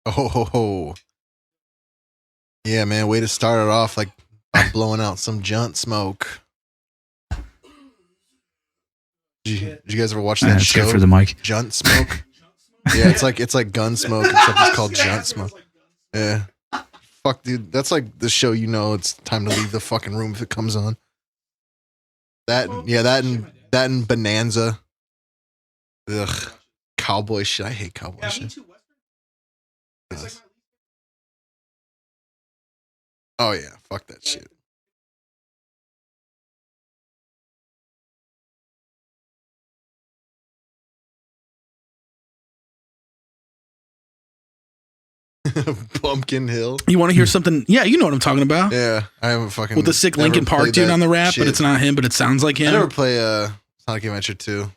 Oh, yeah, man. Way to start it off like by blowing out some junt smoke. Did you guys ever watch that show? Good for the mic. Junt smoke. Yeah, it's like gun smoke, except it's called junt smoke. Yeah. Fuck, dude. That's like the show. It's time to leave the fucking room if it comes on. That and Bonanza. Ugh. Cowboy shit. I hate cowboy shit. Oh yeah, fuck that shit. Pumpkin Hill. You want to hear something? Yeah, you know what I'm talking about. Yeah, I haven't fucking with the sick Linkin Park dude on the rap, shit. But it's not him, but it sounds like him. I never play Sonic Adventure 2.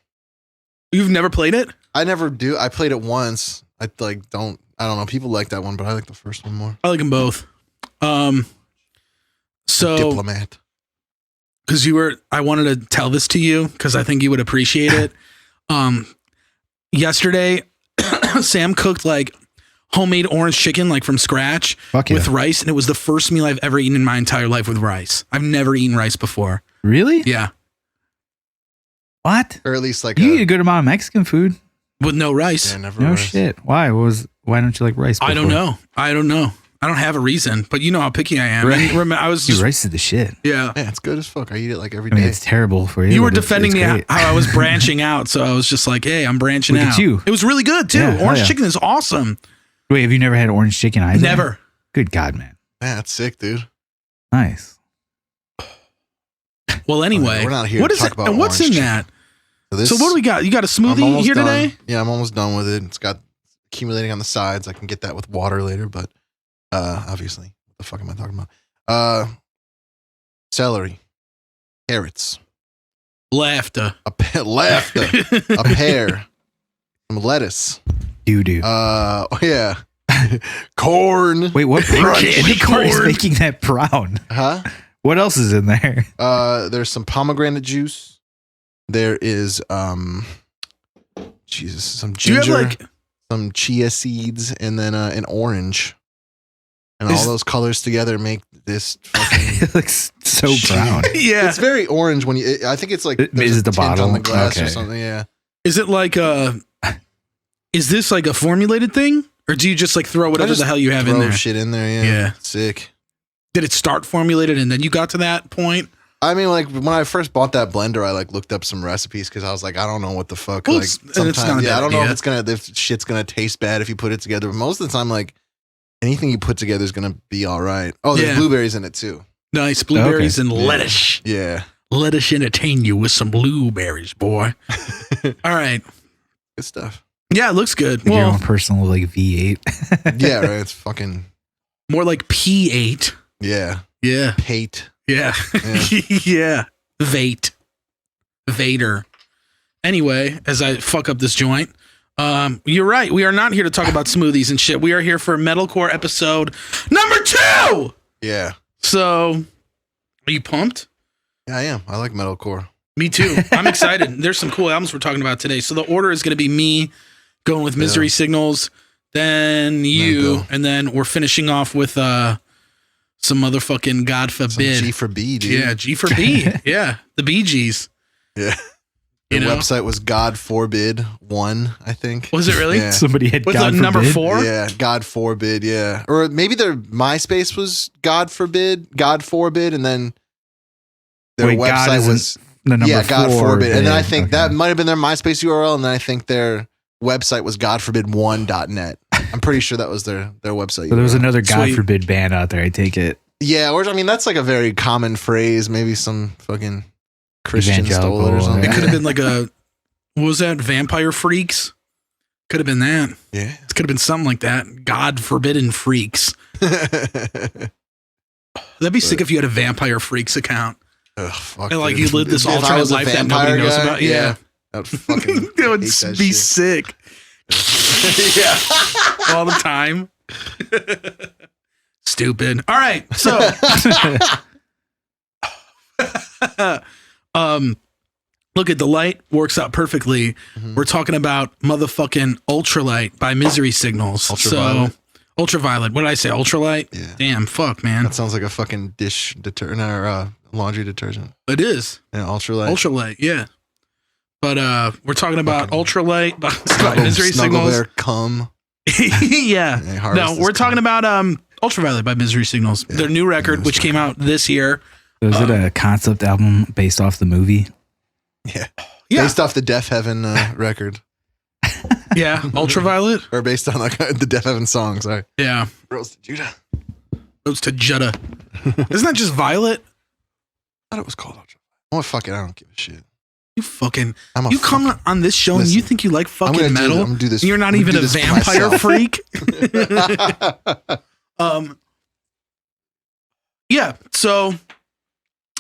You've never played it? I never do. I played it once. I don't know. People like that one, but I like the first one more. I like them both. So Diplomat. Because I wanted to tell this to you because I think you would appreciate it. Yesterday, Sam cooked like homemade orange chicken, like from scratch with rice. And it was the first meal I've ever eaten in my entire life with rice. I've never eaten rice before. Really? Yeah. What? Or at least like you eat a good amount of Mexican food with no rice. Yeah, never. No rice. Shit. Why don't you like rice before? I don't know. I don't have a reason, but you know how picky I am. Right. And rice is the shit. Yeah. Yeah, it's good as fuck. I eat it like every day. I mean, it's terrible for you. You were defending me how I was branching out, so I was just like, hey, I'm branching out. Look at you. It was really good too. Yeah, orange chicken is awesome. Wait, have you never had orange chicken either? Never. Good God, man. Man, that's sick, dude. Nice. Well, anyway, we're not here to talk about and what's in chicken. that? So what do we got? You got a smoothie here today? Yeah, I'm almost done with it. It's got accumulating on the sides. I can get that with water later, but obviously, what the fuck am I talking about? Celery, carrots, laughter, a pear, some lettuce, doo-doo. Yeah, corn. Wait, what corn is making that brown? Huh? What else is in there? There's some pomegranate juice. There is some ginger, some chia seeds, and then an orange. And all those colors together make this fucking it looks so brown. Yeah. It's very orange when you I think it's like is it the bottle on the glass or something, yeah. Is it like is this like a formulated thing? Or do you just like throw whatever the hell you have in there? Shit in there, yeah. Yeah. Sick. Did it start formulated and then you got to that point? I mean, like when I first bought that blender, I like looked up some recipes because I was like, I don't know what the fuck. Well, like sometimes, I don't know if shit's gonna taste bad if you put it together. But most of the time, like anything you put together is gonna be all right. Oh, there's blueberries in it too. Nice blueberries and lettuce. Yeah, let us entertain you with some blueberries, boy. All right, good stuff. Yeah, it looks good. Like your own personal like V8. Yeah, right. It's fucking more like P8. Yeah. Yeah. Pate. Yeah. Yeah. Vader. Anyway, as I fuck up this joint, you're right. We are not here to talk about smoothies and shit. We are here for Metalcore episode number 2. Yeah. So, are you pumped? Yeah, I am. I like Metalcore. Me too. I'm excited. There's some cool albums we're talking about today. So the order is going to be me going with Misery Signals, then you, and then we're finishing off with some motherfucking God forbid. Some G for B, dude. Yeah, G for B. Yeah, the Bee Gees. Yeah. The website was God Forbid 1, I think. Was it really? Yeah. Somebody had was God it number forbid? 4? Yeah, God Forbid, yeah. Or maybe their MySpace was God Forbid, and then their website was the number God Forbid. And then I think okay. that might have been their MySpace URL, and then I think their website was godforbid1.net. I'm pretty sure that was their website. So there was another God forbid band out there, I take it. Yeah, or I mean that's like a very common phrase. Maybe some fucking Christian stole it or something. It could have been like what was that? Vampire Freaks? Could have been that. Yeah. It could have been something like that. God Forbidden Freaks. That'd be sick if you had a Vampire Freaks account. Ugh, fuck. And like you lived this alternate life that nobody knows about. Yeah. That would fucking that would be sick. Yeah. All the time. Stupid. All right. So look at the light works out perfectly. Mm-hmm. We're talking about motherfucking Ultralight by Misery Signals. Ultraviolet. So Ultraviolet. What did I say? Ultralight? Yeah. Damn, fuck, man. That sounds like a fucking dish detergent or laundry detergent. It is. Yeah, Ultralight. Ultralight, yeah. But we're talking about Fucking Ultralight by Misery Snuggle Signals. Bear, come. Yeah. No, we're talking about Ultraviolet by Misery Signals. Yeah. Their new record, which came out this year. Was it a concept album based off the movie? Yeah. Yeah. Based off the Deaf Heaven record. Yeah. Ultraviolet? Or based on like the Deaf Heaven song, sorry. Yeah. Rose to Judah. Rose to Judah. Isn't that just Violet? I thought it was called Ultraviolet. Oh, fuck it. I don't give a shit. You fucking... I'm a You come fucking- on this show and Listen, you think you like I'm fucking gonna metal? I'm gonna do this. And you're not I'm even gonna a do this for vampire myself. freak? Yeah, so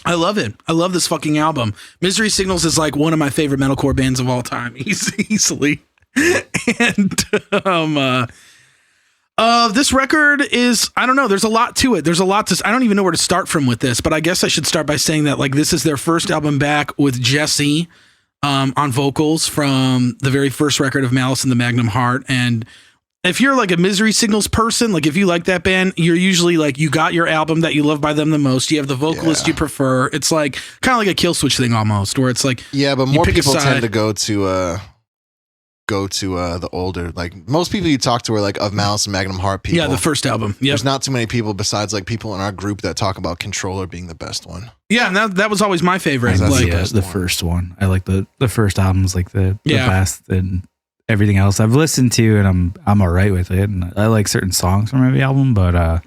I love it. I love this fucking album. Misery Signals is like one of my favorite metalcore bands of all time, easily. And this record is, I don't know, there's a lot to it. There's a lot to, I don't even know where to start from with this, but I guess I should start by saying that like this is their first album back with Jesse on vocals from the very first record of Malice and the Magnum Heart. And if you're like a Misery Signals person, like if you like that band, you're usually like, you got your album that you love by them the most. You have the vocalist you prefer. It's like kind of like a Kill Switch thing almost, where it's like, Yeah, but you more pick a people side. tend to go to the older, like most people you talk to are like of Malice and Magnum Heart people. yeah, the first album. Yeah. There's not too many people besides like people in our group that talk about Controller being the best one. Yeah. And that was always my favorite. That's Like, the The first one. I like the first album's like the best, and everything else I've listened to, and I'm all right with it. And I like certain songs from every album, but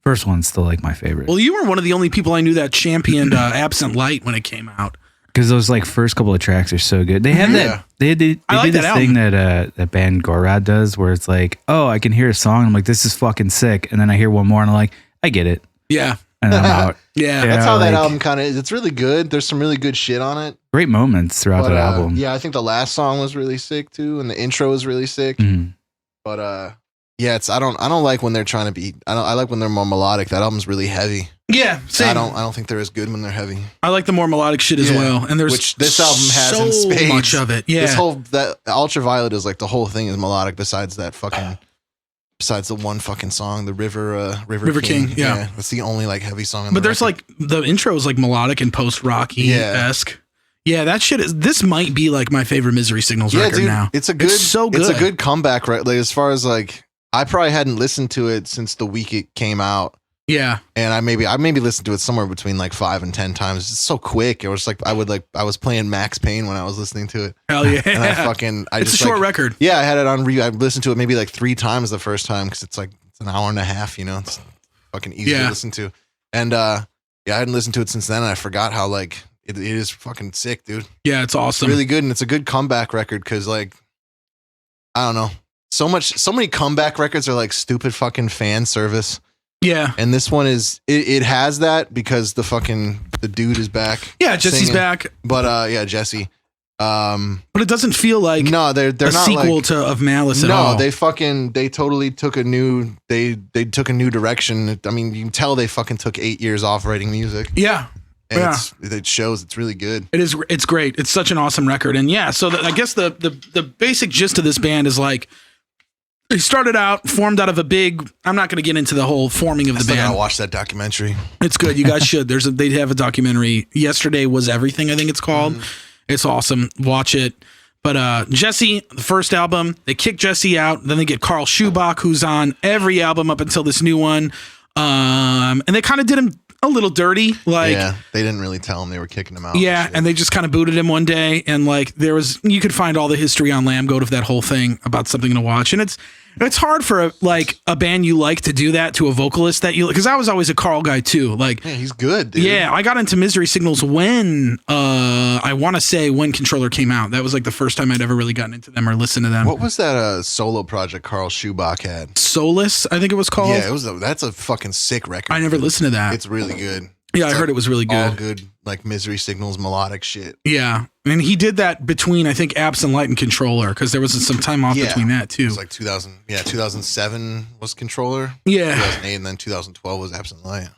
first one's still like my favorite. well, you were one of the only people I knew that championed Absent Light when it came out. Because those like first couple of tracks are so good. They had that. They I like did this that thing that band Gorad does, where it's like, oh, I can hear a song. I'm like, this is fucking sick, and then I hear one more, and I'm like, I get it, Yeah. and then I'm out. Yeah. That's how that like, album kind of is. It's really good. There's some really good shit on it. Great moments throughout But, that album. Yeah, I think the last song was really sick too, and the intro was really sick. Mhm. But yeah, I don't like when they're trying to be. I like when they're more melodic. That album's really heavy. Yeah. Same. I don't think they're as good when they're heavy. I like the more melodic shit as Yeah. well. And there's Which this album has so in spades. much of it. Yeah. This whole that Ultraviolet is like the whole thing is melodic. Besides that fucking. Besides the one fucking song, the River King, yeah. That's the only like heavy song. But there's like the intro is like melodic and post rocky esque. Yeah, that shit is. This might be like my favorite Misery Signals record dude, now. It's a good. so good. It's a good comeback, right? Like as far as like, I probably hadn't listened to it since the week it came out, Yeah. and I maybe listened to it somewhere between like 5 and 10 times. It's so quick. It was like I was playing Max Payne when I was listening to it, Hell yeah. and I It's just a short like, record. Yeah, I had it on. I listened to it maybe like 3 times the first time because it's like it's an hour and a half. You know, it's fucking easy to listen to. And yeah, I hadn't listened to it since then, and I forgot how like it is fucking sick, dude. Yeah, it's awesome. Really good, and it's a good comeback record because like I don't know, so many comeback records are like stupid fucking fan service, Yeah. and this one is it has that because the dude is back. Yeah, Jesse's singing. back. But yeah, Jesse. But it doesn't feel like No, they're a not sequel like, to of Malice at no, all. they totally took a new they took a new direction. I mean, you can tell they fucking took 8 years off writing music. Yeah. And Yeah. it shows it's really good. It is. It's great. It's such an awesome record. And yeah, so I guess the basic gist of this band is like they started out formed out of a big. I'm not going to get into the whole forming of I the still gotta band. watch that documentary. It's good. You guys should. They have a documentary. Yesterday Was Everything, I think it's called. It's awesome. Watch it. But Jesse, the first album, they kick Jesse out. Then they get Carl Schubach, who's on every album up until this new one. And they kind of did him a little dirty. Like, Yeah, they didn't really tell him they were kicking him out. yeah, shit. and they just kind of booted him one day, and like you could find all the history on Lambgoat of that whole thing about something to watch, and it's hard for a band you like to do that to a vocalist that you, because I was always a Carl guy too, like. Yeah, he's good, dude. Yeah, I got into Misery Signals when I want to say when Controller came out. That was like the first time I'd ever really gotten into them or listened to them. What was that solo project Carl Schubach had? Solace, I think it was called. Yeah, that's a fucking sick record. I never listened to that. It's really good. Yeah, I It's heard it was really all good. good, like Misery Signals, melodic shit. Yeah, and he did that between I think Absent Light and Controller because there was some time off Yeah. between that It too. was like 2007 was Controller. Yeah, 2008, and then 2012 was Absent Light.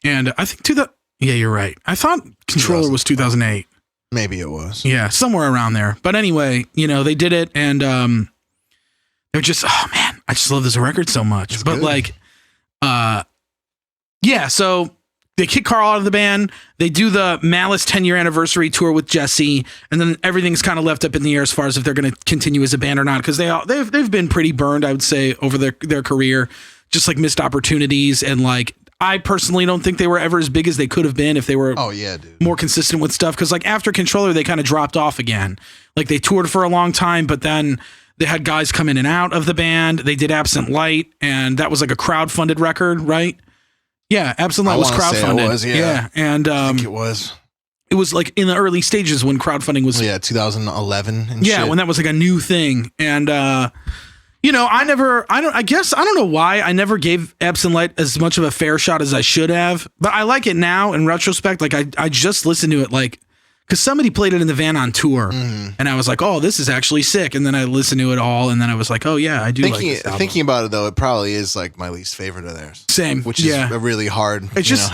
and I think yeah, you're right. I thought Controller was 2008. Maybe it was. Yeah, somewhere around there. But anyway, they did it, and they're just, oh man, I just love this record so much. It's but good. like, yeah, so they kick Carl out of the band. They do the Malice 10-year anniversary tour with Jesse, and then everything's kind of left up in the air as far as if they're going to continue as a band or not, because they've been pretty burned, I would say, over their career, just like missed opportunities, and like I personally don't think they were ever as big as they could have been if they were more consistent with stuff, because like after Controller they kind of dropped off again. Like they toured for a long time, but then they had guys come in and out of the band. They did Absent Light, and that was like a crowd-funded record, right? Yeah, Absent Light was crowdfunded. It was, yeah. And I think it was. It was like in the early stages when crowdfunding was. Yeah, 2011 and yeah, shit. when that was like a new thing. And you know, I don't know why I never gave Absent Light as much of a fair shot as I should have, but I like it now in retrospect. Like I just listened to it like because somebody played it in the van on tour, and I was like, oh, this is actually sick. And then I listened to it all, and then I was like, oh yeah, I do like this album. Thinking about it though, it probably is like my least favorite of theirs. Same, which is a really hard. It's just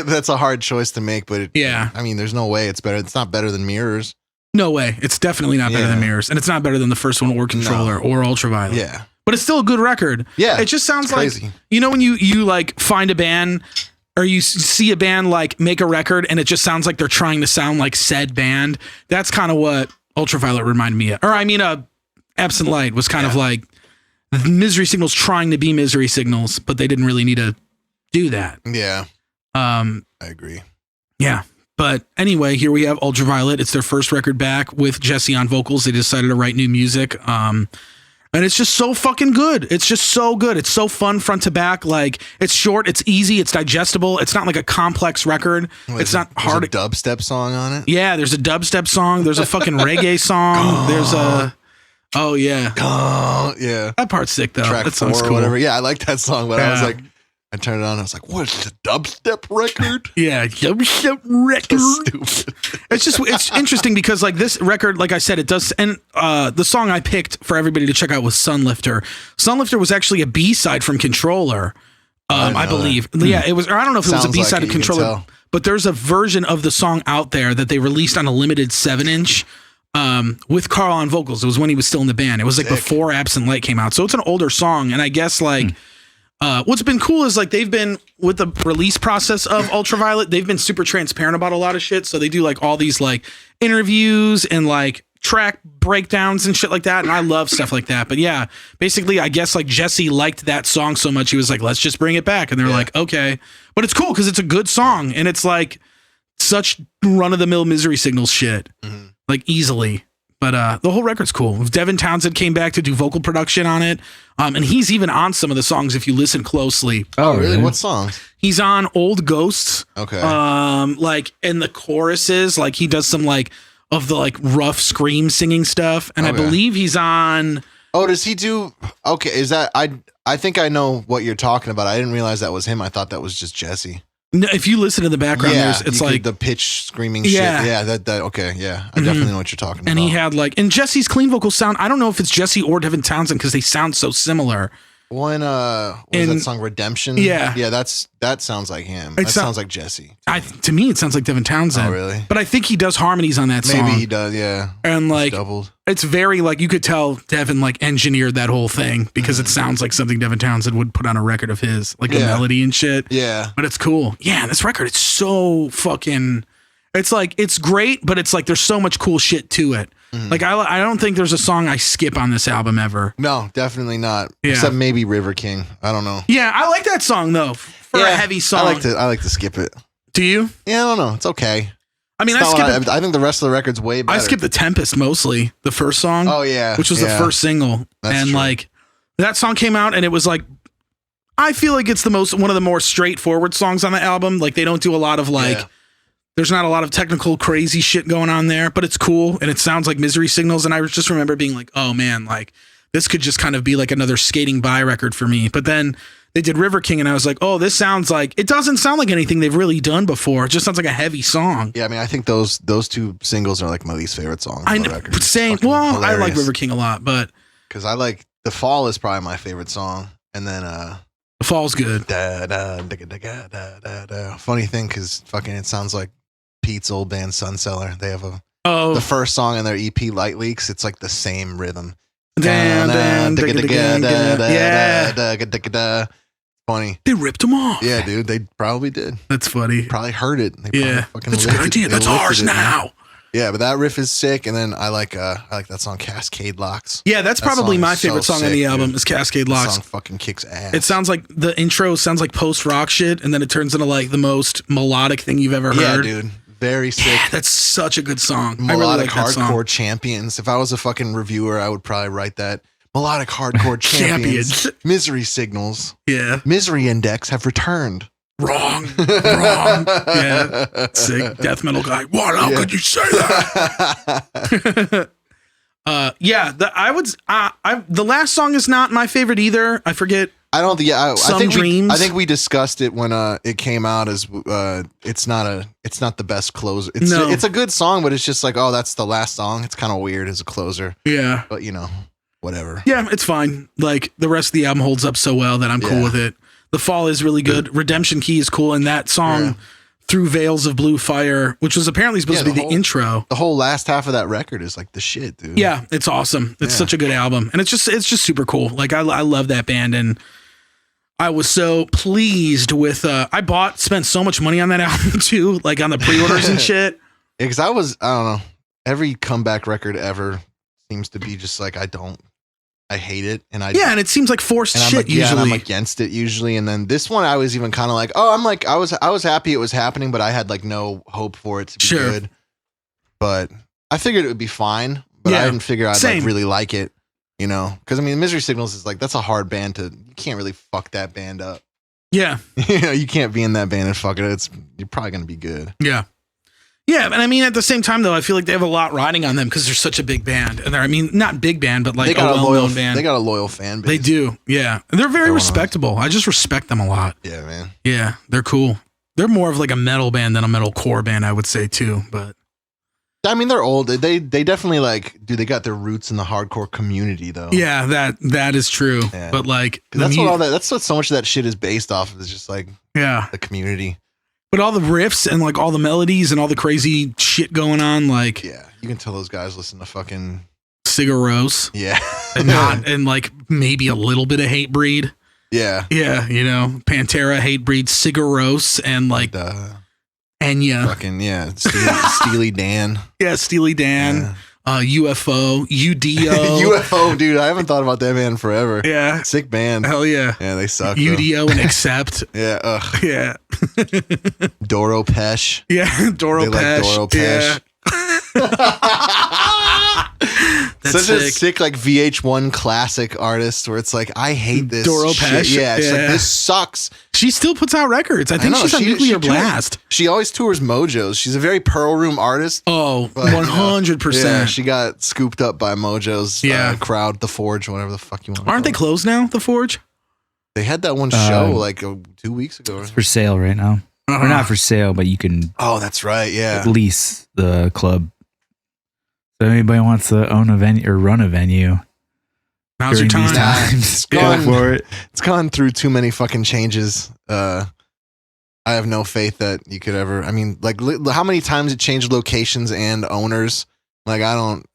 that's a hard choice to make, but I mean, there's no way it's better. It's not better than Mirrors. No way. It's definitely not better than Mirrors, and it's not better than the first one or Controller or Ultraviolet. Yeah, but it's still a good record. Yeah, it just sounds like you know when you like find a band. Or you see a band like make a record and it just sounds like they're trying to sound like said band. That's kind of what Ultraviolet reminded me of. Or I mean, Absent Light was kind of like Misery Signals trying to be Misery Signals, but they didn't really need to do that. Yeah. I agree. Yeah. But anyway, here we have Ultraviolet. It's their first record back with Jesse on vocals. They decided to write new music. And it's just so fucking good. It's just so good. It's so fun front to back. Like it's short, it's easy, it's digestible. It's not like a complex record. It's not hard. There's a dubstep song on it. Yeah, there's a dubstep song. There's a fucking reggae song. There's a yeah. That part's sick though. Track that song's 4 or cool. whatever. Yeah, I like that song, but I was like, I turned it on. I was like, "What is this, a dubstep record?" Yeah, dubstep record. So stupid. It's interesting because like this record, like I said, it does. And the song I picked for everybody to check out was Sunlifter. Sunlifter was actually a B-side from Controller, I believe. Yeah, it was. Or I don't know if it was a B-side of Controller, but there's a version of the song out there that they released on a limited 7-inch. With Carl on vocals. It was when he was still in the band. It was like before Absent Light came out, so it's an older song. And I guess like. What's been cool is like they've been with the release process of Ultraviolet, they've been super transparent about a lot of shit. So they do like all these like interviews and like track breakdowns and shit like that. And I love stuff like that. But yeah, basically, I guess like Jesse liked that song so much. He was like, let's just bring it back. And they're like, okay. But it's cool because it's a good song. And it's like such run of the mill Misery Signals shit, like easily. But the whole record's cool. Devin Townsend came back to do vocal production on it. And he's even on some of the songs if you listen closely. Oh, really? What songs? He's on Old Ghosts. Okay. Like in the choruses, like he does some like of the like rough scream singing stuff. And I believe he's on. Oh, does he do? Okay. Is that I think I know what you're talking about. I didn't realize that was him. I thought that was just Jesse. No, if you listen to the background, it's like the pitch screaming shit. Yeah, that okay, yeah. I definitely know what you're talking about. And he had like, and Jesse's clean vocal sound, I don't know if it's Jesse or Devin Townsend because they sound so similar. What was that song Redemption? Yeah. Yeah, that sounds like him. That sounds like Jesse. To me, it sounds like Devin Townsend. Oh, really? But I think he does harmonies on that song. Maybe he does, yeah. And like, doubled. It's very like, you could tell Devin like engineered that whole thing because it sounds like something Devin Townsend would put on a record of his, like the melody and shit. Yeah. But it's cool. Yeah, this record, it's so fucking, it's like, it's great, but it's like, there's so much cool shit to it. Like, I don't think there's a song I skip on this album ever. No, definitely not. Yeah. Except maybe River King. I don't know. Yeah, I like that song, though, for a heavy song. I like to skip it. Do you? Yeah, I don't know. It's okay. I mean, I think the rest of the record's way better. I skipped The Tempest mostly, the first song. Oh, yeah. Which was the first single. That's true. Like, that song came out, and it was like, I feel like it's one of the more straightforward songs on the album. Like, they don't do a lot of like... Yeah. There's not a lot of technical crazy shit going on there, but it's cool and it sounds like Misery Signals. And I just remember being like, oh man, like this could just kind of be like another skating by record for me. But then they did River King and I was like, oh, this sounds like, it doesn't sound like anything they've really done before. It just sounds like a heavy song. Yeah, I mean, I think those two singles are like my least favorite songs on the record. Well, I like River King a lot, but. Because I like, The Fall is probably my favorite song. And then, The Fall's good. Funny thing, because fucking it sounds like Pete's old band Sunseller. They have the first song in their EP Light Leaks. It's like the same rhythm. Yeah. Funny. They ripped them off. Yeah, dude. They probably did. That's funny. Probably heard it. Yeah. That's a good idea. That's ours now. Yeah, but that riff is sick, and then I like that song Cascade Locks. Yeah, that's probably my favorite song on the album is Cascade Locks. That song fucking kicks ass. It sounds like the intro sounds like post-rock shit, and then it turns into like the most melodic thing you've ever heard. Yeah, dude. Very sick. Yeah, that's such a good song. Melodic I really like hardcore that song. champions. If I was a fucking reviewer, I would probably write that. Melodic hardcore champions. Misery signals. Yeah. Misery index have returned. Wrong. Yeah. Sick death metal guy. What? How could you say that? The last song is not my favorite either. I forget. I don't think. Yeah, I think we discussed it when it came out as it's not the best closer. It's a good song, but it's just like, oh, that's the last song. It's kind of weird as a closer. Yeah, but whatever. Yeah, it's fine. Like the rest of the album holds up so well that I'm cool with it. The Fall is really good. Redemption Key is cool, and that song Through Veils of Blue Fire, which was apparently supposed to be the intro. The whole last half of that record is like the shit, dude. Yeah, it's awesome. It's such a good album, and it's just super cool. Like I love that band, and I was so pleased with. I spent so much money on that album too, like on the pre-orders and shit. Yeah, because I don't know. Every comeback record ever seems to be just like I hate it, and and it seems like forced shit usually. And I'm against it usually, and then this one I was even kind of like, I was happy it was happening, but I had like no hope for it to be good. But I figured it would be fine, but I didn't figure I'd like really like it, because I mean, Misery Signals is like that's a hard band you can't really fuck that band up. Yeah, you can't be in that band and fuck it. You're probably gonna be good. Yeah. Yeah, and I mean, at the same time, though, I feel like they have a lot riding on them because they're such a big band. And not big band, but like a well-known band. They got a loyal fan base. They do, yeah. And they're very respectable. I just respect them a lot. Yeah, man. Yeah, they're cool. They're more of like a metal band than a metalcore band, I would say, too. But I mean, they're old. They definitely they got their roots in the hardcore community, though. Yeah, that is true. Yeah. But like, that's what so much of that shit is based off of. Is just like the community. But all the riffs and like all the melodies and all the crazy shit going on, like you can tell those guys listen to fucking Sigur Rós, and like maybe a little bit of Hatebreed, Pantera, Hatebreed, Sigur Rós, and like Enya, fucking Steely Dan, Steely Dan. UFO, UDO. UFO, dude. I haven't thought about that band forever. Yeah. Sick band. Hell yeah. Yeah, they suck. UDO and Accept. Yeah. Ugh. Yeah. Doro Pesh. Yeah. Doro Pesh. Like Doro Pesh. Such a sick like VH1 classic artist where it's like, I hate this Doro shit. Pesh. Yeah, it's like, this sucks. She still puts out records. I think she's on Nuclear Blast. She always tours Mojo's. She's a very Pearl Room artist. Oh, 100%. Yeah, she got scooped up by Mojo's crowd, The Forge, whatever the fuck you want. Aren't they closed now, The Forge? They had that one show like 2 weeks ago. It's for sale right now. Or not for sale, but you can. Oh, that's right. Yeah. Lease the club. So anybody wants to own a venue or run a venue. Now's your time. Go for it. It's gone through too many fucking changes. I have no faith that you could ever. I mean, like, how many times it changed locations and owners? Like, I don't.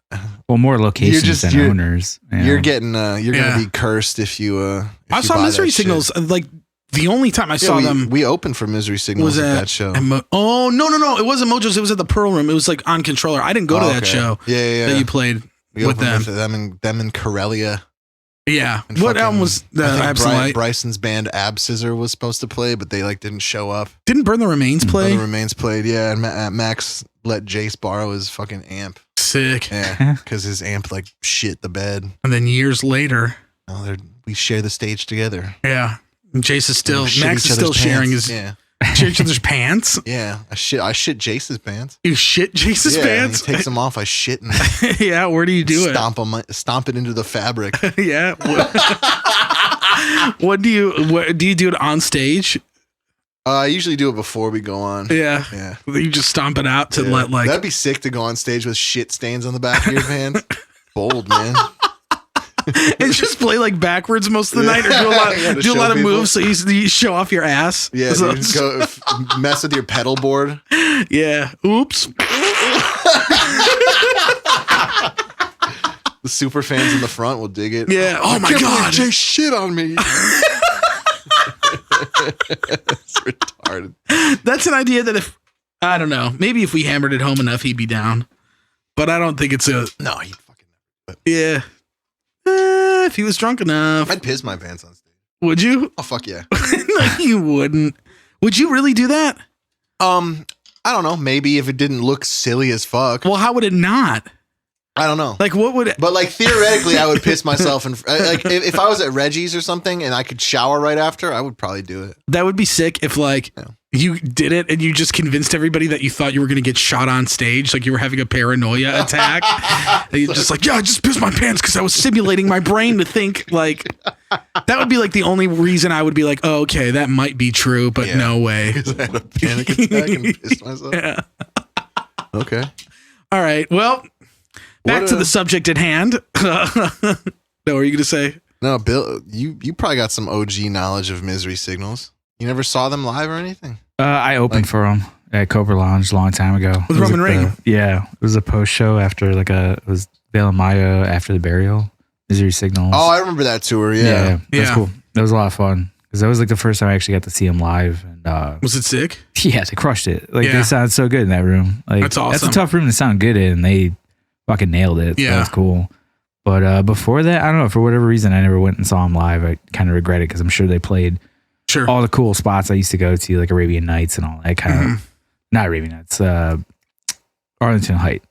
Well, more locations than owners. You're getting. You're gonna be cursed if you. I saw Misery Signals. Like the only time I saw them, we opened for Misery Signals at that show. Oh no! It wasn't Mojo's. It was at the Pearl Room. It was like on Controller. I didn't go to that show. Yeah. That you played with them. Them and Corellia. Yeah. What album was that? Bryson's band Ab Scissor was supposed to play, but they like didn't show up. Didn't Burn the Remains play? Burn the Remains played, yeah. And Max let Jace borrow his fucking amp. Sick. Yeah, because his amp like shit the bed. And then years later, we share the stage together. Yeah. And Jace is still Max is still sharing his share each other's pants. Yeah, I shit Jace's pants. You shit Jace's pants? He takes them off. I shit in yeah, where do you do Stomp it into the fabric. Yeah. What do you do it on stage? I usually do it before we go on. Yeah. You just stomp it out to let like. That'd be sick to go on stage with shit stains on the back of your pants. Bold, man. And just play like backwards most of the night, or do a lot of moves so you show off your ass. Yeah, so go mess with your pedal board. Yeah. Oops. The super fans in the front will dig it. Yeah. Oh my God. Jay shit on me. It's retarded. That's an idea that I don't know, maybe if we hammered it home enough, he'd be down. But I don't think it's No, he'd fucking never. Yeah. If he was drunk enough. I'd piss my pants on stage. Would you? Oh, fuck yeah. No, you wouldn't. Would you really do that? I don't know. Maybe if it didn't look silly as fuck. Well, how would it not? I don't know. Like, what would it? But like theoretically, I would piss myself. And like if I was at Reggie's or something and I could shower right after, I would probably do it. That would be sick if like you did it and you just convinced everybody that you thought you were going to get shot on stage. Like you were having a paranoia attack. And you're just like, yeah, I just pissed my pants because I was simulating my brain to think like that would be like the only reason I would be like, oh, okay, that might be true, but no way. Because I had a panic attack and pissed myself. Yeah. Okay. All right. Well, back to the subject at hand. No, what are you going to say? No, Bill, you probably got some OG knowledge of Misery Signals. You never saw them live or anything? I opened for them at Cobra Lounge a long time ago. With Roman Reigns? Yeah. It was a post show after it was Veil and Maya after the burial. Misery Signals. Oh, I remember that tour. Yeah. That's cool. That was a lot of fun. Because that was like the first time I actually got to see them live. And was it sick? Yeah, they crushed it. Like they sounded so good in that room. Like that's awesome. That's a tough room to sound good in, and they fucking nailed it. Yeah. That was cool. But before that, I don't know, for whatever reason, I never went and saw them live. I kind of regret it because I'm sure they played all the cool spots I used to go to, like Arabian Nights and all that kind of. Not Arabian Nights, Arlington Height.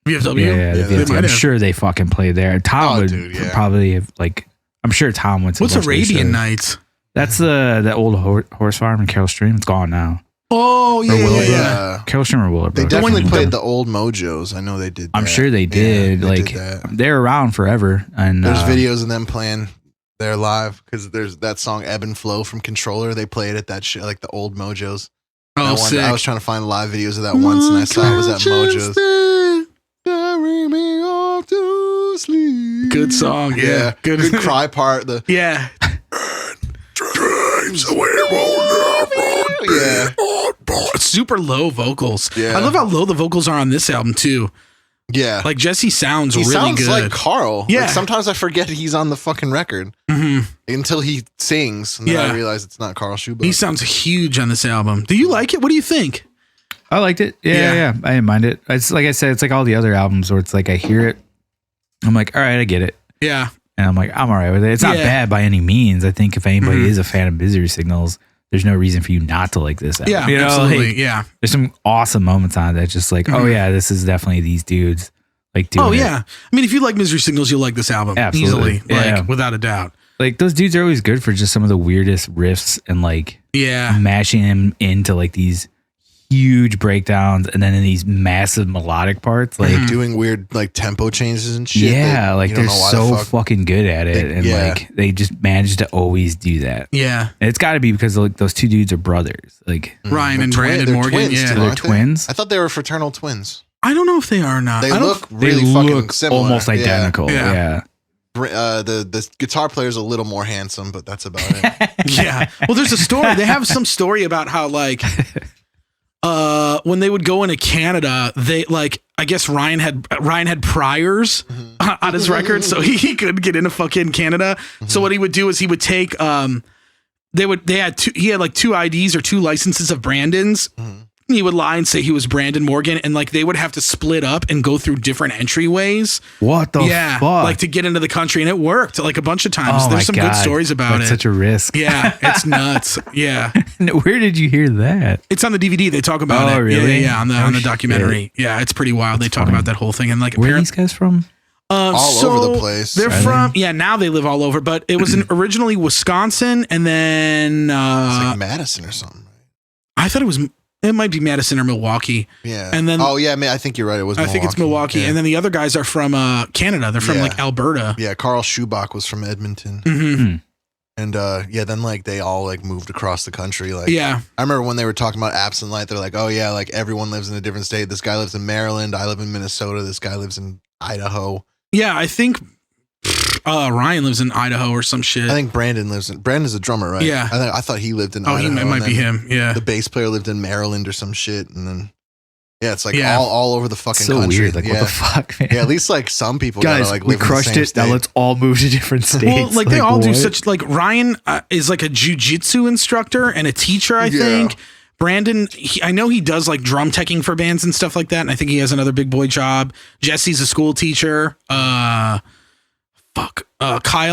VFW? Yeah, VFW. I'm sure they fucking played there. Tom would probably have, like, I'm sure Tom went to What's Arabian Nights? That's the old horse farm in Carroll Stream. It's gone now. Oh, yeah. Carroll Stream or Willowbrook. They definitely played the old Mojos. I know they did that. I'm sure they did. Yeah, like, they're around forever. And there's videos of them playing there live because there's that song Ebb and Flow from Controller. They played at that shit, like the old Mojos. Oh, sick. I was trying to find live videos of that once, and I saw it was at Mojos. Carry me off to sleep. Good song. Yeah. Good cry part. Yeah. Dreams away yeah. Super low vocals. Yeah. I love how low the vocals are on this album too. Yeah. Like Jesse sounds he really sounds good. like Carl. Yeah. Like sometimes I forget he's on the fucking record until he sings. And then I realize it's not Carl Schubach. He sounds huge on this album. Do you like it? What do you think? I liked it. Yeah. I didn't mind it. It's like I said, it's like all the other albums where it's like I hear it. I'm like, all right, I get it. Yeah. And I'm like, I'm all right with it. It's not bad by any means. I think if anybody is a fan of Misery Signals, there's no reason for you not to like this album. Yeah, you know, absolutely. Like, there's some awesome moments on it that's just like, oh yeah, this is definitely these dudes like doing it. I mean, if you like Misery Signals, you'll like this album easily, like without a doubt. Like those dudes are always good for just some of the weirdest riffs and like mashing them into like these huge breakdowns and then in these massive melodic parts, like doing weird like tempo changes and shit. Yeah, like they're so fucking good at it, and like they just manage to always do that. Yeah, and it's got to be because like those two dudes are brothers, like Ryan and Brandon Morgan. Twins, they're twins. I thought they were fraternal twins. I don't know if they are or not. They look really fucking similar, almost identical. Yeah. The guitar player's a little more handsome, but that's about it. Yeah. Well, there's a story. They have some story about how like. When they would go into Canada, they like I guess Ryan had priors on his record, so he couldn't get into fucking Canada. So what he would do is he would take he had like two IDs or two licenses of Brandon's. He would lie and say he was Brandon Morgan, and like they would have to split up and go through different entryways. What the fuck? Like to get into the country, and it worked like a bunch of times. There's some good stories about That's such a risk. Yeah, it's nuts. Yeah. Where did you hear that? It's on the DVD. They talk about it. Oh, really? Yeah, on the documentary. Yeah, it's pretty wild. They talk about that whole thing, and like where are these guys from? All over the place. They're from now they live all over, but it was originally Wisconsin, and then it's like Madison or something. I thought it might be Madison or Milwaukee. Yeah. And then I think you're right. It was Milwaukee. I think it's Milwaukee. Yeah. And then the other guys are from Canada. They're from like Alberta. Yeah, Carl Schubach was from Edmonton. And then like they all like moved across the country. Like I remember when they were talking about Absent Light, they're like, oh yeah, like everyone lives in a different state. This guy lives in Maryland, I live in Minnesota, this guy lives in Idaho. Yeah, I think Ryan lives in Idaho or some shit. I think Brandon's a drummer, right? Yeah. I thought he lived in Idaho. He might be him. Yeah. The bass player lived in Maryland or some shit, and then Yeah, it's like all over the fucking so country. Weird. Like what the fuck, man? Yeah, at least like some people guys, gotta, like, we live crushed in the it. same Now let's all move to different states. Well, like they all what? do such like Ryan is like a jujitsu instructor and a teacher. I think Brandon, I know he does like drum teching for bands and stuff like that. And I think he has another big boy job. Jesse's a school teacher. Kyle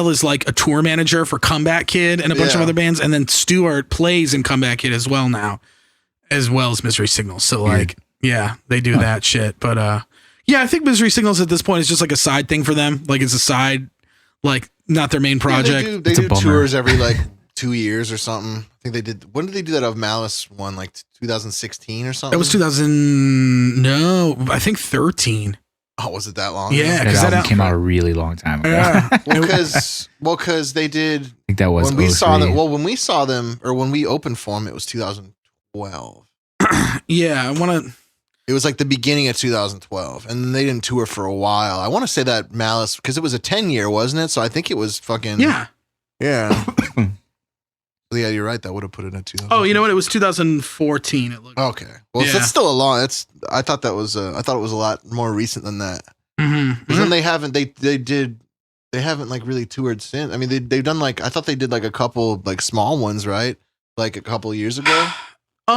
is like a tour manager for Comeback Kid and a bunch of other bands. And then Stuart plays in Comeback Kid as well now, as well as Misery Signals. So like, they do that shit. But I think Misery Signals at this point is just like a side thing for them. Like it's a side, like not their main project. Yeah, they do tours every like 2 years or something. I think they did. When did they do that of Malice one? Like 2016 or something? That was I think 13. Oh, was it that long? Yeah, because that album came out a really long time ago. Yeah. Because they did. I think that was when we saw them. Well, when we saw them, or when we opened for them, it was 2012. Yeah, I want to. It was like the beginning of 2012, and they didn't tour for a while. I want to say that Malice, because it was a 10-year, wasn't it? So I think it was fucking. Yeah. Yeah, you're right. That would have put it at 2000. Oh, you know what? It was 2014. It looked. Okay. Well, that's still a long. I thought that was. I thought it was a lot more recent than that. Because then they haven't. They haven't like really toured since. I mean, they've done like. I thought they did like a couple like small ones, right? Like a couple of years ago. They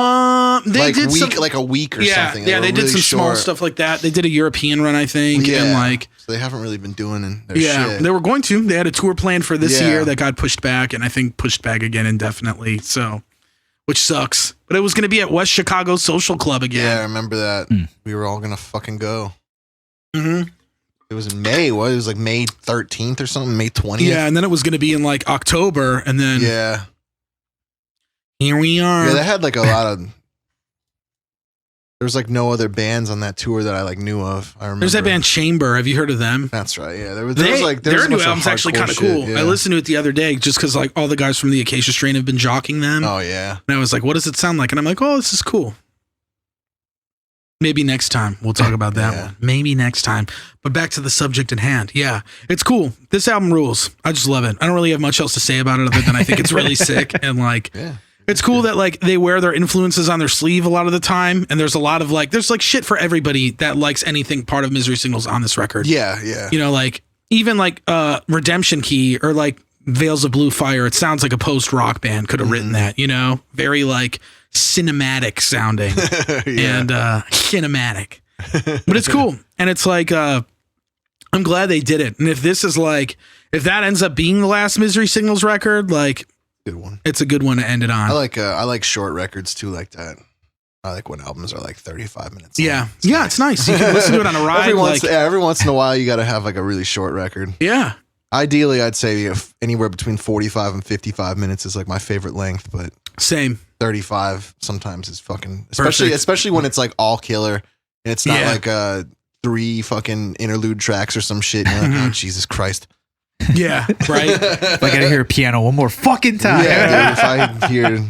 like did like a week or something. Yeah, they did really some small short. stuff like that. They did a European run, I think. Yeah. And like, so they haven't really been doing their shit. They were going to. They had a tour planned for this year that got pushed back, and I think pushed back again indefinitely. So, which sucks. But it was going to be at West Chicago Social Club again. Yeah, I remember that. We were all gonna fucking go. Mm-hmm. It was in May. What? It was like May 13th or something. May 20th. Yeah, and then it was going to be in like October, and then here we are. Yeah, they had like a lot of. There's like no other bands on that tour that I like knew of. I remember. There's that band Chamber. Have you heard of them? That's right. Yeah, their new album's actually kind of cool. Yeah. I listened to it the other day just because like all the guys from the Acacia Strain have been jocking them. Oh yeah. And I was like, what does it sound like? And I'm like, oh, this is cool. Maybe next time we'll talk about that one. Maybe next time. But back to the subject at hand. Yeah, it's cool. This album rules. I just love it. I don't really have much else to say about it other than I think it's really sick and like. Yeah. It's cool that like they wear their influences on their sleeve a lot of the time, and there's a lot of like there's like shit for everybody that likes anything part of Misery Signals on this record. Yeah, yeah. You know, like even like Redemption Key or like Veils of Blue Fire. It sounds like a post rock band could have written that. You know, very like cinematic sounding and cinematic, but it's cool and it's like I'm glad they did it. And if this is like if that ends up being the last Misery Signals record, like. Good one. It's a good one to end it on. I like short records too, like that. I like when albums are like 35 minutes long. Yeah, it's nice. You can listen to it on a ride. Every once in a while, you got to have like a really short record. Yeah. Ideally, I'd say if anywhere between 45 and 55 minutes is like my favorite length, but same 35 sometimes is fucking especially when it's like all killer and it's not like 3 fucking interlude tracks or some shit. And you're like, oh Jesus Christ. Yeah, right. If I gotta hear a piano one more fucking time. Yeah, dude, if I hear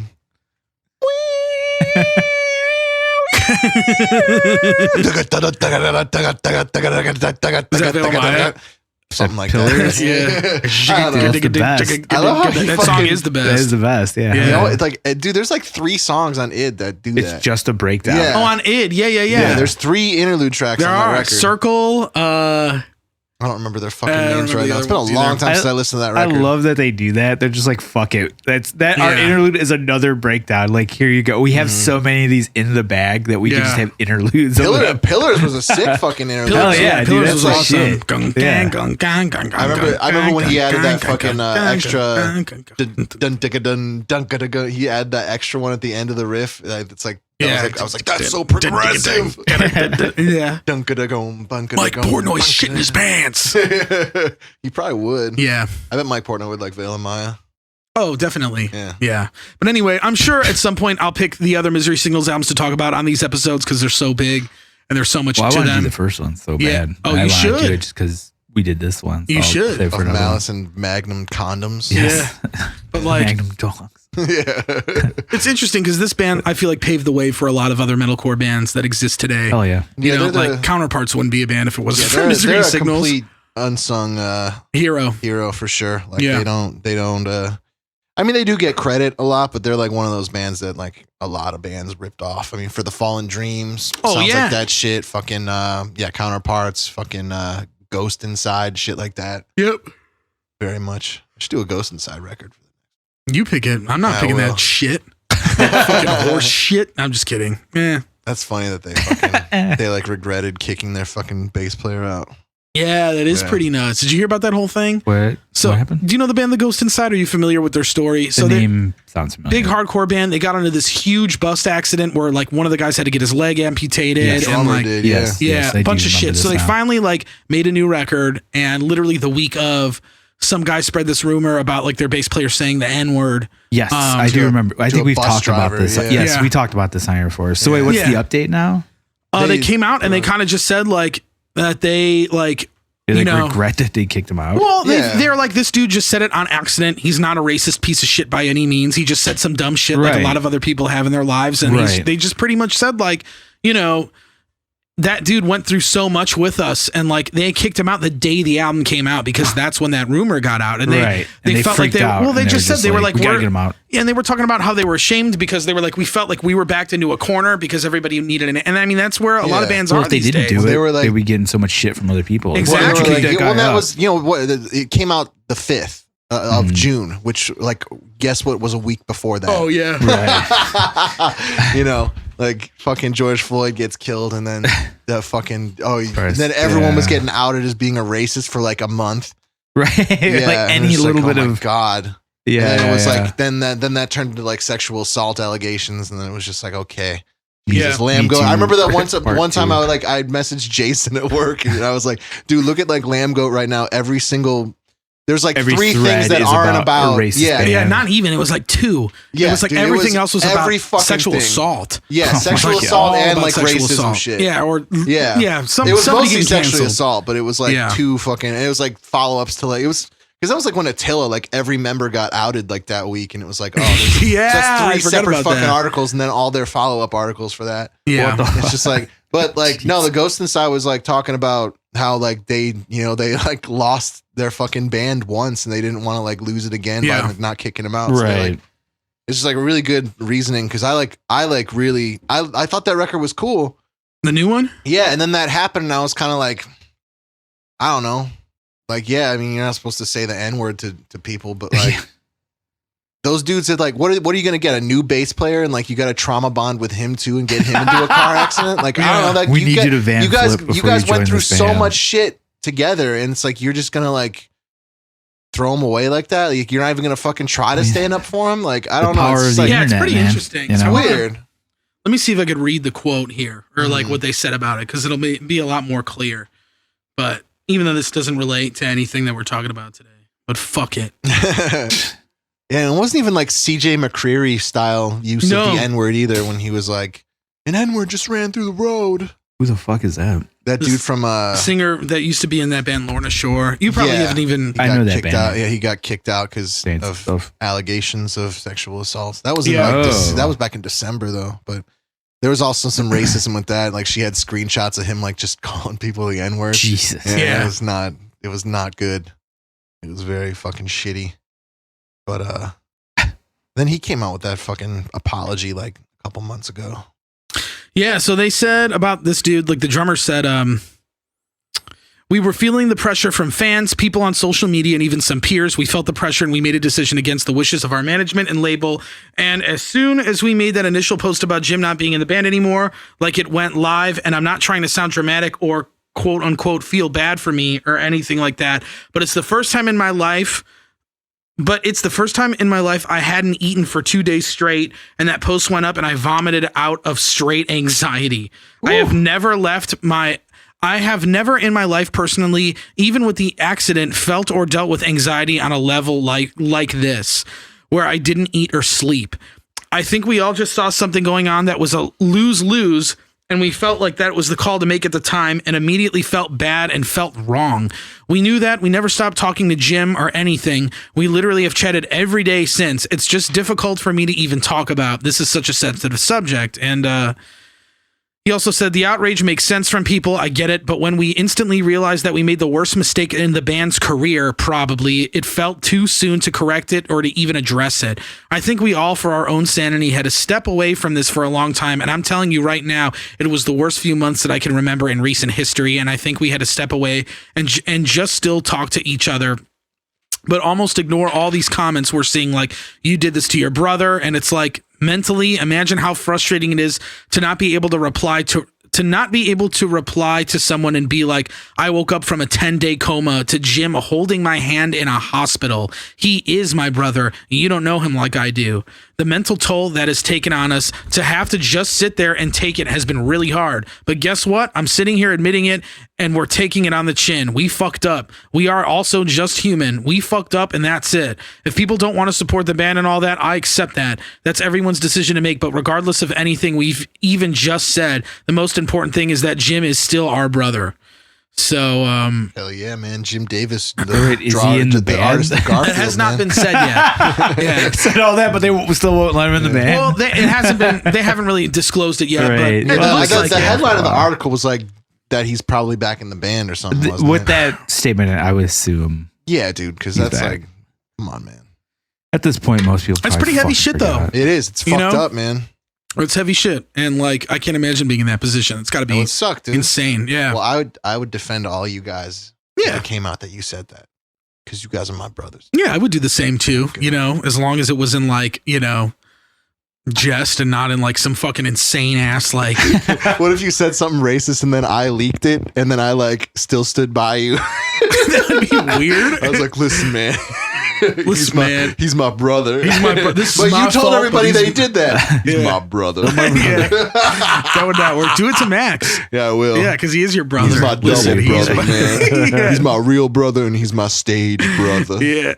something like that. Yeah. I love how that song is the best. That is the best. Yeah. You know, it's like, dude, there's like 3 songs on id that do that. It's just a breakdown. Yeah. Oh, on id. Yeah. There's 3 interlude tracks on that record. Circle. I don't remember their fucking names right now. It's been a long time since I listened to that record. I love that they do that. They're just like, fuck it. Our interlude is another breakdown. Like, here you go. We have so many of these in the bag that we can just have interludes. Pillars was a sick fucking interlude. Hell yeah, dude. Pillars was awesome. I remember when he added that fucking extra. He added that extra one at the end of the riff. It's like, I was like, that's so progressive. Yeah. Mike Portnoy's shit in his pants. He probably would. Yeah. I bet Mike Portnoy would like Veil and Maya. Oh, definitely. Yeah. But anyway, I'm sure at some point I'll pick the other Misery Signals albums to talk about on these episodes because they're so big and there's so much to them. I want to do the first one so bad. Oh, you should. Do it just because we did this one. So you should. Of Malice and Magnum condoms. Yes. Yeah. But like Magnum dogs. Yeah. It's interesting because this band I feel like paved the way for a lot of other metalcore bands that exist today. Oh yeah. You know, like Counterparts wouldn't be a band if it wasn't for Misery Signals. Complete unsung hero for sure. Like they don't I mean, they do get credit a lot, but they're like one of those bands that like a lot of bands ripped off. I mean, For the Fallen Dreams, sounds like that shit. Fucking Counterparts, fucking Ghost Inside, shit like that. Yep, very much. I should do a Ghost Inside record. You pick it. I'm not picking that shit. Fucking horse shit. I'm just kidding. Yeah, that's funny that they fucking they like regretted kicking their fucking bass player out. Yeah, that is pretty nuts. Did you hear about that whole thing? What happened? Do you know the band The Ghost Inside? Are you familiar with their story? The name sounds familiar. Big hardcore band. They got into this huge bust accident where like one of the guys had to get his leg amputated. Yes, and like, did, a bunch of shit. So they finally like made a new record, and literally the week of, some guy spread this rumor about like their bass player saying the N-word. Yes, I do remember. I think we've talked about this. Yeah. Yes, we talked about this on here before. So wait, what's the update now? They came out and they kind of just said like that they like... They regret that they kicked him out. Well, they're like, this dude just said it on accident. He's not a racist piece of shit by any means. He just said some dumb shit like a lot of other people have in their lives. And they just pretty much said like, that dude went through so much with us, and like they kicked him out the day the album came out because that's when that rumor got out. And they felt like they just said they were like, we gotta get him out. Yeah, and they were talking about how they were ashamed because they were like, we felt like we were backed into a corner because everybody needed it. And I mean, that's where a lot of bands are. If they these didn't days. do it, they were like, they'd be getting so much shit from other people. Exactly. That was it came out the 5th. Of June, which like guess what was a week before that. Oh yeah, right. Like fucking George Floyd gets killed, and then the fucking then everyone was getting outed as being a racist for like a month, right? Yeah, like any little bit of God. Yeah, and then it was like then that turned into like sexual assault allegations, and then it was just like okay. Jesus, Lamb Goat. I remember that one time I messaged Jason at work, and I was like, dude, look at like Lamb Goat right now. There's like every 3 things that aren't about not even. It was like 2. Yeah, it was like everything else was about sexual assault. Yeah, sexual assault and like racism assault. shit. Yeah, or it was mostly sexual assault, but it was like 2 fucking. It was like follow-ups to like it was because that was like when Attila, like every member got outed like that week, and it was like that's 3 separate fucking articles, and then all their follow-up articles for that. Yeah, it's just like. But like no, the Ghost Inside was like talking about how like they like lost their fucking band once and they didn't want to like lose it again by like, not kicking them out. So right. It's just like a really good reasoning because I thought that record was cool. The new one? Yeah, and then that happened and I was kind of like, I don't know. Like, yeah, I mean, you're not supposed to say the N-word to people, but like those dudes said like, what are you going to get? A new bass player and like you got to trauma bond with him too and get him into a car accident? Like, I don't know. Like, you guys went through so much shit together and it's like you're just going to like throw him away like that. Like, you're not even going to fucking try to stand up for him. Like, I don't know. It's like, it's pretty interesting. It's weird. Let me see if I could read the quote here or like what they said about it because it'll be a lot more clear. But even though this doesn't relate to anything that we're talking about today, but fuck it. Yeah, and it wasn't even like CJ McCreery style use of the N-word either when he was like, an N-word just ran through the road. Who the fuck is that? That dude from singer that used to be in that band Lorna Shore. You probably haven't even. I know that band. Out. Yeah, he got kicked out because of allegations of sexual assault. That was that was back in December though. But there was also some racism with that. Like she had screenshots of him like just calling people the N-word. Jesus. Yeah. It was not good. It was very fucking shitty. But then he came out with that fucking apology like a couple months ago. Yeah, so they said about this dude, like the drummer said, we were feeling the pressure from fans, people on social media, and even some peers. We felt the pressure and we made a decision against the wishes of our management and label. And as soon as we made that initial post about Jim not being in the band anymore, like it went live, and I'm not trying to sound dramatic or quote unquote feel bad for me or anything like that, but it's the first time in my life I hadn't eaten for 2 days straight, and that post went up and I vomited out of straight anxiety. Ooh. I have never in my life personally, even with the accident, felt or dealt with anxiety on a level like this, where I didn't eat or sleep. I think we all just saw something going on that was a lose-lose, and we felt like that was the call to make at the time and immediately felt bad and felt wrong. We knew that. We never stopped talking to Jim or anything. We literally have chatted every day since. It's just difficult for me to even talk about. This is such a sensitive subject. And He also said, the outrage makes sense from people. I get it. But when we instantly realized that we made the worst mistake in the band's career, probably, it felt too soon to correct it or to even address it. I think we all, for our own sanity, had to step away from this for a long time. And I'm telling you right now, it was the worst few months that I can remember in recent history. And I think we had to step away and just still talk to each other, but almost ignore all these comments we're seeing, like, you did this to your brother. And it's like, mentally, imagine how frustrating it is to not be able to reply to someone and be like, I woke up from a 10-day coma, to Jim holding my hand in a hospital. He is my brother. You don't know him like I do. The mental toll that is taken on us to have to just sit there and take it has been really hard. But guess what? I'm sitting here admitting it, and we're taking it on the chin. We fucked up. We are also just human. We fucked up, and that's it. If people don't want to support the band and all that, I accept that. That's everyone's decision to make. But regardless of anything we've even just said, the most important thing is that Jim is still our brother. So, hell yeah, man. Jim Davis, Wait, is he in the band? artist of Garfield, that has not man. been said yet. Yeah. Said all that, but they still won't let him in the band. Well, it hasn't been. They haven't really disclosed it yet. Right. But Well, the headline of the article was like that he's probably back in the band or something. Wasn't With it? that statement, I would assume. Yeah, dude, because He's that's back. like, come on, man. At this point, most people. It's probably pretty heavy fucking shit, forgot. though. It is. It's You fucked know? up, man. it's heavy shit, and like I can't imagine being in that position. It's got to It be would suck, dude. insane. Yeah. Well, I would defend all you guys. Yeah. That came out that you said that because you guys are my brothers. Yeah, I would do the same too, Okay. you know, as long as it was in like, you know, jest and not in like some fucking insane ass like What if you said something racist and then I leaked it and then I like still stood by you? that would be weird. I was like, listen, man. Listen, man. He's my brother. He's my brother. This is But my you told fault, everybody but that he's- he did that. He's Yeah. my brother. Yeah. That would not work. Do it to Max. Yeah, I will. Yeah, because he is your brother. He's my double Listen, he's- brother, man. Yeah. He's my real brother and he's my stage brother. Yeah.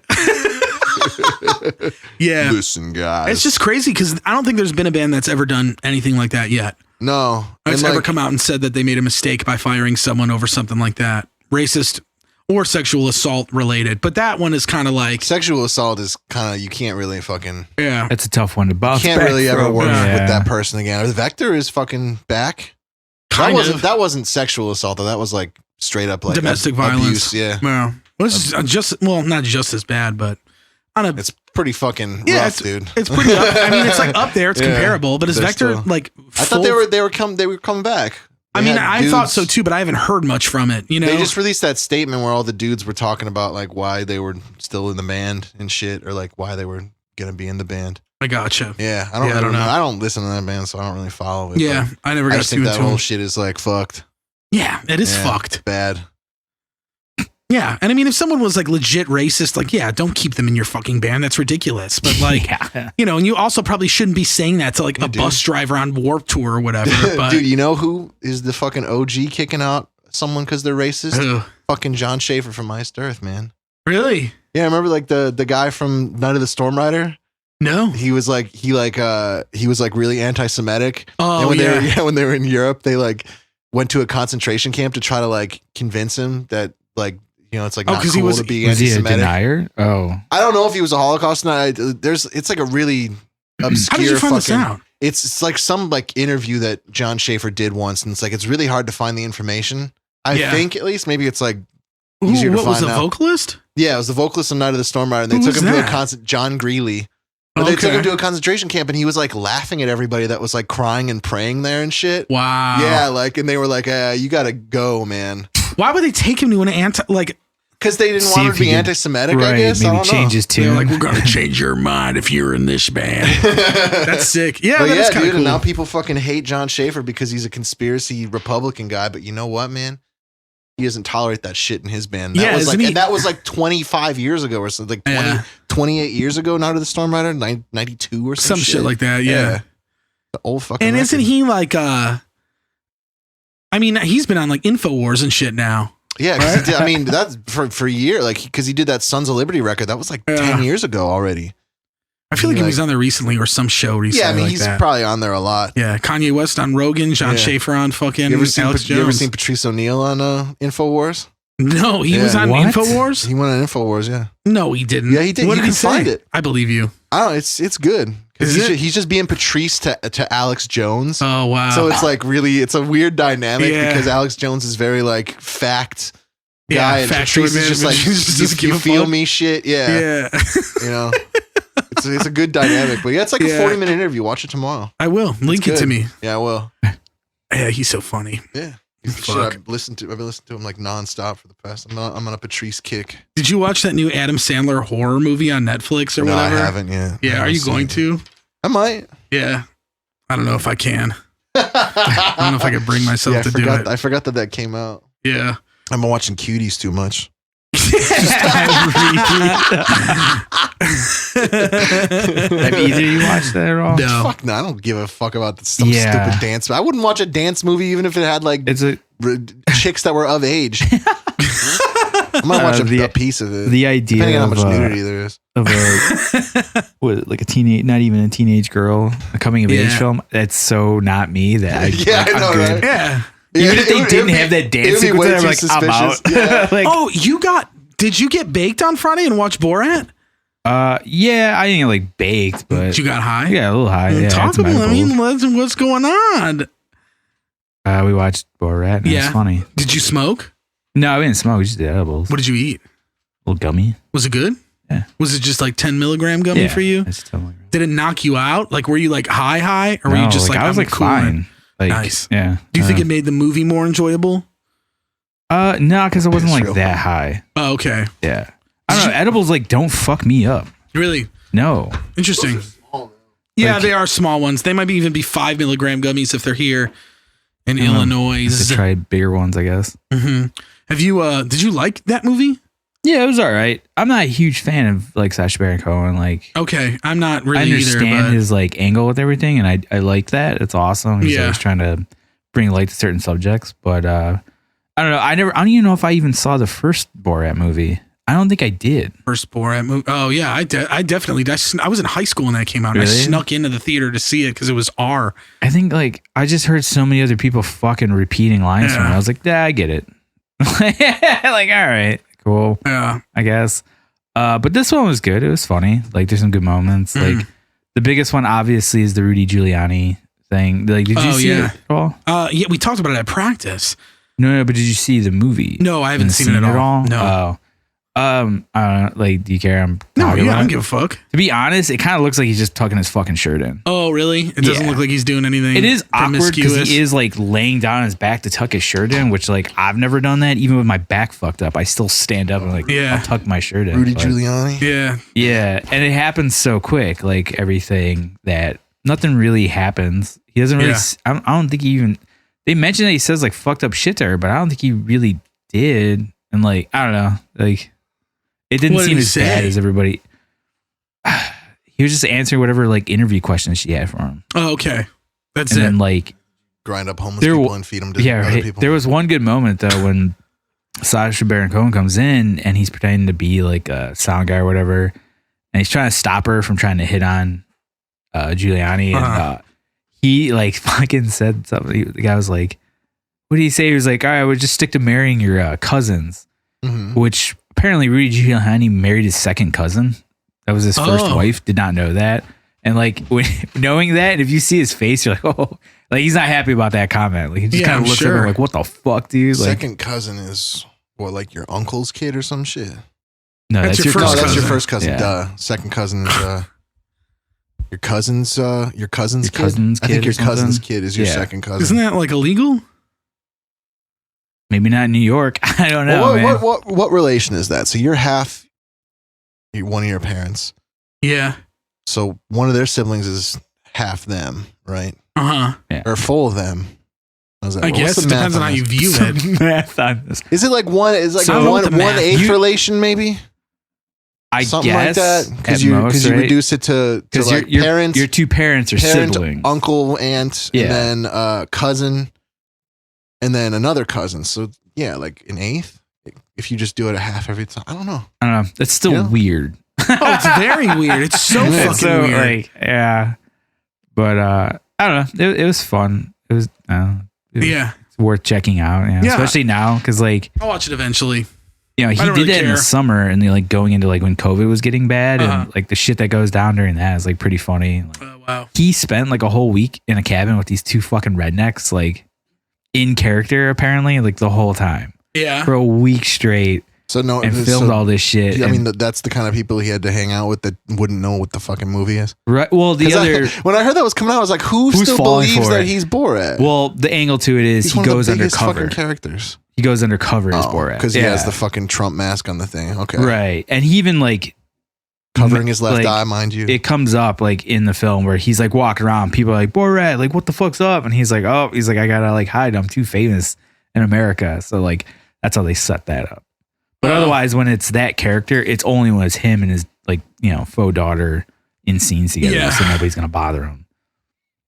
Yeah. Listen, guys. It's just crazy because I don't think there's been a band that's ever done anything like that yet. no. That's And, ever like, come out and said that they made a mistake by firing someone over something like that. Racist or sexual assault related. But that one is kind of like, sexual assault is kind of, you can't really fucking, yeah. That's a tough one to bounce. can't back really ever from. work Yeah. with that person again. The Vector is fucking back. Kind of. That wasn't sexual assault though. That was like straight up like Domestic abuse. violence. Yeah. Well, this is just, well, not just as bad, but on a, It's pretty fucking yeah, rough, dude. it's pretty up. I mean, it's like up there. It's Yeah. comparable, but is They're Vector still- like, I thought they were coming back. I They mean, had I thought dudes- so too, but I haven't heard much from it. You know, They just released that statement where all the dudes were talking about like why they were still in the band and shit, or like why they were gonna be in the band. I gotcha. Yeah, I don't. Yeah, I really don't know. I don't listen to that band, so I don't really follow it. Yeah, but I never I got just too think that into whole him. shit is like fucked. Yeah, it is Yeah, fucked. bad. Yeah, and I mean, if someone was like legit racist, like, yeah, don't keep them in your fucking band. That's ridiculous. But like, Yeah. you know, and you also probably shouldn't be saying that to like Yeah, a dude. bus driver on Warped Tour or whatever. But Dude, you know who is the fucking OG kicking out someone because they're racist? Ugh. Fucking John Schaefer from Iced Earth, man. Really? Yeah, remember like the guy from Night of the Storm Rider? No. He was like he was like really anti-Semitic. Oh, And when yeah. when they were in Europe, they like went to a concentration camp to try to like convince him that like, you know, it's like Oh, not 'cause cool he was- to be Was he a anti-Semitic. denier? Oh, I don't know if he was a Holocaust denier. It's like a really obscure How did you find this fucking. out? It's like some like interview that John Schaefer did once, and it's like it's really hard to find the information. I Yeah. think at least maybe it's like Ooh, easier to what was find the out. vocalist? Yeah, it was the vocalist on Night of the Storm Rider, and they Who took was him to a that? John Greeley. But they took Okay. him to a concentration camp, and he was like laughing at everybody that was like crying and praying there and shit. Wow. Yeah, like, and they were like, "You gotta go, man," Why would they take him to an anti like? because they didn't See want him if to be he could- anti-Semitic. right. I guess. I Maybe don't change know. his They're tune. like, we're gonna change your mind if you're in this band. That's sick. Yeah, But that yeah, is dude, kind of and cool. now people fucking hate John Schaefer because he's a conspiracy Republican guy. But you know what, man? He doesn't tolerate that shit in his band. That Yeah, was like, isn't he- and that was like 25 years ago or something, like 20, Yeah. 28 years ago. Now to the Storm Rider, 92 or Some shit like that. Yeah. The old fucking. And isn't record. he like I mean, he's been on like InfoWars and shit now. Yeah, 'cause Right? he did, I mean that's for a year, like because he did that Sons of Liberty record. That was like Yeah. 10 years ago already. I feel like he Like- was on there recently or some show recently. Yeah, I mean like he's that. probably on there a lot. Yeah, Kanye West on Rogan, John Yeah. Schaefer on fucking You ever seen Alex Jones. Patrice O'Neal on Infowars? No, he Yeah. was on What? InfoWars. He went on Infowars, yeah. No, he didn't. Yeah, he did. What You did he can find say? it. I believe you. I don't know, it's good He's just being Patrice to Alex Jones. Oh wow! So it's like really, it's a weird dynamic because Alex Jones is very like fact guy, and Patrice is just like you feel me shit. Yeah. You know, it's a good dynamic. But yeah, it's like a 40-minute interview. Watch it tomorrow. I will link it to me. Yeah, I will. Yeah, he's so funny. Yeah. I've been listening to him like nonstop for the past. I'm on a Patrice kick. Did you watch that new Adam Sandler horror movie on Netflix or whatever? No, I haven't yet. Yeah, are you going to? I might. Yeah, I don't know if I can. I don't know if I could bring myself to do it. I forgot that came out. Yeah, I'm watching Cuties too much. Have either of you watched that at all? No. Fuck no, I don't give a fuck about some stupid dance. I wouldn't watch a dance movie even if it had like chicks that were of age. I might watch a piece of it. The idea depending on of how much nudity there is. Of like a teenage, not even a teenage girl, a coming of age film. That's so not me. That I know, right? Yeah. Even if they didn't have that dance sequence, I'm like, I'm out. Yeah. Like, did you get baked on Friday and watch Borat? Yeah, I didn't get like baked, but you got high? Yeah, a little high. Yeah, talk about what's going on? We watched Borat and it was funny. Did you smoke? No, I didn't smoke. We just did edibles. What did you eat? A little gummy. Was it good? Yeah. Was it just like 10 milligram gummy for you? It's 10 milligram. Did it knock you out? Like, were you like high? Or were you just like, I was like fine. Like, nice. Yeah. Do you think it made the movie more enjoyable? No, because it wasn't like that high. Oh, okay. Yeah. I don't know. Edibles like don't fuck me up. Really? No. Interesting. Yeah, they are small ones. They might even be 5 milligram gummies if they're here in Illinois. To try bigger ones, I guess. Mm-hmm. Have you? Did you like that movie? Yeah, it was all right. I'm not a huge fan of like Sacha Baron Cohen. Like, okay, I'm not really. I understand his like angle with everything, and I like that. It's awesome. He's always trying to bring light to certain subjects, but I don't know. I don't even know if I even saw the first Borat movie. I don't think I did. First Borat movie. Oh yeah, I definitely. I was in high school when that came out. Really? And I snuck into the theater to see it because it was R. I think like I just heard so many other people fucking repeating lines from it. I was like, yeah, I get it. Like, all right, cool. Yeah, I guess. But this one was good. It was funny. Like, there's some good moments. Like, the biggest one obviously is the Rudy Giuliani thing. Like, did you see it at all? Yeah, we talked about it at practice. No, but did you see the movie? No, I haven't seen it at all. No. Oh. I don't know, like, do you care? I don't give a fuck. To be honest, it kind of looks like he's just tucking his fucking shirt in. Oh, really? It doesn't look like he's doing anything. It is awkward because he is like laying down on his back to tuck his shirt in, which like I've never done that. Even with my back fucked up, I still stand up and like I'll tuck my shirt in. Rudy Giuliani. Yeah. Yeah, and it happens so quick. Like everything that nothing really happens. He doesn't really. I don't think he even. They mentioned that he says like fucked up shit to her, but I don't think he really did. And like I don't know, like. It didn't seem as bad as everybody. He was just answering whatever like interview questions she had for him. Oh, okay. That's and then like grind up homeless people and feed them to other people. There was one good moment though when Sacha Baron Cohen comes in and he's pretending to be like a sound guy or whatever, and he's trying to stop her from trying to hit on Giuliani, and he like fucking said something. The guy was like, "What did he say?" He was like, "All right, I would just stick to marrying your cousins," which. Apparently, Rudy Giuliani married his second cousin. That was his first wife. Did not know that. And like knowing that, and if you see his face, you're like, oh, like he's not happy about that comment. Like he just kind of looks at him like, what the fuck, dude? Like, second cousin is what, like your uncle's kid or some shit? No, that's your first cousin. That's your first cousin. Yeah. Duh. Second cousin is your cousin's kid. I think your cousin's kid is your second cousin. Isn't that like illegal? Maybe not in New York. I don't know. What relation is that? So you're half one of your parents. Yeah. So one of their siblings is half them, right? Yeah. Or full of them. I guess it depends on how you view it. Math on this. Is it like one? Is like one eighth relation maybe? Something guess like that because you reduce it to like parents. Your two parents are siblings, uncle, aunt, and then cousin. And then another cousin. So, yeah, like an eighth. If you just do it a half every time. I don't know. That's still weird. Oh, it's very weird. It's so fucking weird. Like, yeah. But I don't know. It was fun. It was, it's worth checking out. Yeah. Especially now because, like. I'll watch it eventually. You know, he did that in the summer, and like going into like when COVID was getting bad, and like the shit that goes down during that is like pretty funny. Like, wow. He spent like a whole week in a cabin with these two fucking rednecks, like in character apparently, like the whole time. Yeah. For a week straight. And filmed all this shit. Yeah, I mean, that's the kind of people he had to hang out with that wouldn't know what the fucking movie is. Right. Well, when I heard that was coming out, I was like, who still believes that he's Borat? Well, the angle to it is he goes undercover. Fucking characters. He goes undercover as Borat because he has the fucking Trump mask on the thing. Okay. Right, and he even like covering his left eye, mind you. It comes up like in the film where he's like walking around. People are like, Borat, like what the fuck's up? And he's like, I gotta like hide. I'm too famous in America. So like that's how they set that up. But otherwise, when it's that character, it's only when it's him and his like, you know, faux daughter in scenes together, so nobody's gonna bother him.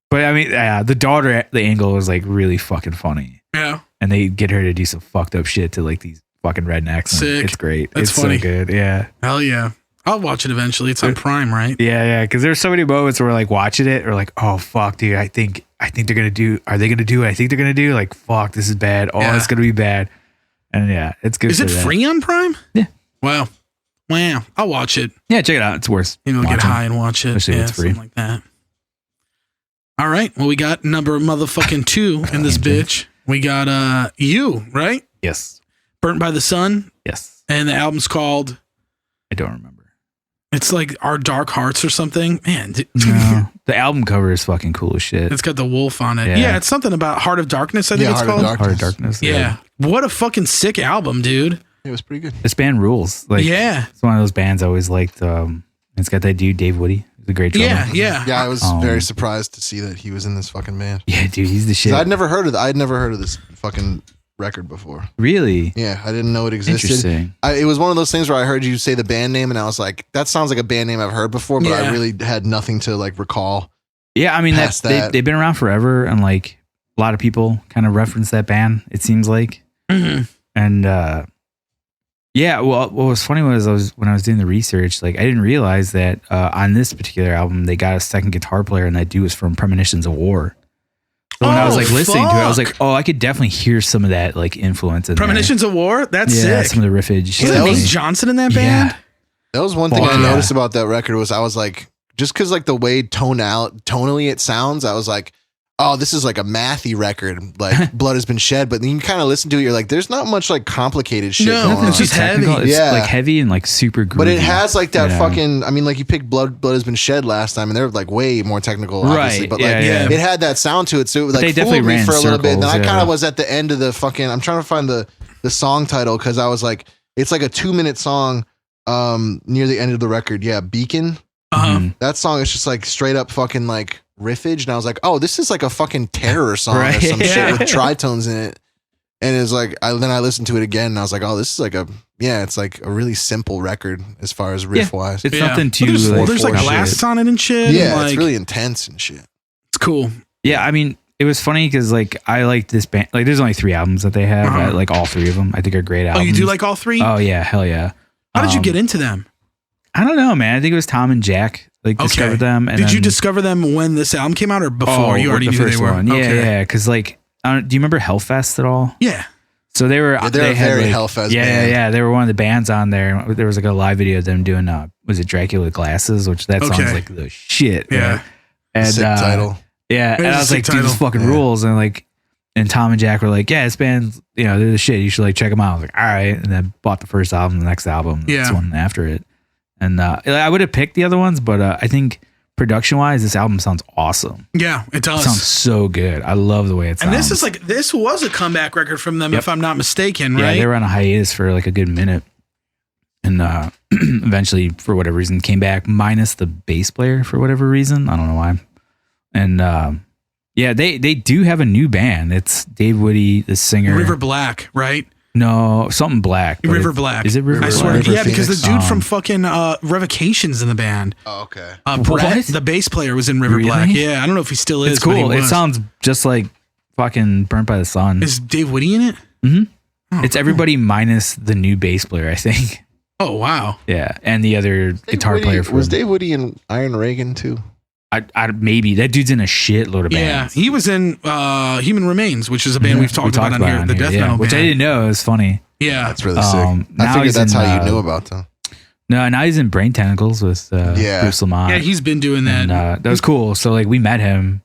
But I mean, the daughter, the angle is like really fucking funny. Yeah, and they get her to do some fucked up shit to like these fucking rednecks. Sick. It's great. That's it's funny. So good. Yeah. Hell yeah. I'll watch it eventually. It's on Prime, right? Yeah. Because there's so many moments where we're like watching it, or like, oh fuck, dude, I think they're gonna do. Are they gonna do what I think they're gonna do? Like, fuck, this is bad. Oh, it's gonna be bad. And yeah, it's good. Is it free on Prime? Yeah. Wow. I'll watch it. Yeah, check it out. It's worth. You know, get high and watch it. Especially yeah, it's free. Something like that. All right. Well, we got number motherfucking 2 in this bitch. We got You, right? Yes. Burnt by the Sun. Yes. And the album's called. I don't remember. It's like Our Dark Hearts or something. Man. No, the album cover is fucking cool as shit. It's got the wolf on it. Yeah, it's something about Heart of Darkness, I think it's called. Heart of Darkness. Yeah. What a fucking sick album, dude. It was pretty good. This band rules. Like, it's one of those bands I always liked. It's got that dude, Dave Woody. He's a great drummer. Yeah. I was very surprised to see that he was in this fucking band. Yeah, dude, he's the shit. I'd never heard of this fucking record before. Really? Yeah, I didn't know it existed. Interesting. It was one of those things where I heard you say the band name and I was like, that sounds like a band name I've heard before, but I really had nothing to like recall. Yeah, I mean they've been around forever, and like a lot of people kind of reference that band, it seems like. Mm-hmm. And well, what was funny was when I was doing the research, like I didn't realize that on this particular album they got a second guitar player, and that dude was from Premonitions of War. So when I was like listening to it, I was like, I could definitely hear some of that like influence in Premonitions of War? That's sick. Some of the riffage. Was Nate Johnson in that band? Yeah. That was one thing I noticed about that record was I was like, just because like the way tonally it sounds, I was like, oh, this is like a mathy record, like Blood Has Been Shed. But then you kind of listen to it, you're like, there's not much like complicated shit going on. It's just heavy. It's like heavy and like super groovy. But it has like that fucking, I mean, like you picked Blood Has Been Shed last time, and they're like way more technical, obviously. Right. But like it had that sound to it, so it was like fooled me for a little bit. And then I kind of was at the end of the fucking, I'm trying to find the song title, because I was like, it's like a 2-minute song near the end of the record. Yeah, Beacon. That song is just like straight up fucking like riffage, and I was like, oh, this is like a fucking terror song or some shit with tritones in it. And it's like then I listened to it again, and I was like, oh, this is like it's like a really simple record as far as riff wise. It's nothing too there's like blasts on it and shit. Yeah, like, it's really intense and shit. It's cool. Yeah, I mean, it was funny because like I like this band. Like, there's only 3 albums that they have. I like all 3 of them. I think are great albums. Oh, you do like all 3? Oh yeah, hell yeah. How did you get into them? I don't know, man. I think it was Tom and Jack discovered them. And did you discover them when this album came out, or before? You already knew who they were. One. Yeah. Because like, do you remember Hellfest at all? Yeah. So they were. They're a very like, Hellfest. Yeah. They were one of the bands on there. There was like a live video of them doing. Was it Dracula with Glasses? Which that song's like the shit. Yeah. Right? And sick title. Yeah, and I was like, dude, this fucking rules. And like, and Tom and Jack were like, yeah, this band, they're the shit. You should like check them out. I was like, all right. And then bought the first album, the next album, this one after it. And I would have picked the other ones, but I think production wise, this album sounds awesome. Yeah, it does. It sounds so good. I love the way it sounds. And this was a comeback record from them, if I'm not mistaken, right? Yeah, they were on a hiatus for like a good minute. And eventually, for whatever reason, came back, minus the bass player for whatever reason. I don't know why. And they do have a new band. It's Dave Woody, the singer. River Black, right? No, something Black. River Black. Is it River Black? I swear. Yeah, because the dude from fucking Revocation's in the band. Oh, okay. Brett, the bass player, was in River Black. Yeah, I don't know if he still is. It's cool. It sounds just like fucking Burnt by the Sun. Is Dave Woody in it? Mm-hmm. Oh, it's everybody minus the new bass player, I think. Oh, wow. Yeah, and the other guitar player. Was Dave Woody in Iron Reagan too? I maybe that dude's in a shitload of bands. Yeah, he was in Human Remains, which is a band we've talked about on here, the death metal which band. I didn't know. It was funny. Yeah. That's really sick. I now figured he's that's in, how you knew about them. No, now he's in Brain Tentacles with Bruce Lamont. Yeah, he's been doing that. And, that was cool. So like we met him,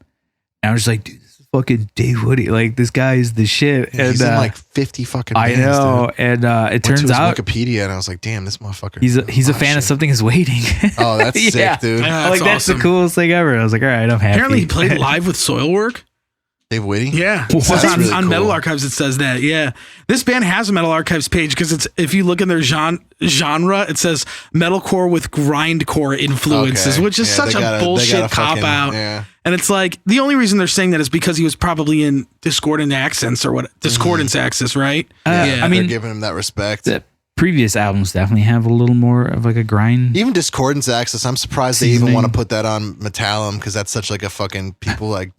and I was just like, dude, this is fucking Dave Woody. Like this guy is the shit. Yeah, he's in like 50 fucking bands, I know. dude. And it Went turns to his out Wikipedia, and I was like, damn, this motherfucker. he's a fan of Something Is Waiting. Oh, that's sick, dude. Yeah, That's awesome. the coolest thing ever. I was like, all right, I'm happy. Apparently, he played live with Soilwork. Dave Whitty? Yeah. That's On, really on cool. Metal Archives, it says that. Yeah. This band has a Metal Archives page because it's if you look in their genre, it says metalcore with grindcore influences, Okay. which is such a bullshit cop out. Yeah. And it's like the only reason they're saying that is because he was probably in Discordant Accents or what? Discordance Axis, right? Yeah, I mean, they're giving him that respect. the previous albums definitely have a little more of like a grind. Even Discordance Axis, I'm surprised they even want to put that on Metallum because that's such like a fucking people like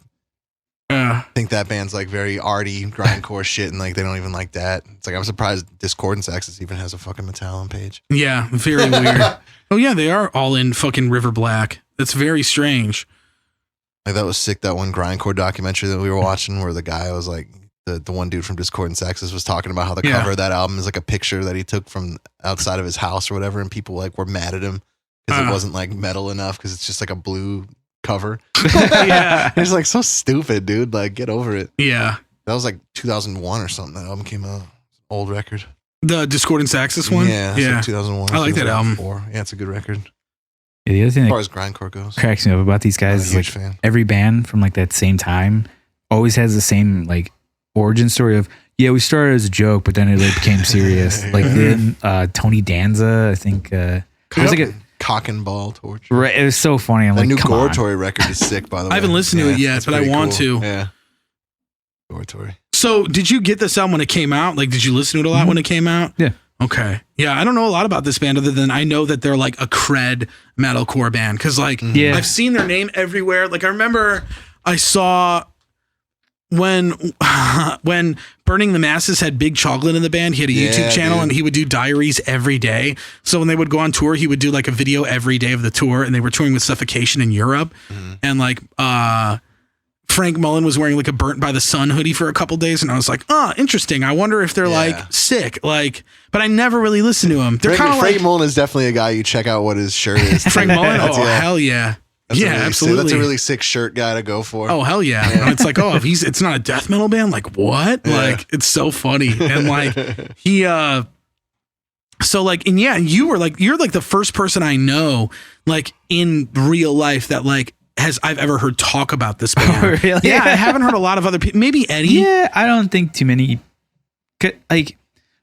think that band's like very arty grindcore shit and like they don't even like that. It's like I'm surprised Discordance Axis even has a fucking Metallum page. Yeah, very weird. Oh yeah, they are all in fucking River Black. That's very strange. Like that was sick. That one grindcore documentary that we were watching where the guy was like the one dude from Discordance Axis was talking about how the cover of that album is like a picture that he took from outside of his house or whatever, and people like were mad at him because it wasn't like metal enough because it's just like a blue cover. Yeah. It's like so stupid, dude. Like get over it. Yeah. That was like 2001 or something. That album came out. Old record. The Discordance Axis one? Yeah. That's like 2001. I like that album. 2004. Yeah, it's a good record. Yeah, the other thing As far that as grindcore goes. cracks me up about these guys is I'm a like huge fan. every band from like that same time always has the same like origin story of we started as a joke, but then it like became serious. Like then Tony Danza, I think it was like a Cock and Ball Torture. right. It was so funny. I'm That like, new come on. Goratory record is sick, by the way. I haven't listened to it yet, that's but I pretty want to. Yeah. Goratory. So did you get this album when it came out? Like, did you listen to it a lot when it came out? Yeah. Okay. Yeah, I don't know a lot about this band other than I know that they're like a cred metalcore band because like Yeah. I've seen their name everywhere. Like I remember I saw when Burning the Masses had Big Chocolate in the band. He had a YouTube channel and he would do diaries every day. So when they would go on tour, he would do like a video every day of the tour, and they were touring with Suffocation in Europe. And like Frank Mullen was wearing like a Burnt by the Sun hoodie for a couple days, and I was like, oh, interesting. I wonder if they're like sick. Like, but I never really listened to him. They're kind of like Frank Mullen is definitely a guy you check out what his shirt is. Frank Mullen. That's- Oh hell yeah. that's a Yeah, really absolutely. Sick, that's a really sick shirt guy to go for. Oh hell yeah. And it's like, oh, if it's not a death metal band, like what? Yeah. Like it's so funny. And like he so like, and yeah, you're like the first person I know like in real life that like I've ever heard talk about this band. Really? Yeah, I haven't heard a lot of other people. Maybe Eddie. Yeah, I don't think too many. Like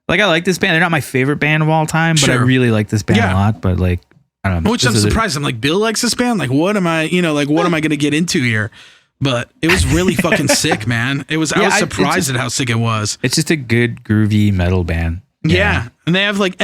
I like this band. They're not my favorite band of all time, but I Sure. really like this band Yeah. a lot. But like, I don't know. Which I'm surprised. I'm like, Bill likes this band. Like, what am I going to get into here? But it was really fucking sick, man. I was surprised at how sick it was. It's just a good groovy metal band. Yeah. And they have like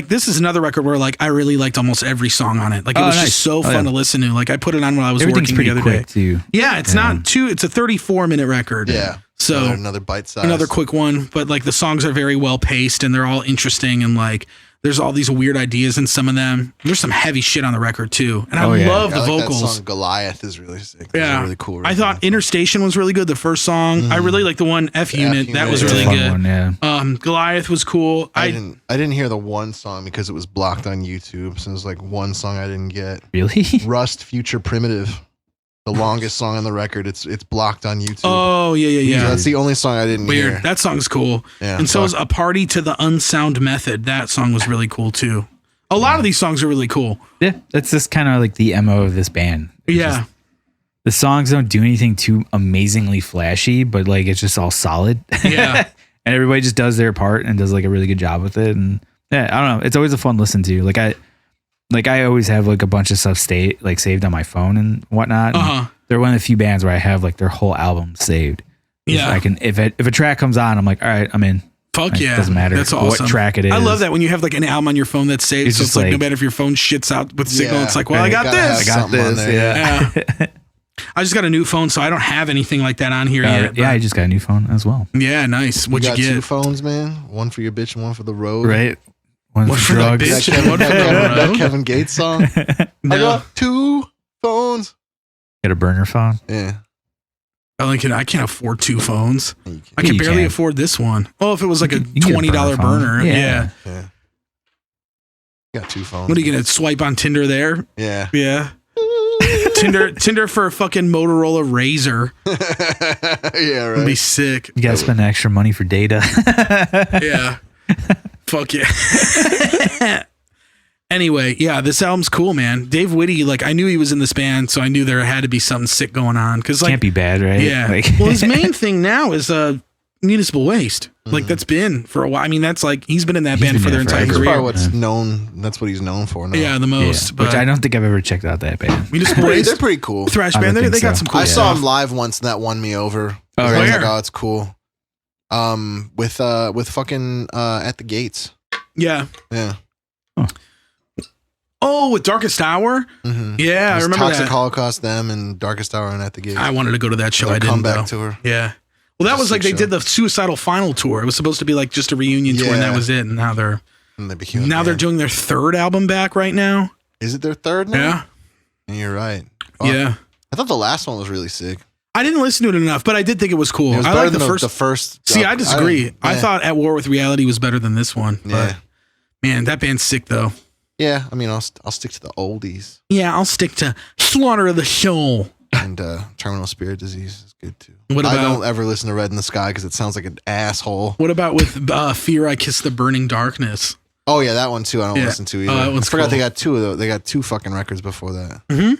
this is another record where like I really liked almost every song on it. Like it was nice. just so fun to listen to. Like I put it on when I was Everything's working pretty the other quick day. too. Yeah, it's not too. It's a 34-minute record. Yeah. So another bite size. another quick one, but like the songs are very well paced and they're all interesting and like there's all these weird ideas in some of them. There's some heavy shit on the record too, and I love the I like vocals. That song Goliath is really sick. Yeah, really cool. I thought Interstation was really good. The first song, I really like the one F Unit. That was It's a really fun good. one, yeah. Goliath was cool. I didn't hear the one song because it was blocked on YouTube. So there's like one song I didn't get. Really? Rust Future Primitive, the longest song on the record. It's blocked on YouTube. Oh yeah. So that's the only song I didn't Weird. hear. That song's cool. Yeah, and so is A Party to the Unsound Method. That song was really cool too. A lot of these songs are really cool. Yeah, that's just kind of like the MO of this band. It's Yeah. just- the songs don't do anything too amazingly flashy, but like it's just all solid. Yeah. And everybody just does their part and does like a really good job with it. And yeah, I don't know. It's always a fun listen to. Like I always have like a bunch of stuff saved on my phone and whatnot. And Uh-huh. they're one of the few bands where I have like their whole album saved. Yeah. I can if a track comes on, I'm like, all right, I'm in. Fuck Like, yeah. doesn't matter That's awesome. what track it is. I love that when you have like an album on your phone that's saved. It's So just it's like no like- matter if your phone shits out with signal, Yeah. it's like, well, I You got gotta have this. something on there. Yeah. I just got a new phone, so I don't have anything like that on here yet. yeah, I just got a new phone as well. Yeah, nice. What'd you got two get? phones, man. One for your bitch and one for the road. Right? One One for for the drugs. bitch. That Kevin, One for the that road. Kevin Gates song. I No. got two phones. Get a burner phone. Yeah. I can't afford 2 phones. I Yeah, can you barely can. afford this one. Oh, if it was like a You can get a $20 burner. Yeah. Got 2 phones. What are you gonna swipe on Tinder there? Yeah. Yeah. Tinder for a fucking Motorola Razr. Yeah, Would be right. sick. You gotta spend extra money for data. Yeah. Fuck yeah. Anyway, yeah, this album's cool, man. Dave Whitty, like, I knew he was in this band, so I knew there had to be something sick going on. Cause like, Can't be bad, right? yeah. Like, Well, his main thing now is municipal waste. Like that's been for a while. I mean, that's like he's been in that He's band been for their there entire That's forever. career. probably what's known. That's what he's known for now. Yeah, the most. yeah, But which I don't think I've ever checked out that band. municipal They're waste, pretty cool. thrash I band. don't They think got so. some cool I saw stuff. him live once, and that won me over. Oh, I was really? like, oh, it's cool. With fucking At the Gates. Yeah. Yeah. Oh, with Darkest Hour. Mm-hmm. Yeah, I remember Toxic that. Holocaust, them, and Darkest Hour and At the Gates. I wanted to go to that show. Their I didn't comeback go. tour. Yeah. Well, that was like they Sick did the Suicidal Final tour. It was supposed to be like just a reunion tour, and that Yeah. was it. And now they're And they became a they're band. doing their 3rd album back right now. Is it their 3rd now? Yeah. And you're right. Fuck. Yeah. I thought the last one was really sick. I didn't listen to it enough, but I did think it was cool. It was I better like than the first. See, I didn't- disagree. I yeah. thought At War with Reality was better than this one. Yeah. But man, that band's sick though. Yeah, I mean, I'll stick to the oldies. Yeah, I'll stick to Slaughter of the Soul. And Terminal Spirit Disease is good too. What I about- don't ever listen to Red in the Sky because it sounds like an asshole. What about with Fear I Kiss the Burning Darkness? Oh yeah, that one too. I don't Yeah. listen to Oh, that either. I one's forgot cool. they got 2 of those. They got 2 fucking records before that. Mm-hmm.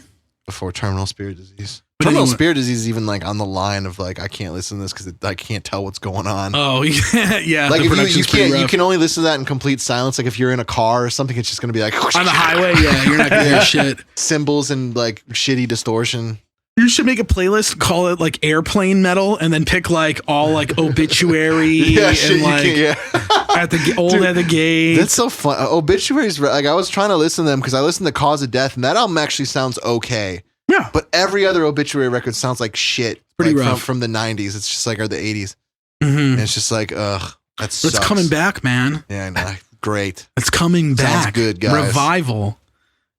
Before Terminal Spirit Disease. But Terminal anyway- Spirit Disease is even like on the line of like I can't listen to this because I can't tell what's going on. Oh yeah, yeah. Like the if you production's pretty can't, you rough. can only listen to that in complete silence. Like if you're in a car or something, it's just gonna be like on the highway. Yeah, you're not gonna hear shit. cymbals and like shitty distortion. You should make a playlist, call it like airplane metal, and then pick like all like obituary Yeah, and shit, like you can't, yeah. at the old Dude, at the gate. That's so fun. Obituaries, like I was trying to listen to them because I listened to Cause of Death, and that album actually sounds okay. Yeah, But every other obituary record sounds like shit. Pretty like, rough. from the 90s. It's just like, or the 80s. mm-hmm. And it's just like, ugh, that sucks. It's coming back, man. Yeah, I know. Great. It's coming Sounds back. good, guys. Revival.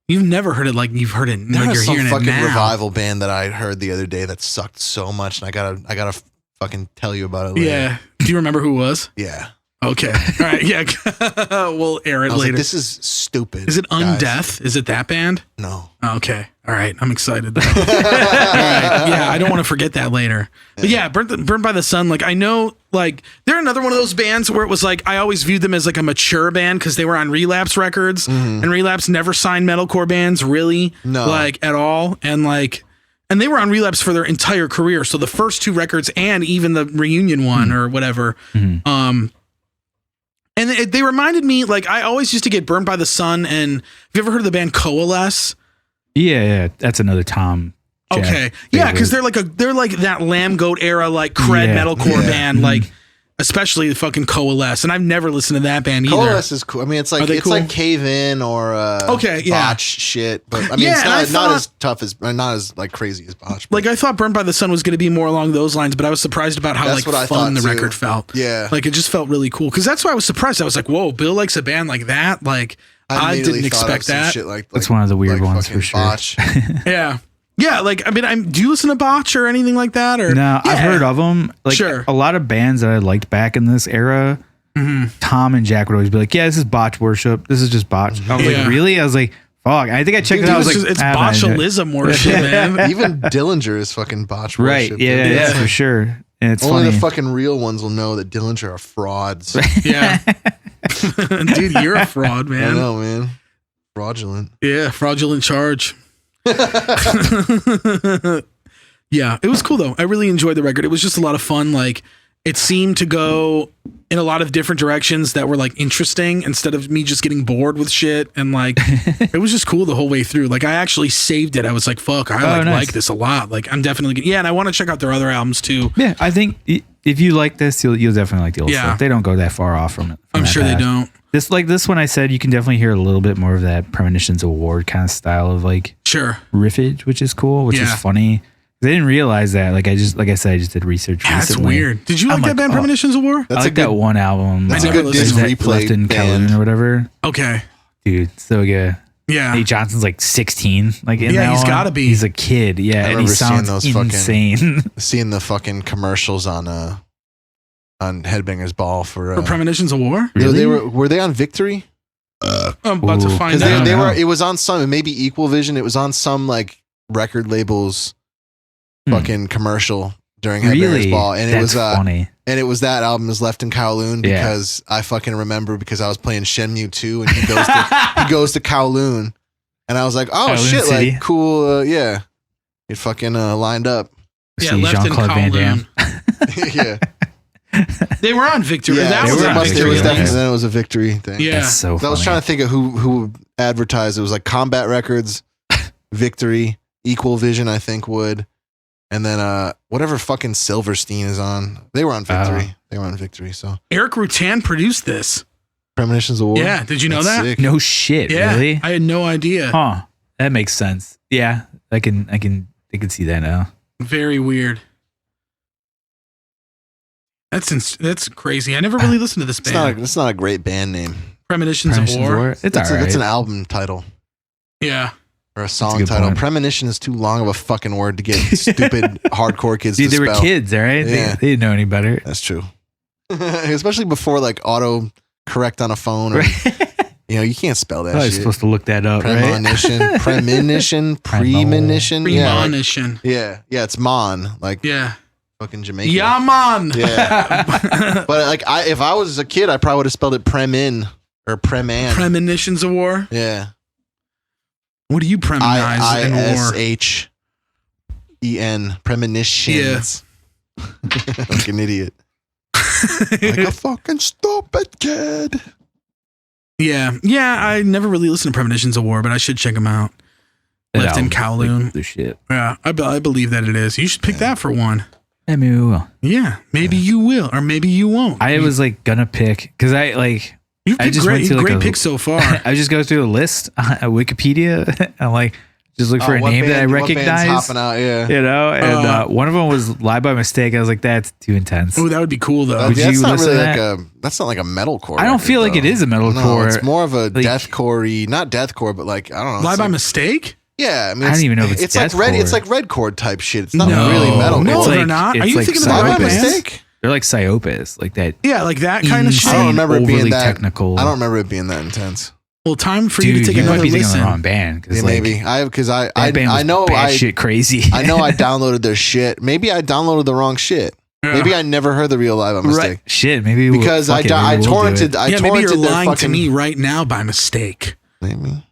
You've never heard it like you've heard it. There Like was you're some hearing fucking it now. revival band that I heard the other day that sucked so much, and I gotta fucking tell you about it later. Yeah. Do you remember who it was? Yeah. Okay. All right. Yeah. We'll air it I was later. like, this is stupid. Is it guys. Undeath? Is it that band? No. Okay. All right. I'm excited. All right. Yeah. I don't want to forget that later. But yeah, Burnt by the Sun. Like I know, like they're another one of those bands where it was like I always viewed them as like a mature band because they were on Relapse Records, and Relapse never signed metalcore bands really, No. like at all, and they were on Relapse for their entire career. So the first 2 records and even the reunion one or whatever. And they reminded me, like, I always used to get Burned by the Sun. And have you ever heard of the band Coalesce? yeah, that's another Tom. Jack Okay. Yeah, because favorite. they're like that Lamb Goat era, like cred Yeah. metalcore Yeah. band, like especially the fucking Coalesce. And I've never listened to that band either. Coalesce is cool. I mean, it's Are like they it's cool? like Cave In or Okay, yeah. Botch shit. But I mean, Yeah, it's and I not thought- as tough as not as like crazy as Botch. But Like I thought Burned by the Sun was going to be more along those lines, but I was surprised about how That's like what I fun thought, the too. record felt. Yeah. Like it just felt really cool. Because that's why I was surprised. I was like, whoa, Bill likes a band like that. Like I immediately didn't thought of expect some that. Shit like That's one of the weird ones fucking for sure. Botch. Yeah. Yeah, like I mean, do you listen to Botch or anything like that? Or No, I've Yeah. heard of them. Like Sure. a lot of bands that I liked back in this era. Tom and Jack would always be like, "Yeah, this is Botch worship. This is just Botch." I was Yeah. like, "Really?" I was like, "Fuck!" I think I checked Dude, it out. I was it's like, it's "Ah, man, botulism worship, man. Even Dillinger is fucking Botch right? worship. Yeah, dude. yeah, Yeah. for sure." And it's Only funny. the fucking real ones will know that Dillinger are frauds. Yeah. Dude, you're a fraud, I man. know, man. Fraudulent. Yeah, fraudulent charge. Yeah, it was cool though. I really enjoyed the record. It was just a lot of fun. Like it seemed to go in a lot of different directions that were like interesting instead of me just getting bored with shit. And like it was just cool the whole way through. Like I actually saved it. I was like, fuck, I nice. like this a lot. Like I'm definitely yeah, and I want to check out their other albums too. Yeah, I think if you like this, you'll definitely like the old Yeah. stuff. They don't go that far off from it. I'm sure they don't. This one I said you can definitely hear a little bit more of that Premonitions Award kind of style of like Sure. riffage, which is cool, which is Yeah. funny. I didn't realize that. Like I said, I just did research. That's recently. weird. Did you like I'm that like, band oh. Premonitions of War? I That's like a good, that one album. That's a a good never disc listened Left in replay Kowloon band. or whatever. Okay. Dude, so good. Yeah. Nate Johnson's like 16. Like in Yeah, that he's one. gotta be. He's a kid. Yeah, I and he remember seeing sounds those insane. Seeing the fucking commercials on Headbangers Ball for Premonitions of War. Really? Were they on Victory? I'm about to find Because out. they were. It was on some, maybe Equal Vision. It was on some like record labels fucking commercial during Headbangers Ball, and That's it was funny. and it was that album is Left in Kowloon because I fucking remember because I was playing Shenmue 2 and he goes to Kowloon, and I was like, oh Kowloon shit, City. like cool, yeah, it fucking lined up, Yeah, See Left in Jean-Claude Van Damme. Kowloon. yeah, They were on Victory. yeah. That It was was, on definitely Victory. then it was a Victory thing. Yeah. That's so funny. I was trying to think of who advertised. It was like Combat Records, Victory, Equal Vision, I think would, and then whatever fucking Silverstein is on. They were on Victory. They were on Victory. So Eric Rutan produced this. Premonitions of War. Yeah, did you know That's that? sick. No shit. Yeah, Really? I had no idea. Huh. That makes sense. Yeah, I can see that now. Very weird. That's crazy. I never really listened to this band. It's not a great band name. Premonitions of War. It's all right. It's an album title Yeah. or a a song good title. point. Premonition is too long of a fucking word to get stupid hardcore kids Dude, to they spell. were kids, all right? Yeah. They didn't know any better. That's true. Especially before like auto correct on a phone or you can't spell that I was shit. supposed to look that up, right? Premonition, premonition. Premonition. Yeah, it's mon, like Yeah. fucking Jamaican. Yeah, man. Yeah. But like if I was a kid, I probably would have spelled it Premin or Preman. Premonitions of War. Yeah. What do you premonize in war? ISHEN. Premonitions. Like an idiot. Like a fucking stupid kid. Yeah. I never really listened to Premonitions of War, but I should check them out. That Left in album's Kowloon. like the shit. Yeah, I believe that it is. You should pick that for one. Maybe we will. Yeah, maybe you will, or maybe you won't. I was like gonna pick because I like. You've I picked just great, went to, like, great a- picks so far. I just go through a list at Wikipedia and like just look for a what name that I band- what band's recognize. hopping out, yeah. You know, and one of them was Lie by Mistake. I was like, that's too intense. Oh, that would be cool though. Would That's you not listen really to like that? that's not like a metalcore. I don't record, feel like though. it is a metalcore. No, it's more of a Like- deathcore-y, not deathcore, but like I don't know. Lie it's by like- Mistake? Yeah, I mean, I don't even know if it's like red. deathcore. It's like red chord type shit. It's not No. really metal. No, It's they're like- not. Are it's you like thinking of the Lie right by band? Mistake. They're like Psyopus, like that. Yeah, like that kind of shit. I don't remember it being overly that technical. I don't remember it being that intense. Well, time for you Dude, to take you might another be thinking of the listen. wrong band because Yeah, like, maybe I that band was I know shit crazy. I know I downloaded their shit. Maybe I downloaded the wrong shit. Yeah. Maybe I never heard the real Lie by Mistake. Right. Shit, maybe Because I torrented. I Yeah, maybe you're torrented their lying fucking. to me right now by mistake. Maybe.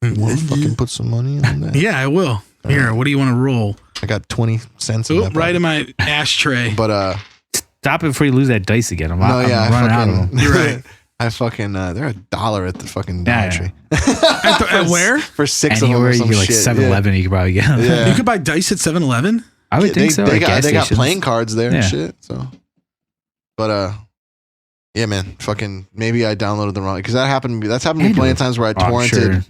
You want to fucking put some money on that? Yeah, I will. Here, what do you want to roll? I got 20 cents in Oh, that right pocket. in my ashtray. But Stop it before you lose that dice again. I'm no, yeah, I'm running out of them. fucking. You're right. I fucking. They're $1 at the fucking Yeah, Dollar Tree. At where? For 6 Anywhere of you them or get some like shit. 7-Eleven, you could probably get them. Yeah. You could buy dice at 7-Eleven? I would think so. They or got gas stations. playing cards there Yeah. and shit. So, but yeah, man, fucking maybe I downloaded the wrong because that's happened to me Hey, plenty of dude. times where I Oh, I'm torrented sure.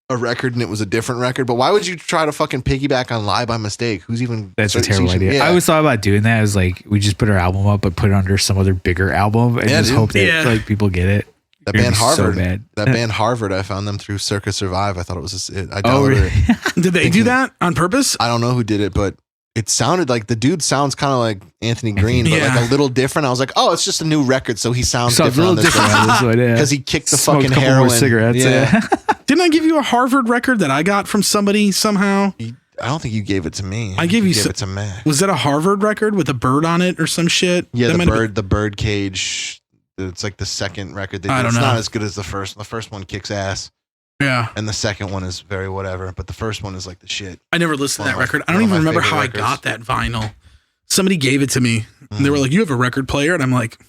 a record and it was a different record. But why would you try to fucking piggyback on Lie by Mistake? Who's even? That's a terrible idea. Yeah. I always thought about doing that. As like we just put our album up, but put it under some other bigger album, and Yeah, just dude. hope that Yeah. like people get it. that It'd band be so Harvard. bad. That band Harvard. I found them through Circa Survive. I thought it was. I downloaded Oh, really? it. Did they do that on purpose? I don't know who did it, but it sounded like the dude sounds kind of like Anthony Green, but Yeah. like a little different. I was like, oh, it's just a new record, so he sounds So a different little on this different on this one, yeah. because he kicked the Smoked fucking a couple heroin. more cigarettes. Yeah. Didn't I give you a Harvard record that I got from somebody somehow? I don't think you gave it to me. I gave you gave it to Matt. Was that a Harvard record with a bird on it or some shit? Yeah, That the might have bird, the bird cage. It's like the second record they did. I don't It's know. not as good as the first. The first one kicks ass, been- Yeah. and the second one is very whatever. But the first one is like the shit. I never listened to that One of my- record. I don't one of even my remember how favorite I got that vinyl. Somebody gave it to me. And they were like, you have a record player? And I'm like,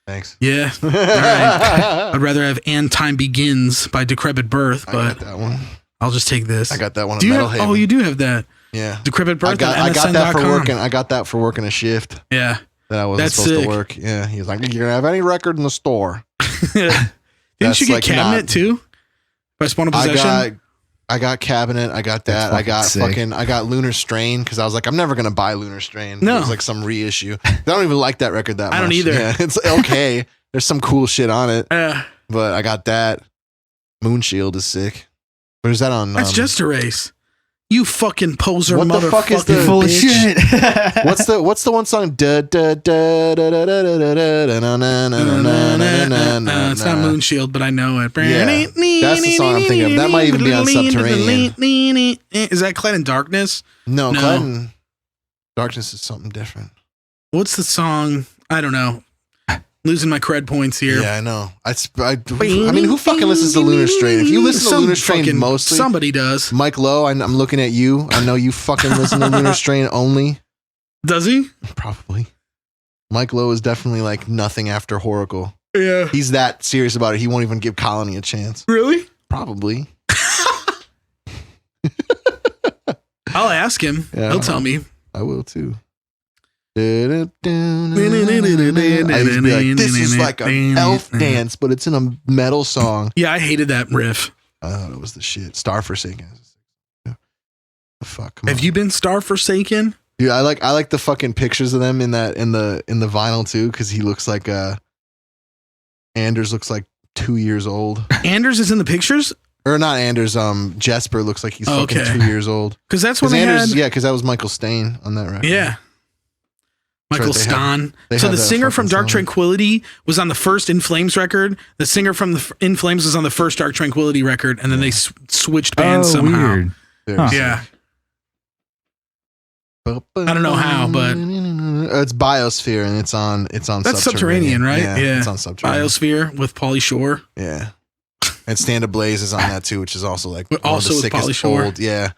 Thanks. yeah. All right. I'd rather have And Time Begins by Decrepit Birth, I but got that one. I'll just take this. I got that one. Do At you Metal have, Haven. oh, you do have that. Yeah. Decrepit Birth I on got that for MSN.com. working. I got that for working a shift Yeah. that I wasn't That's supposed sick. to work. Yeah. He was like, "You can have any record in the store." Didn't That's you get like Cabinet not- too? By Spawn of Possession? I got Cabinet. I got that. I got fucking sick. I got Lunar Strain because I was like, I'm never gonna buy Lunar Strain. No. It was like some reissue. I don't even like that record that much. I don't either. Yeah, it's okay. There's some cool shit on it, but I got that. Moonshield is sick. But is that on? That's Just a Race. You fucking poser what motherfucker. The fuck is the full of bitch? shit. What's the one song? It's not Moonshield, but I know it. Yeah, that's the song I'm thinking of. That might even be on Subterranean. Is that Clad in Darkness? No. Clad in Darkness is something different. What's the song? I don't know. Losing my cred points here. Yeah, I know. I mean, who fucking listens to Lunar Strain? If you listen to Lunar Strain mostly, somebody does. Mike Lowe, I'm looking at you. I know you fucking listen to Lunar Strain only. Does he? Probably. Mike Lowe is definitely like nothing after Horacle. Yeah. He's that serious about it. He won't even give Colony a chance. Really? Probably. I'll ask him. Yeah, he'll tell me. I will too. I used to be like, this is like an elf dance, but it's in a metal song. Yeah, I hated that riff. I thought it was the shit. Star Forsaken. The fuck. Have you been Star Forsaken? Dude, I like the fucking pictures of them in the vinyl too, because he looks like Anders looks like 2 years old. Anders is in the pictures? Or not Anders, Jesper looks like he's fucking 2 years old. Because that's when Anders, because that was Michael Stain on that record. Yeah. Michael Stan. So the singer from Dark song. Tranquillity was on the first In Flames record. The singer from the In Flames was on the first Dark Tranquillity record, and then they switched bands somehow. Weird. Yeah. I don't know how, but it's Biosphere, and it's on. That's Subterranean, right? Yeah, it's on Subterranean. Biosphere with Pauly Shore. Yeah, and Stand Up Blaze is on that too, which is also like also with Pauly Shore. Old, yeah.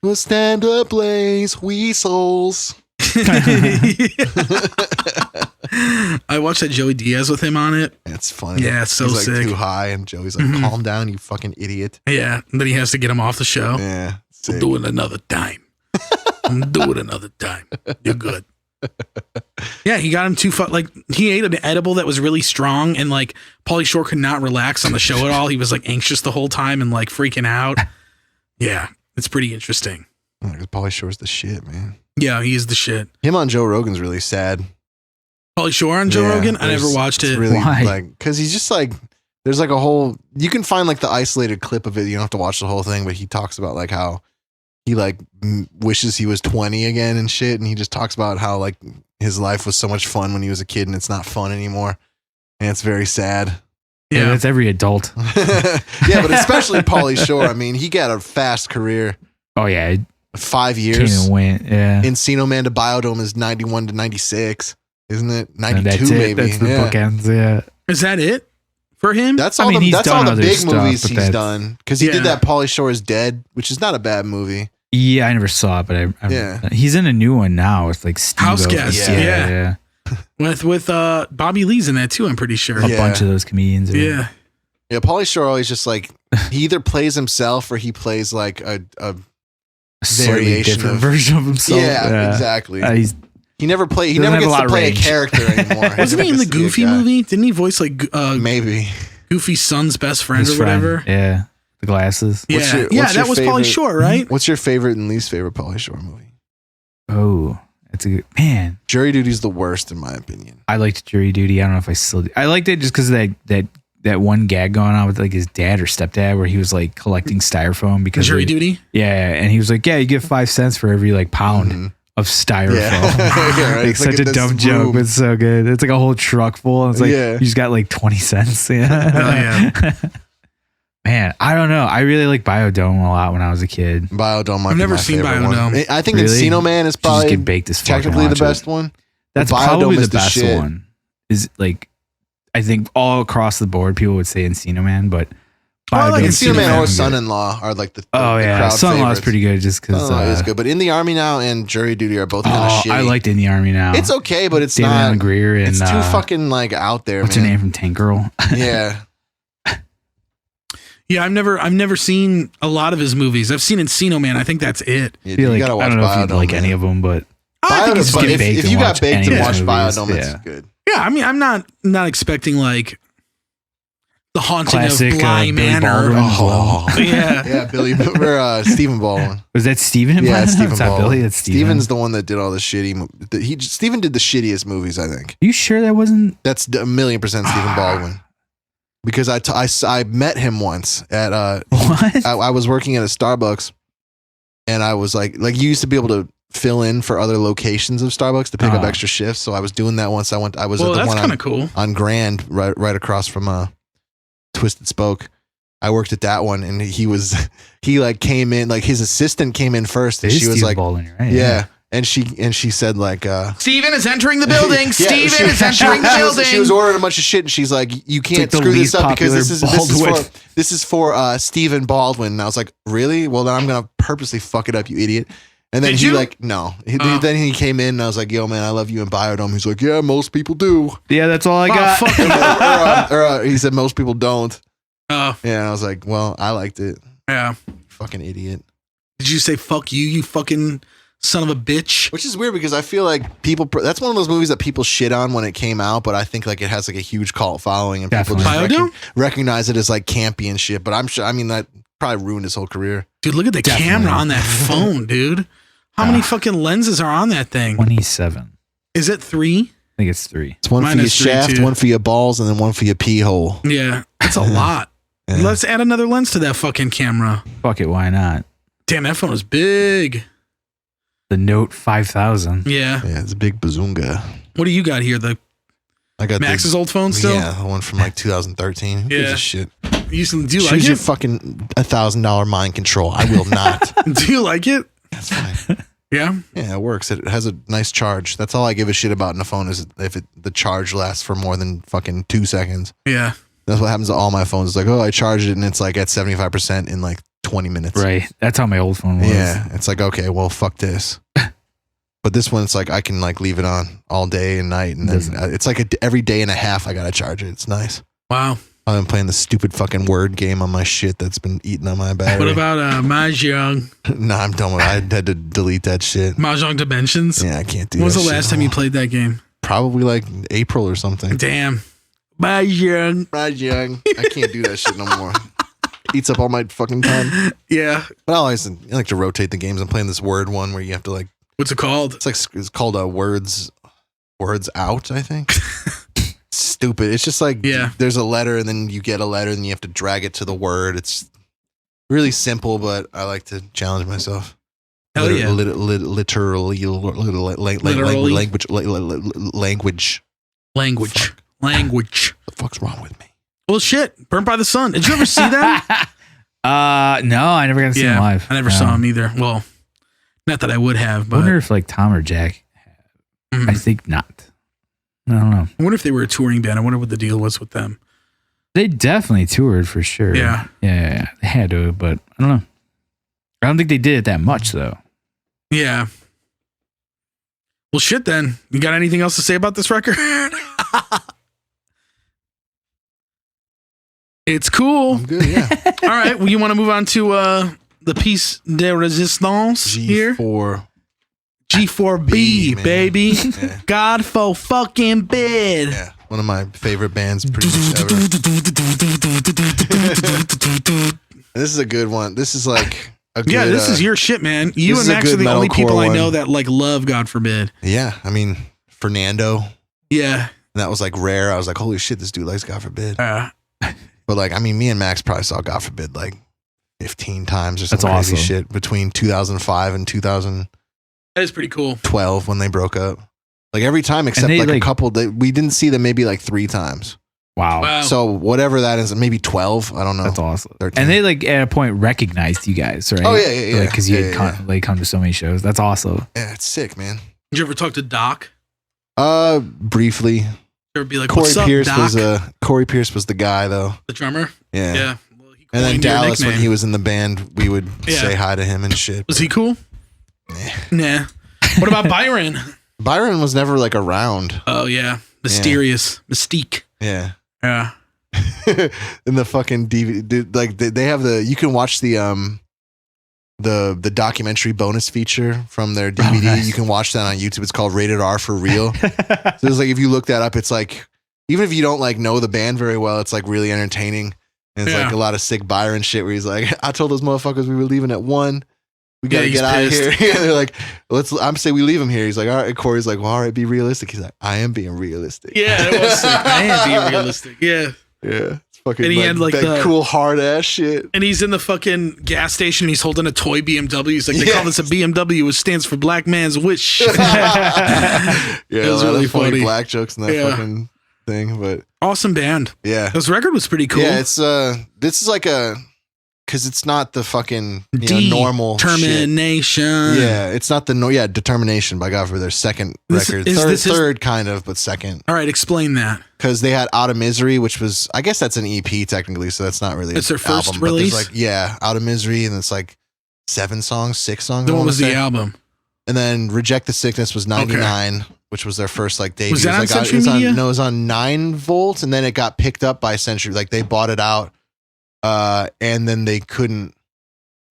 We'll stand up, blaze, we souls. I watched that Joey Diaz with him on it. It's funny. Yeah, it's so He's like sick. Too high, and Joey's like, "Calm down, you fucking idiot." Yeah, and then he has to get him off the show. Yeah, I'm doing another time. I'm doing another time. You're good. Yeah, he got him too like he ate an edible that was really strong, and like Pauly Shore could not relax on the show at all. He was like anxious the whole time and like freaking out. Yeah, it's pretty interesting. Because Pauly Shore's the shit, man. Yeah, he is the shit. Him on Joe Rogan's really sad. Pauly Shore on Joe Rogan? I never watched it. Really, why? Like, because he's just like, there's like a whole, you can find like the isolated clip of it. You don't have to watch the whole thing, but he talks about like how he like wishes he was 20 again and shit. And he just talks about how like his life was so much fun when he was a kid and it's not fun anymore. And it's very sad. Yeah, that's every adult. Yeah, but especially Pauly Shore. I mean, he got a fast career. Oh, yeah. 5 years. Came and went, yeah. Encino Man to Biodome is 91 to 96, isn't it? 92 that's maybe. It. That's the bookends, yeah. Is that it for him? That's all the big movies he's done. Because he did that Pauly Shore is Dead, which is not a bad movie. Yeah, I never saw it, but he's in a new one now. It's like Steve House Guest. Yeah. With Bobby Lee's in that too, I'm pretty sure. A bunch of those comedians. Yeah. Yeah, Pauly Shore always just like, he either plays himself or he plays like a variation different version of himself. Yeah, exactly. He never gets to play a character anymore. Wasn't he in the Goofy movie? Didn't he voice like maybe Goofy's son's best friend or whatever? Yeah, the glasses. Yeah, that was Pauly Shore, right? What's your favorite and least favorite Pauly Shore movie? Oh, that's a good man. Jury Duty's the worst in my opinion. I liked Jury Duty. I don't know if I still do. I liked it just because of that one gag going on with like his dad or stepdad where he was like collecting styrofoam because Jury Duty. Yeah, and he was like, yeah, you get 5 cents for every like pound of styrofoam. Yeah. Right. Like such a dumb joke, but it's so good. It's like a whole truck full. And it's like you just got like 20 cents. Yeah. Man, I don't know. I really like Biodome a lot when I was a kid. Biodome, I've never seen Biodome. One. I think Encino Man is probably get baked as technically the best one. That's probably the best one. Is like, I think all across the board, people would say Encino Man, but I like Encino Man or Son-in-Law are like the Son-in-Law is pretty good just because it's good. But In the Army Now and Jury Duty are both kind of shitty. I liked In the Army Now. It's okay, but it's David not. Allen Greer and it's too fucking like out there. What's her name from Tank Girl? Yeah. Yeah, I've never seen a lot of his movies. I've seen Encino Man. I think that's it. You gotta watch I don't know Biodome, if you'd like any of them, but I think it's if you got baked and watch Biodome, it's good. Yeah, I mean, I'm not expecting like The Haunting Classic, of Bly Manor. Yeah, Billy or Stephen Baldwin. Was that Stephen? Yeah, Stephen Baldwin. Billy. It's Stephen. Stephen's the one that did all the shitty. Stephen did the shittiest movies, I think. You sure that wasn't? That's 1,000,000% Stephen Baldwin. because I met him once at What? I was working at a Starbucks, and I was like you used to be able to fill in for other locations of Starbucks to pick up extra shifts. So I was doing that once. I was at the one cool. on Grand, right across from Twisted Spoke. I worked at that one, and he like came in, like his assistant came in first, and she was like, Baldwin, right? yeah. And she said like, Steven is entering the building. Steven is entering the building. She was ordering a bunch of shit, and she's like, you can't screw this up because this is for Stephen Baldwin. And I was like, really? Well, then I'm gonna purposely fuck it up, you idiot. And then then he came in, and I was like, yo, man, I love you in Biodome. He's like, yeah, most people do. Yeah, that's all I got. Or he said most people don't. Oh. Yeah, and I was like, well, I liked it. Yeah. Fucking idiot. Did you say fuck you, you fucking son of a bitch? Which is weird because I feel like that's one of those movies that people shit on when it came out, but I think like it has like a huge cult following and people just recognize it as like campy and shit. But I'm sure, I mean, that probably ruined his whole career. Dude, look at the camera on that phone, dude. How many fucking lenses are on that thing? 27. Is it 3? I think it's 3. It's one for your shaft, one for your balls, and then one for your pee hole. Yeah, that's a lot. Yeah. Let's add another lens to that fucking camera. Fuck it, why not? Damn, that phone is big. The Note 5000. Yeah. Yeah, it's a big bazunga. What do you got here? I got Max's old phone still? Yeah, the one from like 2013. Who gives a shit? Do you like it? Choose your fucking $1,000 mind control. I will not. Do you like it? That's fine. Yeah? Yeah, it works. It has a nice charge. That's all I give a shit about in a phone is if the charge lasts for more than fucking 2 seconds. Yeah. That's what happens to all my phones. It's like, oh, I charged it and it's like at 75% in like 20 minutes. Right. That's how my old phone was. Yeah. It's like, okay, well, fuck this. But this one, it's like I can like leave it on all day and night. And then it's like every day and a half I got to charge it. It's nice. Wow. I've been playing the stupid fucking word game on my shit that's been eating on my battery. What about Mahjong? Nah, I'm done with it. I had to delete that shit. Mahjong Dimensions? Yeah, I can't do that. When was the last time you played that game? Probably like April or something. Damn. Mahjong. I can't do that shit no more. Eats up all my fucking time. Yeah. But I like to rotate the games. I'm playing this word one where you have to like. What's it called? It's called Words Out, I think. Stupid. It's just like there's a letter and then you get a letter and you have to drag it to the word. It's really simple, but I like to challenge myself. Hell yeah. Literally. Language. What the fuck's wrong with me? Well, shit. Burnt by the Sun. Did you ever see that? No, I never got to see him live. I never saw him either. Well, not that I would have, but I wonder if like Tom or Jack. I think not. I don't know. I wonder if they were a touring band. I wonder what the deal was with them. They definitely toured for sure. Yeah. They had to, but I don't know. I don't think they did it that much though. Yeah. Well, shit then. You got anything else to say about this record? It's cool. I'm good, yeah. All right. Well, you want to move on to the piece de resistance here? G4B, man. Baby. Yeah. God for fucking bid. Yeah. One of my favorite bands pretty much ever. This is a good one. This is like a good, this is your shit, man. You and Max are the only people I know that like love God Forbid. Yeah. I mean, Fernando. Yeah. And that was like rare. I was like, holy shit, this dude likes God Forbid. But like, I mean, me and Max probably saw God Forbid like 15 times or some crazy shit between 2005 and 2000. That is pretty cool. 12 when they broke up. Like every time except like a couple. We didn't see them maybe like 3 times. Wow. So whatever that is, maybe 12. I don't know. That's awesome. 13. And they like at a point recognized you guys, right? Oh yeah. Like because you had come to so many shows. That's awesome. Yeah, it's sick, man. Did you ever talk to Doc? Briefly. You ever be like, "What's up, Doc?" Corey Pierce was the guy though. The drummer. Yeah. Yeah. Well, and then Dallas, when he was in the band, we would say hi to him and shit. Was he cool? Nah. What about Byron? Byron was never like around. Oh yeah, mysterious mystique. Yeah. Yeah. In the fucking DVD, like they have you can watch the documentary bonus feature from their DVD. Oh, nice. You can watch that on YouTube. It's called Rated R for Real. So it's like if you look that up, it's like even if you don't like know the band very well, it's like really entertaining. And it's like a lot of sick Byron shit where he's like, I told those motherfuckers we were leaving at 1. We gotta get out of here. Yeah, they're like, I'm saying we leave him here. He's like, all right. Corey's like, well, all right, be realistic. He's like, I am being realistic. Yeah, it was sick. I am being realistic. Yeah. Yeah. It's Fucking, and he had like that the cool hard ass shit. And he's in the fucking gas station. And he's holding a toy BMW. He's like, they call this a BMW, which stands for Black Man's Wish. Yeah, it was really funny. Black jokes in that fucking thing, but awesome band. Yeah, this record was pretty cool. Yeah, it's this is like because it's not the fucking normal Determination. Shit. Yeah, it's not the Determination by God for their second record. Third kind of, but second. All right, explain that. Because they had Out of Misery, which was, I guess that's an EP technically, so that's not really. It's their first album, release. But Out of Misery, and it's like 6 songs. Then what was the album? And then Reject the Sickness was 99, which was their first debut. Was that on Century Media? No, it was on 9 Volt, and then it got picked up by Century. Like they bought it out. And then they couldn't,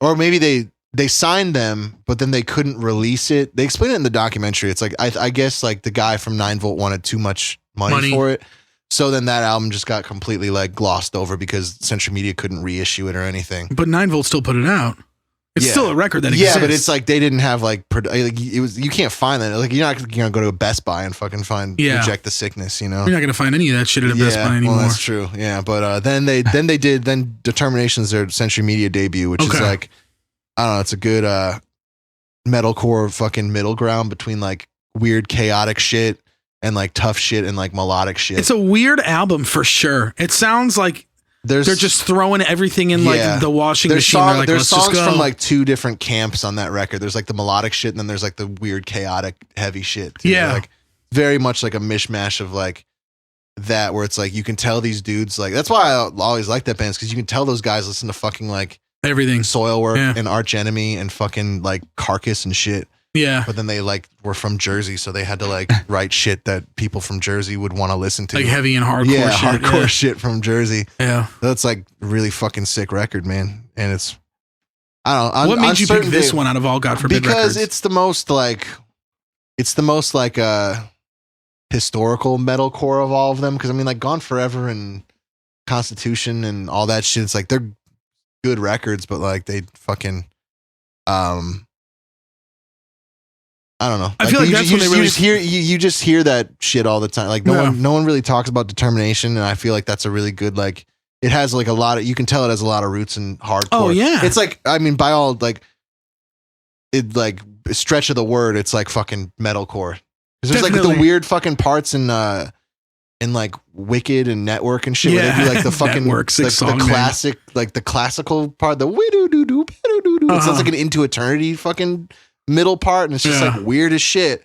or maybe they signed them, but then they couldn't release it. They explain it in the documentary. It's like, I guess like the guy from 9 Volt wanted too much money for it. So then that album just got completely like glossed over because Century Media couldn't reissue it or anything. But 9 Volt still put it out. It's still a record that exists. Yeah, but it's like they didn't have it was, you can't find that. Like you're not gonna go to a Best Buy and fucking find Reject the Sickness, you know. You're not gonna find any of that shit at a Best Buy anymore. Well, that's true. Yeah, but then Determination's their Century Media debut, which is like, I don't know, it's a good metalcore fucking middle ground between like weird chaotic shit and like tough shit and like melodic shit. It's a weird album for sure. It sounds like they're just throwing everything in like the washing machine. They're like, there's songs from like 2 different camps on that record. There's like the melodic shit, and then there's like the weird, chaotic, heavy shit. Too. Yeah, like very much like a mishmash of like that, where it's like you can tell these dudes like. That's why I always like that band, because you can tell those guys listen to fucking like everything, Soilwork and Arch Enemy and fucking like Carcass and shit. Yeah. But then they like were from Jersey, so they had to like write shit that people from Jersey would want to listen to. Like heavy and hardcore shit. Hardcore shit from Jersey. Yeah. That's like really fucking sick record, man. And it's, I don't know. What made you pick this one out of all God Forbid because records? It's the most like historical metalcore of all of them. Because I mean, like Gone Forever and Constitution and all that shit, it's like they're good records, but like they fucking I don't know. I feel like that's when they really you just hear that shit all the time. Like no one really talks about Determination, and I feel like that's a really good like. It has like a lot of, you can tell it has a lot of roots in hardcore. Oh yeah, it's like, I mean, by all like it like stretch of the word, it's like fucking metalcore. There's like the weird fucking parts in like Wicked and Network and shit. Where they do like the fucking Network, like the classic, like the classical part, the wee-doo-doo-doo, doo-doo-doo. It sounds like an Into Eternity fucking middle part, and it's just like weird as shit.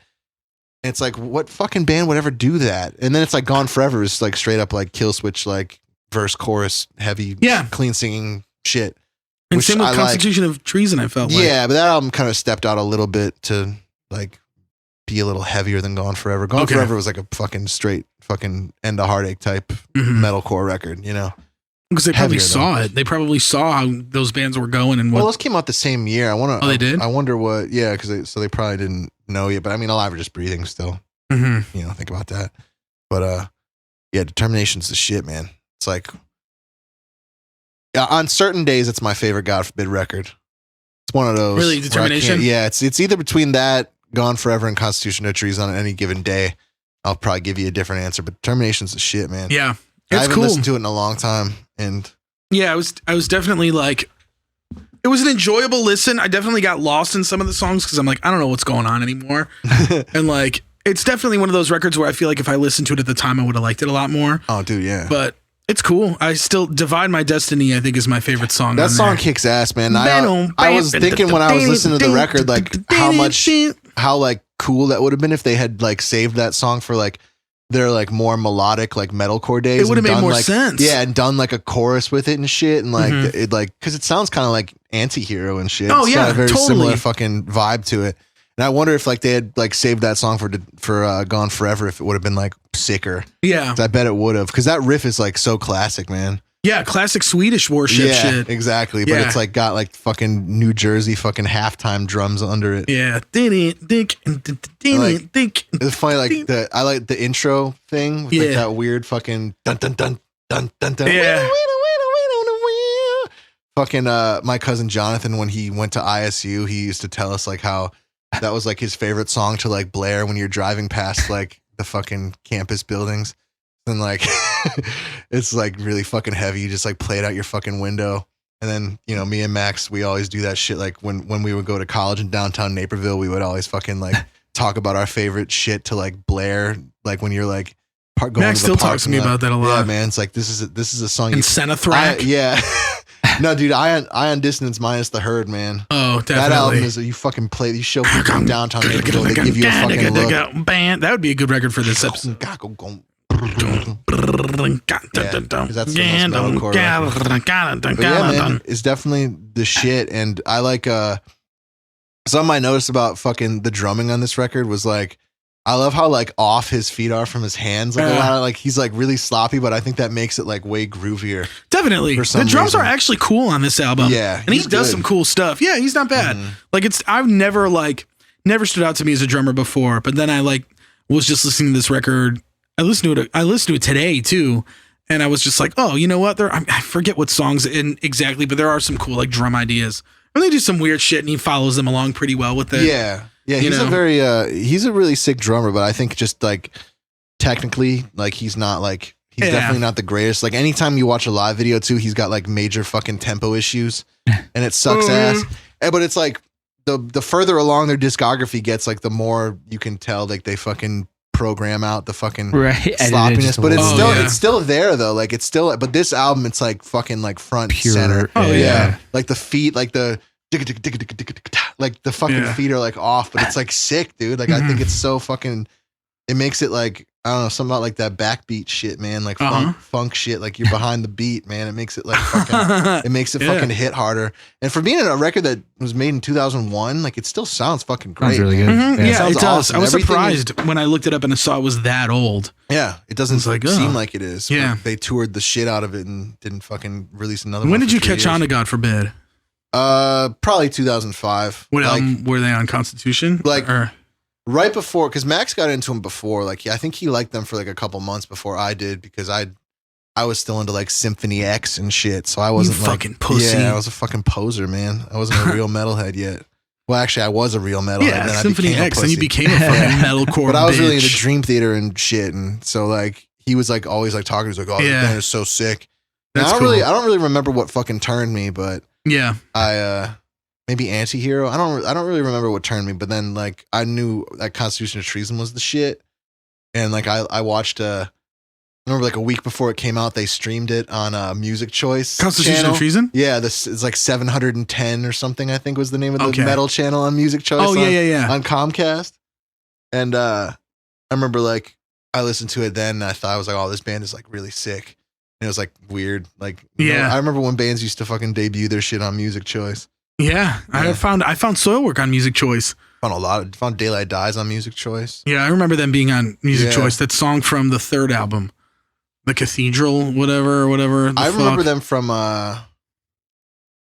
And it's like, what fucking band would ever do that? And then it's like Gone Forever is like straight up like kill switch, like verse chorus heavy, clean singing shit. And same with Constitution of Treason, I felt like. Yeah, but that album kind of stepped out a little bit to like be a little heavier than Gone Forever. Gone Forever was like a fucking straight fucking End of Heartache type metalcore record, you know? Because they probably saw it. They probably saw how those bands were going and what. Well, those came out the same year. They did? I wonder what. Yeah, because they probably didn't know yet. But I mean, Alive or Just Breathing still. You know, think about that. But yeah, Determination's the shit, man. It's like on certain days, it's my favorite God Forbid record. It's one of those. Really, Determination? Yeah, it's either between that, Gone Forever, and Constitution of Treason on any given day. I'll probably give you a different answer, but Determination's the shit, man. Yeah. I haven't listened to it in a long time, and yeah, I was definitely like, it was an enjoyable listen. I definitely got lost in some of the songs because I'm like, I don't know what's going on anymore, and like, it's definitely one of those records where I feel like if I listened to it at the time, I would have liked it a lot more. Oh, dude, yeah. But it's cool. I still Divide My Destiny, I think, is my favorite song. That song kicks ass, man. I was thinking when I was listening to the record, like how like cool that would have been if they had like saved that song for like their like more melodic like metalcore days. It would have made more like, sense. Yeah, and done like a chorus with it and shit, and like it like because it sounds kind of like Anti-Hero and shit. Oh, it's yeah, got a very totally. similar fucking vibe to it. And I wonder if like they had like saved that song for Gone Forever, if it would have been like sicker. Yeah, I bet it would have, because that riff is like so classic, man. Yeah, classic Swedish worship shit. Exactly. But it's like got like fucking New Jersey fucking halftime drums under it. Yeah. It's funny, like I like the intro thing with like that weird fucking dun dun dun dun dun dun. Yeah. Fucking my cousin Jonathan, when he went to ISU, he used to tell us like how that was like his favorite song to like blare when you're driving past like the fucking campus buildings. and like it's like really fucking heavy. You just like play it out your fucking window. And then, you know, me and Max, we always do that shit. Like when we would go to college in downtown Naperville, we would always fucking like talk about our favorite shit to like blare. Like when you're like going Max to the still talks to me about that a lot. Yeah, man. It's like this is a song. And Senethrak. Yeah. No, dude. Ion Dissonance minus the Herd, man. Oh, definitely. That album is you fucking play. You show people in downtown Naperville. They give you a fucking look. That would be a good record for this episode. Yeah, that's the most metalcore record. But yeah, man, it's definitely the shit. And I like something I noticed about fucking the drumming on this record was like, I love how like off his feet are from his hands. Like a lot of, like he's like really sloppy, but I think that makes it like way groovier. Definitely. The drums are actually cool on this album. Yeah. And he does some cool stuff. Yeah, he's not bad. Like I've never stood out to me as a drummer before, but then I like was just listening to this record. I listened to it today too. And I was just like, oh, you know what? I forget what songs exactly, but there are some cool like drum ideas. And they do some weird shit and he follows them along pretty well with it. Yeah. Yeah, he's he's a really sick drummer, but I think just like technically, like he's definitely not the greatest. Like anytime you watch a live video too, he's got like major fucking tempo issues and it sucks ass. But it's like the further along their discography gets, like the more you can tell like they fucking program out the fucking sloppiness. But it's still there though. Like it's still, but this album, it's like fucking like front center. Oh yeah. Like the feet, like the fucking feet are like off, but it's like sick, dude. Like I think it's so fucking, it makes it like, I don't know, something about like that backbeat shit, man. Like funk shit, like you're behind the beat, man. It makes it like fucking, it makes it fucking hit harder. And for being a record that was made in 2001, like it still sounds fucking great. Sounds really good. Yeah, it does. Awesome. I was surprised when I looked it up and I saw it was that old. Yeah, it doesn't seem like it is. Yeah. They toured the shit out of it and didn't fucking release another one. When did you catch on to God Forbid? Probably 2005. What were they on Constitution? Like right before, because Max got into them before. Like I think he liked them for like a couple months before I did, because I was still into like Symphony X and shit. So I wasn't fucking pussy. Yeah, I was a fucking poser, man. I wasn't a real metalhead yet. Well, actually, I was a real metalhead. Yeah, then Symphony X, and you became a fucking metalcore. But I was really into Dream Theater and shit, and so like he was like always like talking. He's like, "Oh, this band is so sick." I don't really remember what fucking turned me, but yeah, I maybe Antihero. I don't really remember what turned me, but then like I knew that Constitution of Treason was the shit, and like I watched I remember like a week before it came out, they streamed it on Music Choice. Constitution channel. of Treason? Yeah, this is like 710 or something, I think was the name of the metal channel on Music Choice. Oh, yeah. On Comcast. And I remember like I listened to it then and I was like, oh, this band is like really sick. And it was like weird. Like, I remember when bands used to fucking debut their shit on Music Choice. Yeah. I found Soilwork on Music Choice. Found Daylight Dies on Music Choice. Yeah, I remember them being on Music Choice. That song from the third album. The Cathedral, whatever. I remember them from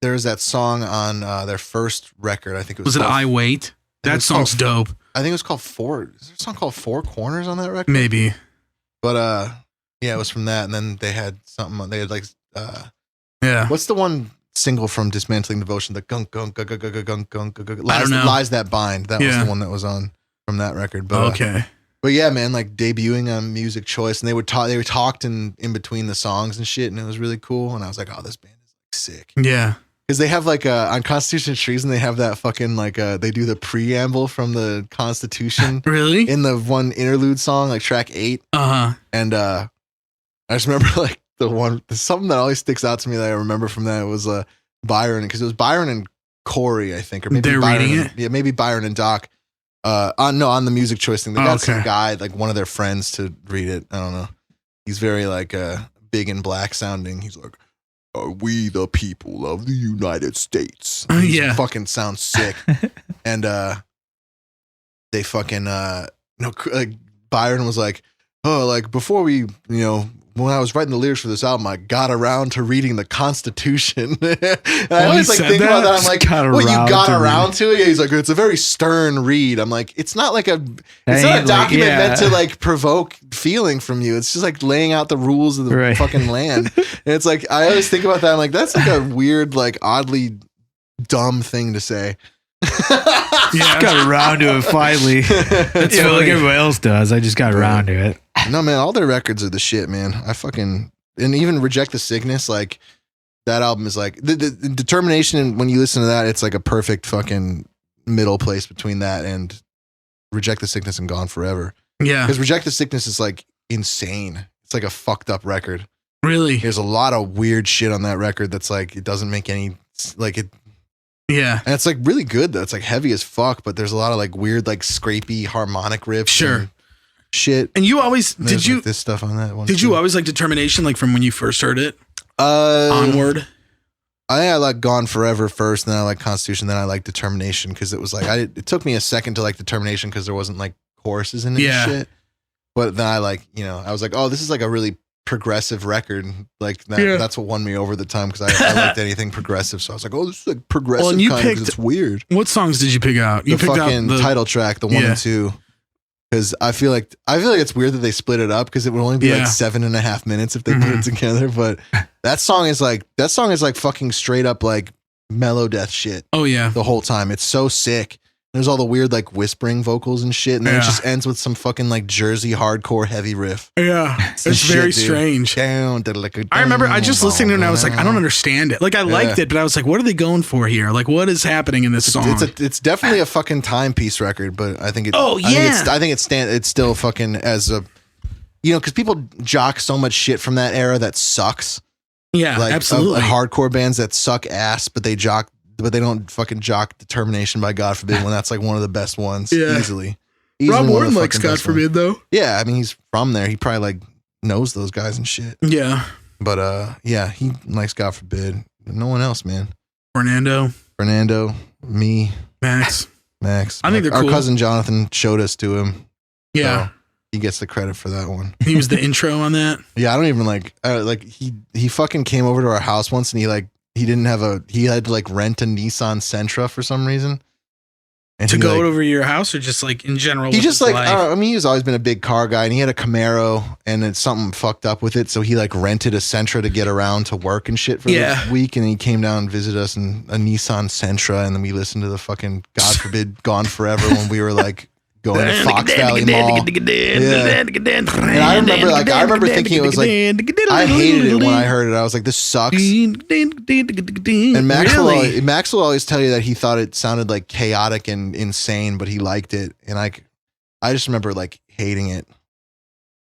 there was that song on their first record. I think it was. Was it I Wait? That song's dope. I think it was called Four. Is there a song called Four Corners on that record? Maybe. But yeah, it was from that, and then they had something. They had like what's the one single from Dismantling Devotion? The gunk gunk gunk gunk gunk gunk gunk. Lies That Bind. That was the one that was on from that record. But okay. But yeah, man, like debuting on Music Choice, and they talked in between the songs and shit, and it was really cool. And I was like, oh, this band is like sick. Yeah, because they have like on Constitution of Treason, they have that fucking like they do the preamble from the Constitution. Really? In the one interlude song, like track 8. And I just remember like something that always sticks out to me that I remember from that was Byron, because it was Byron and Corey, I think, or maybe they're Byron reading it. Yeah, maybe Byron and Doc. On the Music Choice thing, they got some guy, like one of their friends, to read it. I don't know. He's very like big and black sounding. He's like, "Are we the people of the United States?" Yeah, fucking sounds sick. And they fucking like Byron was like, "Oh, like before we, when I was writing the lyrics for this album, I got around to reading the Constitution." And I always like think about that. I'm like, "Well, you got around to it?" Yeah, he's like, "It's a very stern read." I'm like, "It's not a document meant to like provoke feeling from you. It's just like laying out the rules of the fucking land." And it's like, I always think about that. I'm like, that's like a weird, like oddly dumb thing to say. Just got around to it finally. That's like everybody else does. I just got around to it. No, man, all their records are the shit, man. And even Reject the Sickness, like that album is like the Determination. And when you listen to that, it's like a perfect fucking middle place between that and Reject the Sickness and Gone Forever. Yeah. Because Reject the Sickness is like insane. It's like a fucked up record. Really? There's a lot of weird shit on that record that's like, it doesn't make any, like it. Yeah. And it's like really good though. It's like heavy as fuck, but there's a lot of like weird, like scrapey harmonic riffs. Sure. And shit. And you always, There's like this stuff on that one. Did you always like Determination, like from when you first heard it? Onward. I think I like Gone Forever first, then I like Constitution, then I like Determination because it was like, it took me a second to like Determination because there wasn't like choruses in it and shit. But then I like, I was like, oh, this is like a really progressive record. Like that's what won me over the time because I liked anything progressive. So I was like, oh, this is like progressive and you kind because it's weird. What songs did you pick out? You picked fucking out the title track, the 1 and 2. Because I feel like it's weird that they split it up because it would only be like 7.5 minutes if they put it together. But that song is like fucking straight up like mellow death shit. Oh yeah, the whole time. It's so sick. There's all the weird like whispering vocals and shit, and then it just ends with some fucking like Jersey hardcore heavy riff. Yeah, it's very strange. I remember I just listening to it and I was like, I don't understand it. Like I liked it, but I was like, what are they going for here? Like what is happening in this song? It's definitely a fucking timepiece record, but I think it. Oh yeah, I think it's still fucking as a, because people jock so much shit from that era that sucks. Yeah, like, absolutely. Hardcore bands that suck ass, but they don't fucking jock Determination by God Forbid when that's like one of the best ones. Easily Rob Warren likes God Forbid though. Yeah, I mean he's from there. He probably like knows those guys and shit. Yeah. But he likes God Forbid. No one else, man. Fernando, me, Max. I think they're cool. Our cousin Jonathan showed us to him. Yeah. So he gets the credit for that one. He was the intro on that. Yeah, I don't even like he fucking came over to our house once and he had to like rent a Nissan Sentra for some reason. And to go over your house or just like in general? He just like, I mean, he's always been a big car guy and he had a Camaro and it's something fucked up with it. So he like rented a Sentra to get around to work and shit for the week. And he came down and visited us in a Nissan Sentra. And then we listened to the fucking God Forbid Gone Forever when we were like going to Fox Valley Mall. Yeah. And I remember thinking it was like, I hated it when I heard it. I was like, this sucks. And Max will always tell you that he thought it sounded like chaotic and insane, but he liked it. And I just remember like hating it.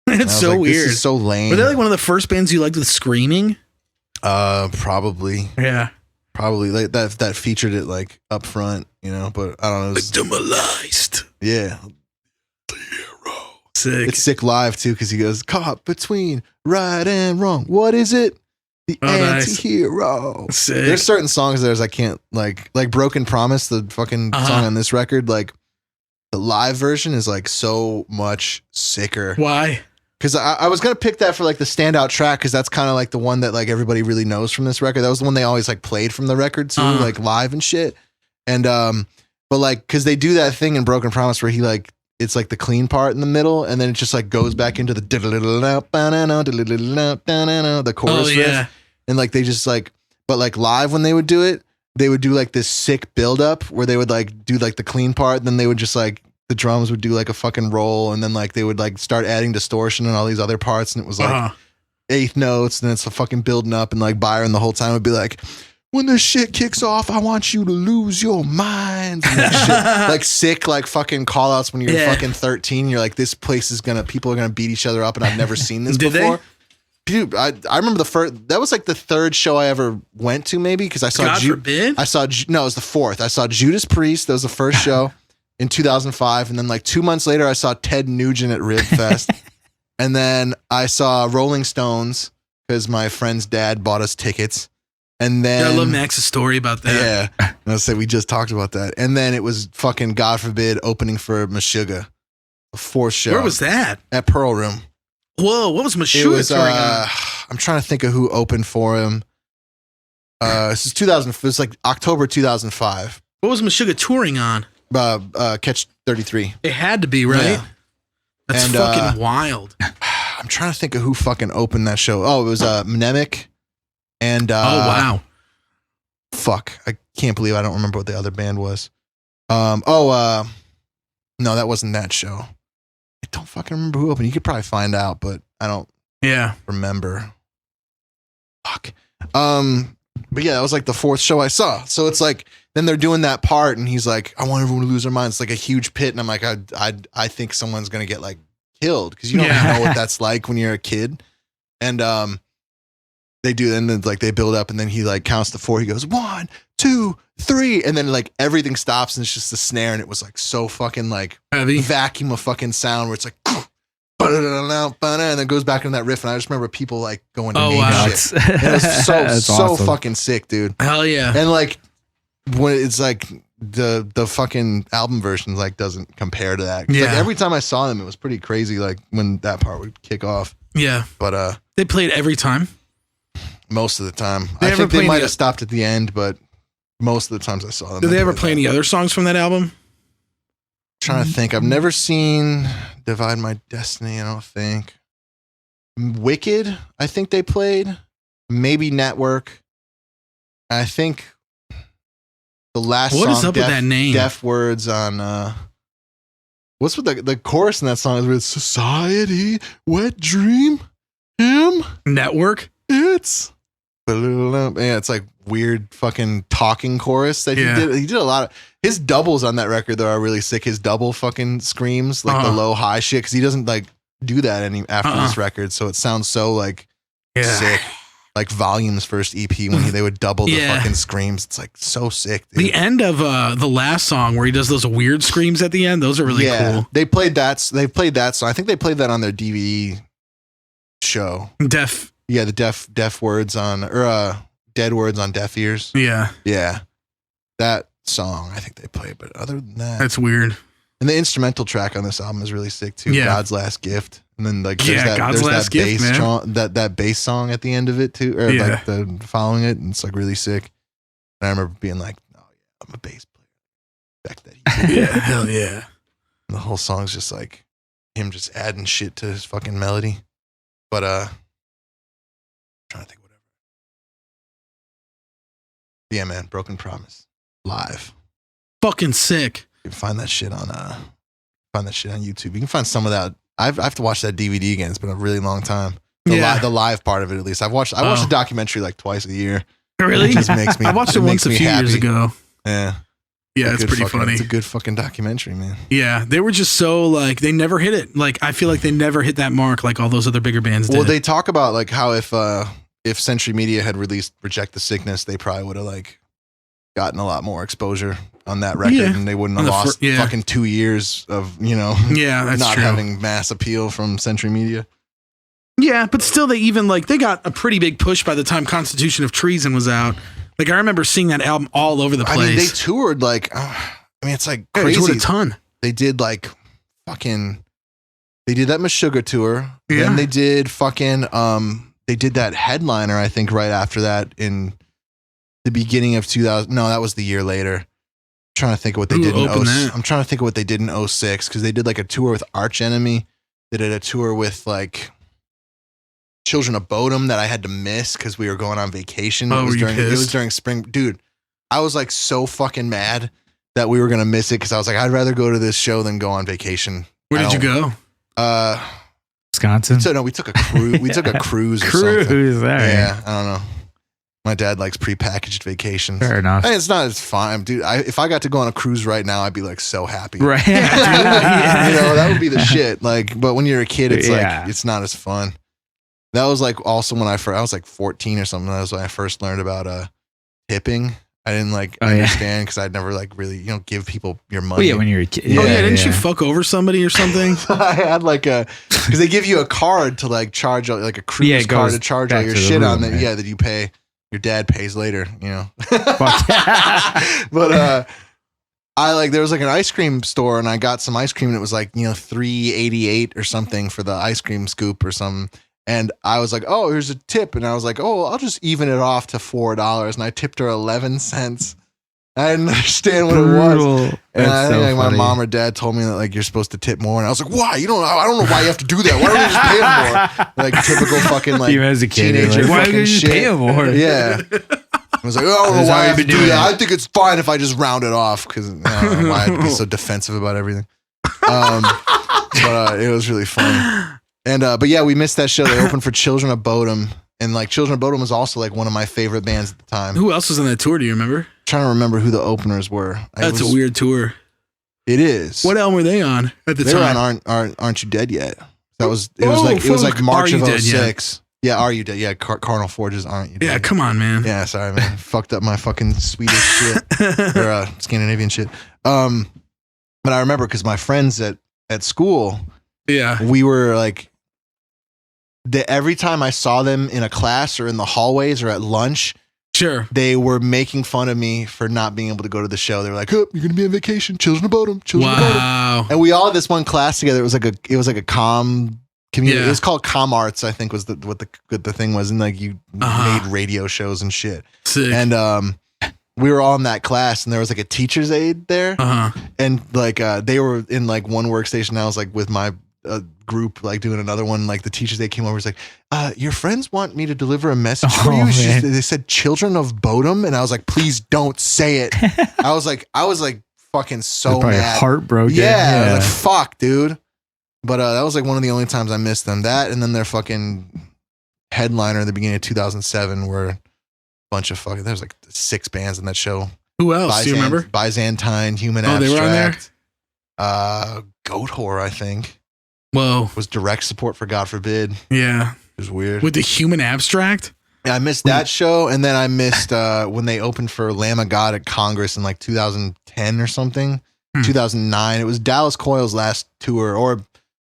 It's so weird. This is so lame. Were they like one of the first bands you liked with screaming? Probably. Yeah. Probably like that featured it like up front, but I don't know. Demoralized. Yeah. The hero. Sick. It's sick live too because he goes, caught between right and wrong. What is it? The anti-hero. Nice. Sick. There's certain songs there's I can't like Broken Promise, the fucking song on this record, like the live version is like so much sicker. Why? Because I was going to pick that for like the standout track because that's kind of like the one that like everybody really knows from this record. That was the one they always like played from the record too, like live and shit. And but like because they do that thing in Broken Promise where he like it's like the clean part in the middle and then it just like goes back into the chorus riff. And like they just like, but like live when they would do it, they would do like this sick build up where they would like do like the clean part and then they would just like the drums would do like a fucking roll and then like they would like start adding distortion and all these other parts and it was like eighth notes and then it's a fucking building up and like Byron the whole time would be like, when this shit kicks off, I want you to lose your minds. And that shit. Like sick, like fucking call outs when you're fucking 13. You're like, this place is people are gonna beat each other up and I've never seen this before. Dude, I remember that was like the third show I ever went to maybe because I saw God Forbid? it was the fourth. I saw Judas Priest. That was the first show. In 2005, and then like 2 months later, I saw Ted Nugent at Rib Fest, and then I saw Rolling Stones because my friend's dad bought us tickets, and then I love Max's story about that. Yeah, I said we just talked about that, and then it was fucking God Forbid opening for Meshuggah, the fourth show. Where was that? At Pearl Room. Whoa, what was Meshuggah touring on? I'm trying to think of who opened for him. This is 2000. It was like October 2005. What was Meshuggah touring on? Catch 33. It had to be, right? Yeah. That's fucking wild. I'm trying to think of who fucking opened that show. Oh, it was Mnemic and oh wow. Fuck. I can't believe I don't remember what the other band was. No, that wasn't that show. I don't fucking remember who opened. You could probably find out, but I don't remember. Fuck. But yeah, that was like the fourth show I saw. So it's like, then they're doing that part and he's like, I want everyone to lose their minds. It's like a huge pit. And I'm like, I think someone's going to get like killed because you don't know what that's like when you're a kid. And they do, and then like they build up and then he like counts to 4. He goes 1, 2, 3. And then like everything stops and it's just the snare. And it was like so fucking like heavy vacuum of fucking sound where it's like, and then goes back into that riff. And I just remember people like going to shit. And it was so awesome. Fucking sick, dude. Hell yeah. And like when it's like the fucking album version like doesn't compare to that. Like every time I saw them, it was pretty crazy. Like when that part would kick off. Yeah. But they played every time. Most of the time. I think they might have stopped at the end, but most of the times I saw them. Did they ever play any other songs from that album? Trying to think. I've never seen Divide My Destiny, I don't think. Wicked, I think they played. Maybe Network. I think the last what song, is up with that name? Deaf Words on what's with the chorus in that song is with Society, Wet Dream, Him, Network. It's it's like weird fucking talking chorus that he did. He did a lot of his doubles on that record though are really sick. His double fucking screams, like the low high shit, because he doesn't like do that after this record. So it sounds so like sick. Like Volume's first EP when they would double the fucking screams. It's like so sick, dude. The end of the last song where he does those weird screams at the end, those are really cool. They played that song. I think they played that on their DVD show. Yeah, the deaf words on or dead words on deaf ears. Yeah. That song I think they played, but other than that, that's weird. And the instrumental track on this album is really sick too. God's Last Gift. And then like there's that bass song, that bass song at the end of it too, or like the following it, and it's like really sick. And I remember being like, "Oh yeah, I'm a bass player." Back that hell yeah. And the whole song's just like him just adding shit to his fucking melody. But I'm trying to think whatever. Yeah, man, Broken Promise live, fucking sick. You can find that shit on YouTube. You can find some of that. I have to watch that DVD again. It's been a really long time. The live part of it, at least. I watched the documentary like twice a year. Really? It just makes me. I watched it once a few years ago. Yeah. Yeah, it's pretty funny. It's a good fucking documentary, man. Yeah, they were just so like they never hit it. Like I feel like they never hit that mark like all those other bigger bands did. Well, they talk about like how if Century Media had released Reject the Sickness, they probably would have like gotten a lot more exposure on that record, and they wouldn't have lost fucking 2 years of that's not true. having mass appeal from Century Media. Yeah, but still, they got a pretty big push by the time Constitution of Treason was out. Like I remember seeing that album all over the place. I mean, they toured like, it's like crazy. They toured a ton. They did like fucking. They did that Meshuggah tour. Yeah. Then they did fucking. They did that headliner. I think right after that in the beginning of 2000. No, that was the year later. I'm trying to think of what they did in I'm trying to think of what they did in 06 because they did like a tour with Arch Enemy. They did a tour with like Children of Bodom that I had to miss because we were going on vacation. It was during spring. Dude, I was like so fucking mad that we were going to miss it because I was like, I'd rather go to this show than go on vacation. Where did you go? Wisconsin? So no, we took a cruise. We took a cruise or something. Yeah, I don't know. My dad likes prepackaged vacations. Fair enough. And it's fine, dude. If I got to go on a cruise right now, I'd be like so happy. Right. That would be the shit. Like, but when you're a kid, it's like it's not as fun. That was like also when I was like 14 or something. That was when I first learned about tipping. I didn't like understand because I'd never like really give people your money. Oh yeah, when you're a kid. Didn't you fuck over somebody or something? I had like because they give you a card to like charge like a cruise card to charge all your shit on that. Yeah, that you pay. Your dad pays later, But there was like an ice cream store and I got some ice cream and it was like, $3.88 or something for the ice cream scoop or something. And I was like, oh, here's a tip. And I was like, oh, I'll just even it off to $4. And I tipped her 11 cents. I didn't understand what it was. And I think my mom or dad told me that like you're supposed to tip more. And I was like, why? I don't know why you have to do that. Why don't you just pay them more? Like typical fucking like even as a kid, teenager. Like, why don't you just pay them more? Yeah. I was like, I don't know why I have to do that. I think it's fine if I just round it off because I don't know why I'd be so defensive about everything. But it was really funny. And but yeah, we missed that show. They opened for Children of Bodom, and like Children of Bodom was also like one of my favorite bands at the time. Who else was on that tour? Do you remember? I'm trying to remember who the openers were. That's a weird tour. It is. What album were they on at the time? They were on Aren't You Dead Yet? It was like March of 06. Yeah, Are You Dead? Yeah, Carnal Forge's Aren't You Dead? Yeah, come on, man. Yeah, sorry, man. Fucked up my fucking Swedish shit or Scandinavian shit. But I remember because my friends at school, we were like, every time I saw them in a class or in the hallways or at lunch, they were making fun of me for not being able to go to the show. They were like, "Oh, you're gonna be on vacation, Children of Bodom, Children of Bodom." And we all had this one class together. It was like a comm community. It was called Comm Arts, I think, was what the thing was, and like you made radio shows and shit. Sick. And we were all in that class, and there was like a teacher's aide there, and like they were in like one workstation. And I was like with my group, like doing another one. Like the teacher's aide came over, was like, "Your friends want me to deliver a message for you." They said Children of Bodom, and I was like, "Please don't say it." I was like fucking so mad, heartbroken. Yeah, I was like, "Fuck, dude." But that was like one of the only times I missed them. That, and then their fucking headliner in the beginning of 2007, where a bunch of fucking, there's like 6 bands in that show. Who else? Do you remember? Byzantine, Human Abstract. They were on there? Goat Whore, I think. Whoa. Was direct support for God Forbid. Yeah. It was weird. With the Human Abstract? Yeah, I missed that show. And then I missed when they opened for Lamb of God at Congress in like 2010 or something. 2009. It was Dallas Coyle's last tour, or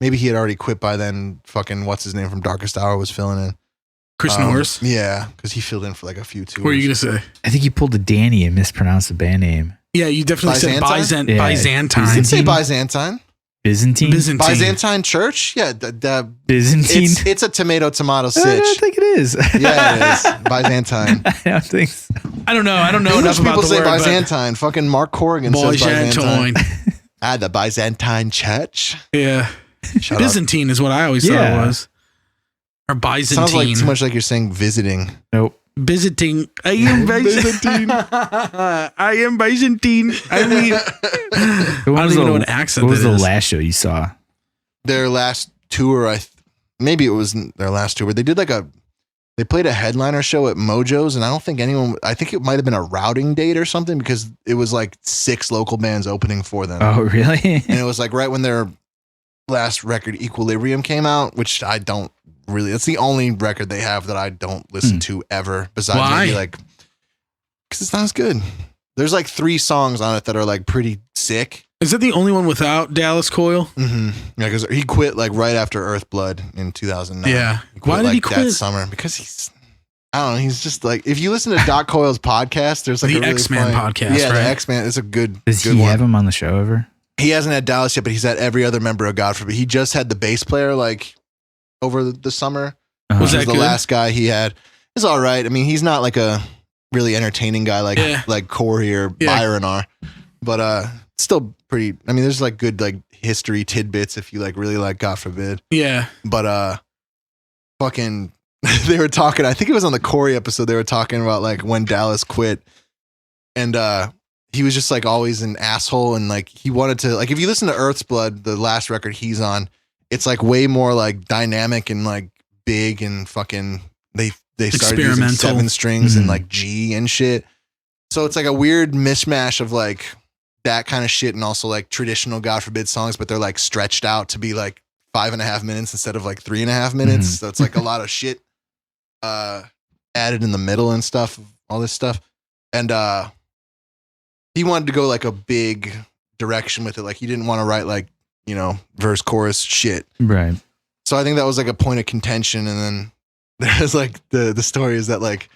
maybe he had already quit by then. Fucking what's his name from Darkest Hour was filling in. Chris Norris? Yeah, because he filled in for like a few tours. What are you going to say? I think you pulled a Danny and mispronounced the band name. Yeah, you definitely said Byzantine. You didn't say Byzantine. Byzantine Church? Yeah. Byzantine? It's a tomato sitch. I don't think it is. Yeah, it is. Byzantine. I don't think so. I don't know English enough about people the say word. Byzantine. Fucking Mark Corrigan says Byzantine. The Byzantine Church. Yeah. Byzantine is what I always thought it was. Or Byzantine. Sounds like too much like you're saying visiting. Nope. Visiting. I am Byzantine. I am Byzantine. I mean, I don't even know what accent What was the last show you saw? Their last tour. Maybe it wasn't their last tour, but they did they played a headliner show at Mojo's, and I don't think I think it might have been a routing date or something, because it was like 6 local bands opening for them. Oh, really? And it was like right when their last record, Equilibrium, came out, which I don't really, it's the only record they have that I don't listen to ever, besides maybe like, because it's not as good. There's like 3 songs on it that are like pretty sick. Is that the only one without Dallas Coyle? Mm-hmm. Yeah, because he quit like right after Earthblood in 2009. Yeah. Why did he quit? That summer? Because I don't know. He's just like, if you listen to Doc Coyle's podcast, there's like the a really X-Man podcast. Yeah, right? the X-Man. It's a good. Does he have him on the show ever? He hasn't had Dallas yet, but he's had every other member of God Forbid. He just had the bass player like over the summer. Was that the good? Last guy he had? It's all right. I mean, he's not like a really entertaining guy like Corey or Byron are, but still pretty. I mean, there's like good like history tidbits if you like really like God Forbid. Yeah. But fucking, they were talking. I think it was on the Corey episode. They were talking about like when Dallas quit, and he was just like always an asshole, and like he wanted to like, if you listen to Earth's Blood, the last record he's on, it's like way more like dynamic and like big and fucking they started using 7 strings and like G and shit. So it's like a weird mishmash of like that kind of shit and also like traditional God Forbid songs, but they're like stretched out to be like 5.5 minutes instead of like 3.5 minutes. So it's like a lot of shit added in the middle and stuff, all this stuff. And he wanted to go like a big direction with it. Like he didn't want to write like, you know, verse chorus shit. Right. So I think that was like a point of contention. And then there's like the story is that like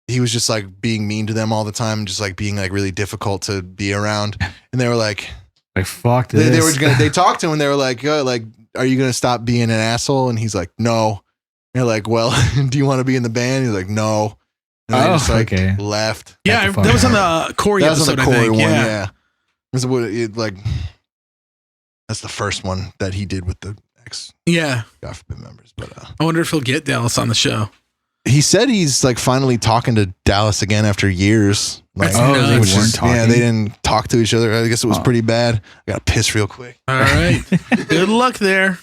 he was just like being mean to them all the time, just like being like really difficult to be around. And they were like fuck this. They talked to him and they were like, are you gonna stop being an asshole? And he's like, no. And they're like, well, do you want to be in the band? He's like, no. And they just like left. Yeah, that was on the Corey episode. That was on the Corey one. Yeah. That's the first one that he did with the God Forbid members. But I wonder if he'll get Dallas on the show. he said he's like finally talking to Dallas again after years. Like, they weren't talking. Yeah, they didn't talk to each other. I guess it was pretty bad. I got to piss real quick. All right. Good luck there.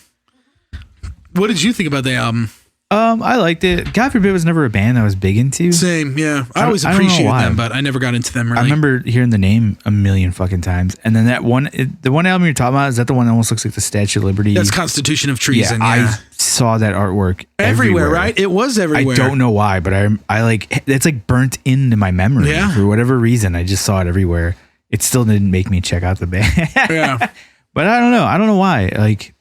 What did you think about the album? I liked it. God Forbid was never a band I was big into. Same, yeah. I always I don't know appreciated why. them, but I never got into them really. I remember hearing the name a million fucking times. And then the one album you're talking about, is that the one that almost looks like the Statue of Liberty? That's Constitution of Treason, yeah. I saw that artwork everywhere, right? It was everywhere. I don't know why, but I like, it's like burnt into my memory. Yeah. For whatever reason, I just saw it everywhere. It still didn't make me check out the band. Yeah. But I don't know. I don't know why. Like,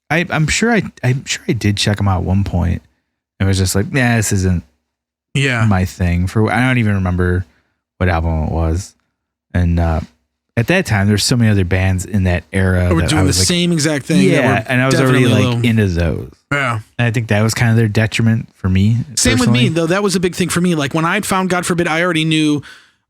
I'm sure I did check them out at one point. It was just like, yeah, this isn't my thing. I don't even remember what album it was. And at that time, there's so many other bands in that era They were that doing I the was like, same exact thing. yeah, and I was already like into those. Yeah. And I think that was kind of their detriment for me. Same with personally. me, though. That was a big thing for me. Like when I'd found God Forbid, I already knew.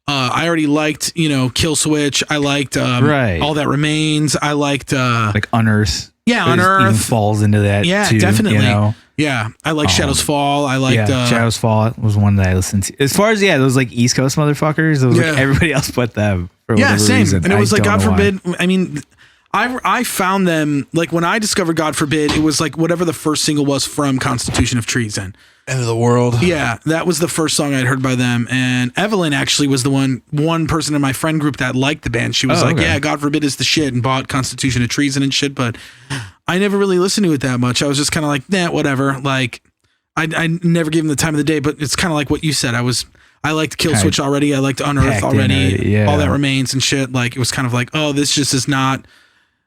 I already liked, Kill Switch. I liked All That Remains. I liked like Unearth. Yeah, Even Unearth falls into that. Yeah, too, definitely. Yeah, I like Shadows Fall. I liked Shadows Fall was one that I listened to. As far as those like East Coast motherfuckers, it was like everybody else but them for whatever same. reason. And it was like God Forbid. Why. I mean, I found them like when I discovered God Forbid, it was like whatever the first single was from Constitution of Treason. End of the world. Yeah, that was the first song I'd heard by them. And Evelyn actually was the one person in my friend group that liked the band. She was like, yeah, God Forbid is the shit, and bought Constitution of Treason and shit. But I never really listened to it that much. I was just kind of like, nah, whatever. Like, I never gave them the time of the day, but it's kind of like what you said. I liked Kill Switch already. I liked Unearth already. All That Remains and shit. Like, it was kind of like, oh, this just is not,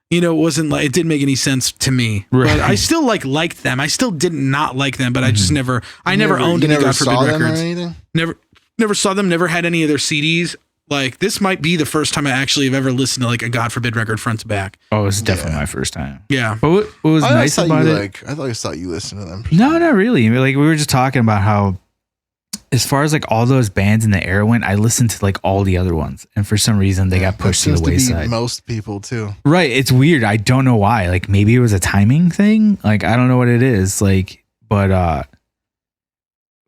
it wasn't like, it didn't make any sense to me. Right. But I still liked them. I still did not like them, but I just never owned any God Forbid records. Never saw them, never had any of their CDs. Like, this might be the first time I actually have ever listened to like a God Forbid record front to back. Oh, it was definitely my first time. Yeah. But what was nice about it? I thought you listened to them. No, not really. Like, we were just talking about how, as far as like all those bands in the era went, I listened to like all the other ones, and for some reason they got pushed to the wayside. Most people too. Right. It's weird. I don't know why. Like, maybe it was a timing thing. Like, I don't know what it is. Like, but I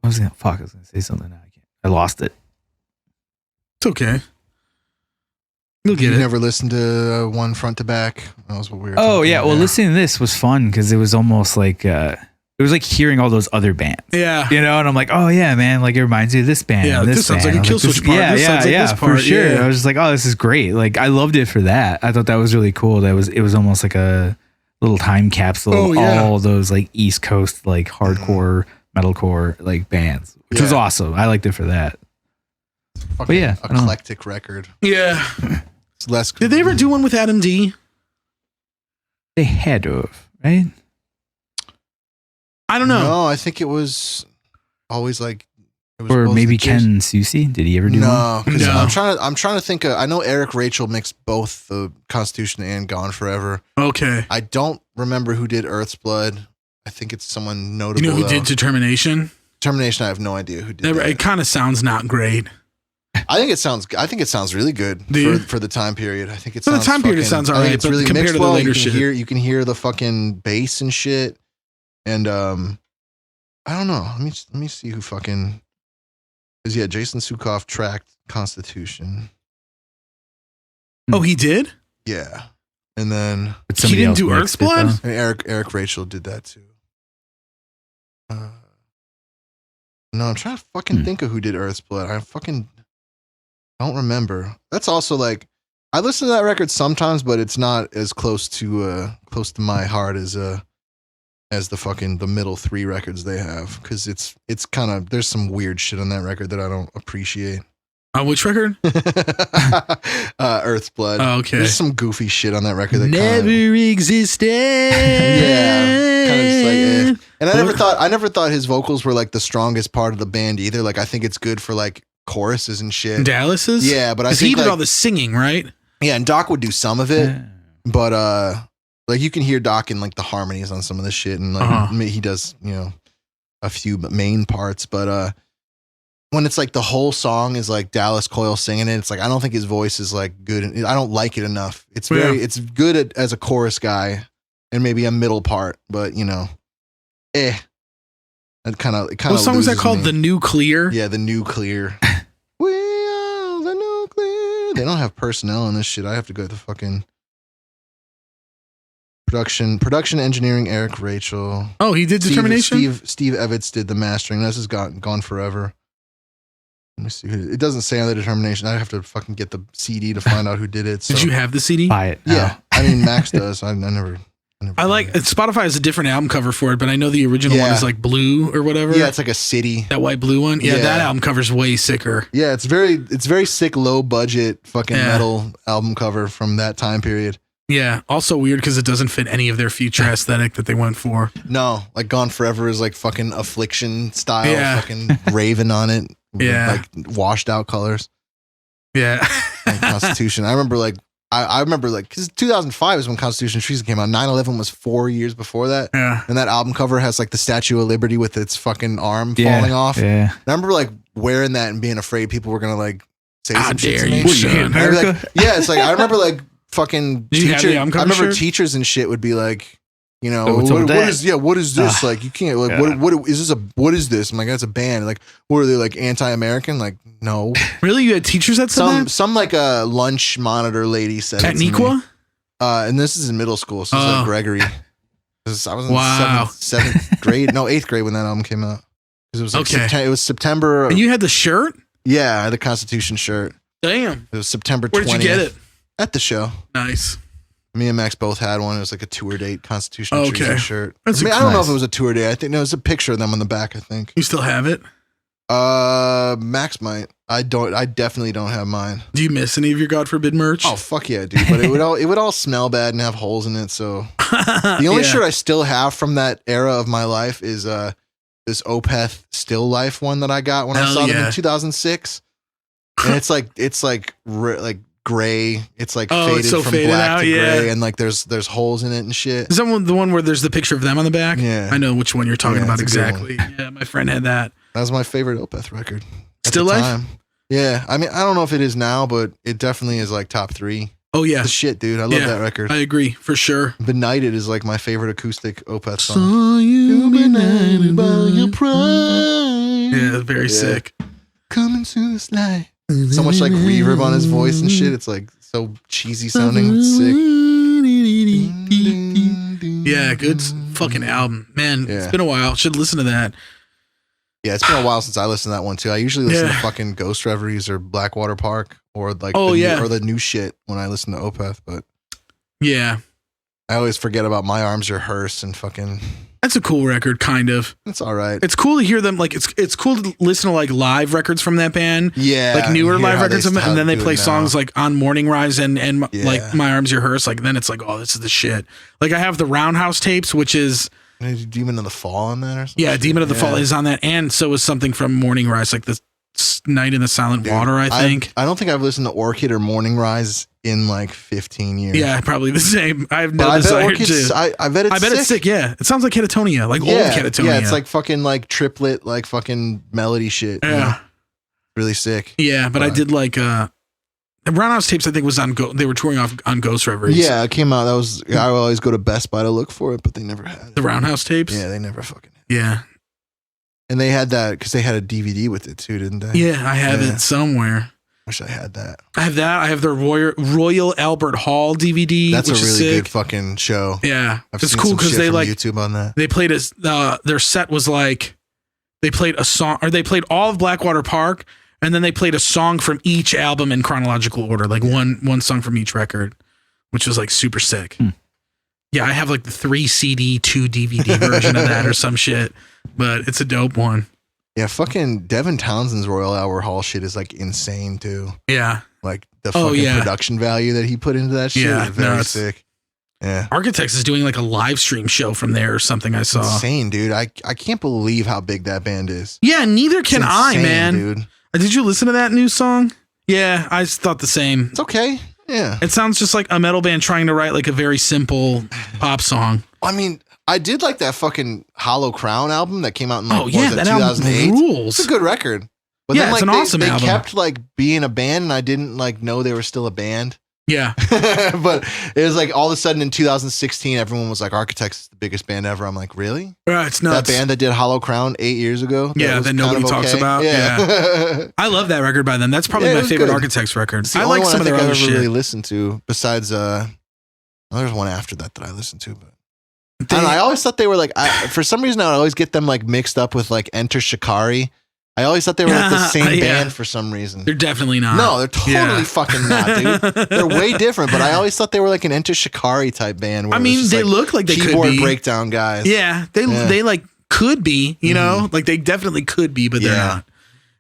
was gonna say something. Now I lost it. It's okay. You'll get you it. Never listened to one front to back? That was what we were Oh, yeah. Well, about. listening to this was fun because it was almost like, it was like hearing all those other bands. Yeah. And I'm like, oh, yeah, man. Like, it reminds you of this band. Yeah, and this sounds like a Kill Switch part. Yeah, this sounds like this part. for sure. Yeah. I was just like, oh, this is great. Like, I loved it for that. I thought that was really cool. It was almost like a little time capsule of all those like East Coast, like hardcore, metalcore, like bands, which was awesome. I liked it for that. But yeah, eclectic record. Yeah. It's less. Did they ever do one with Adam D? They had to have, right? I don't know. No, I think it was always like. It was or maybe Ken Susi. Did he ever do one? No. I'm trying to think. I know Eric Rachel mixed both the Constitution and Gone Forever. Okay. I don't remember who did Earth's Blood. I think it's someone notable. You know who did Determination? Determination. I have no idea who did. It kind of sounds not great. I think it sounds really good for the time period. I think it for sounds the time period. It sounds alright. It's really compared mixed to the well. later shit, You can hear the fucking bass and shit. And I don't know. Let me see who fucking. Because Jason Sukoff tracked Constitution. Oh, he did? Yeah. And then he didn't do Earth's Blood? And Eric Rachel did that too. No, I'm trying to fucking think of who did Earth's Blood. I fucking don't remember. That's also like I listen to that record sometimes, but it's not as close to my heart as the fucking the middle three records they have, because it's kind of there's some weird shit on that record that I don't appreciate. On which record? Earth's Blood. Oh, okay. There's some goofy shit on that record that never existed. Yeah, kind of just like. And I never thought his vocals were like the strongest part of the band either. Like I think it's good for like choruses and shit. Dallas's? Yeah, but I think he did like, all the singing, right? Yeah, and Doc would do some of it, but like you can hear Doc in like the harmonies on some of the shit, and like he does a few main parts, but when it's like the whole song is like Dallas Coyle singing it, it's like I don't think his voice is like good. I don't like it enough. It's it's good as a chorus guy and maybe a middle part, but I It kind of. What song was that called? The Nuclear. Yeah, the Nuclear. We are the Nuclear. They don't have personnel on this shit. I have to go to the fucking production engineering. Eric Rachel. Oh, he did Determination. Steve Evans did the mastering. This is gone forever. Let me see. It doesn't say on the Determination. I have to fucking get the CD to find out who did it. So. Did you have the CD? Buy it. Yeah, I mean Max does. I never. I like Spotify has a different album cover for it, but I know the original one is like blue or whatever. Yeah, it's like a city. That white blue one. Yeah, that album cover's way sicker. Yeah, it's very sick, low budget fucking metal album cover from that time period. Yeah, also weird because it doesn't fit any of their future aesthetic that they went for. No, like Gone Forever is like fucking Affliction style, fucking Raven on it. Yeah, like washed out colors. Yeah, like Constitution. I remember because 2005 is when Constitution Treason came out. 9/11 was 4 years before that. Yeah, and that album cover has like the Statue of Liberty with its fucking arm falling off. Yeah, and I remember like wearing that and being afraid people were gonna like say some shit to me. America? It's like I remember like. Fucking teacher, I remember teachers and shit would be like, you know, what is this? Like, you can't, like, what is this? I'm like, that's a band. Like, what are they, like, anti-American? Like, no. Really? You had teachers that said that? Some like a lunch monitor lady said at Niqua? And this is in middle school, so it's like Gregory. I was in seventh grade, no, 8th grade when that album came out. Because it was like it was September. And you had the shirt? Yeah, I had the Constitution shirt. Damn. It was September 20th. Where did you get it? At the show. Nice. Me and Max both had one. It was like a tour date Constitution shirt. I don't know if it was a tour date. I think it was a picture of them on the back, I think. You still have it? Max might. I definitely don't have mine. Do you miss any of your God Forbid merch? Oh fuck yeah, dude. But it would all smell bad and have holes in it, so the only shirt I still have from that era of my life is this Opeth Still Life one that I got when I saw them in 2006. And it's like gray. It's like faded from black to gray, and like there's holes in it and shit. Is that the one where there's the picture of them on the back? Yeah, I know which one you're talking about exactly. Yeah, my friend had that. That was my favorite Opeth record. Still Life? Yeah, I mean I don't know if it is now, but it definitely is like top 3. Oh yeah, the shit, dude. I love that record. I agree for sure. Benighted is like my favorite acoustic Opeth song. Saw you benighted by your pride. Yeah, very sick. Coming to this light. So much like reverb on his voice and shit. It's like so cheesy sounding. It's sick. Yeah, good fucking album. Man, it's been a while. Should listen to that. Yeah, it's been a while since I listened to that one too. I usually listen to fucking Ghost Reveries or Blackwater Park or like or the new shit when I listen to Opeth, but yeah. I always forget about My Arms Your Hearse and fucking. That's a cool record, kind of. It's all right. It's cool to hear them. Like it's cool to listen to like live records from that band. Yeah, like newer live records of them, and then they play songs like on Morning Rise and like My Arms Your Hearse. Like then it's like, oh, this is the shit. Like I have the Roundhouse tapes, which is Demon of the Fall on that or something. Yeah, Demon of the Fall is on that, and so is something from Morning Rise, like the Night in the Silent Water. I think. I don't think I've listened to Orchid or Morning Rise in like 15 years. Yeah, probably the same. I have no desire to. I bet it's sick. Yeah, it sounds like Catatonia, like old Catatonia. Yeah, it's like fucking like triplet, like fucking melody shit. Yeah, you know? Really sick. Yeah, but I did like the Roundhouse tapes. I think was on. They were touring off on Ghost Reveries. Yeah, it came out. That was. I would always go to Best Buy to look for it, but they never had it. The Roundhouse tapes. Yeah, they never fucking. Yeah. And they had that because they had a DVD with it too, didn't they? Yeah, I have it somewhere. Wish I had that. I have that. I have the Royal Albert Hall DVD. That's which a really is sick. good fucking show. Yeah, it's cool because they like YouTube on that. They played their set was like they played a song, or they played all of Blackwater Park, and then they played a song from each album in chronological order, like one song from each record, which was like super sick. Yeah, I have like the 3 CD, 2 DVD version of that or some shit, but it's a dope one. Yeah, fucking Devin Townsend's Royal Albert Hall shit is like insane too. Yeah. Like the fucking production value that he put into that shit is very sick. Yeah. Architects is doing like a live stream show from there or something I saw. Insane, dude. I can't believe how big that band is. Yeah, neither can I, man. Dude. Did you listen to that new song? Yeah, I thought the same. It's okay. Yeah. It sounds just like a metal band trying to write like a very simple pop song. I mean, I did like that fucking Hollow Crown album that came out in like, that 2008. Album rules. It's a good record. But yeah, then, like, it's an awesome album. They kept like being a band, and I didn't like know they were still a band. Yeah. But it was like all of a sudden in 2016, everyone was like, Architects is the biggest band ever. I'm like, really? It's nuts. That band that did Hollow Crown 8 years ago? That nobody talks about. Yeah. I love that record by them. That's probably my favorite Architects record. It's the I only like one some of their I other ever shit. really listened to besides, there's one after that I listened to, but I don't know, I always thought they were like, for some reason I would always get them like mixed up with like Enter Shikari. I always thought they were like the same band for some reason. They're definitely not. No, they're totally fucking not, dude. They're way different, but I always thought they were like an Enter Shikari type band. I mean, they look like they could be. Keyboard breakdown guys. Yeah, they like could be, you know? Like they definitely could be, but they're not.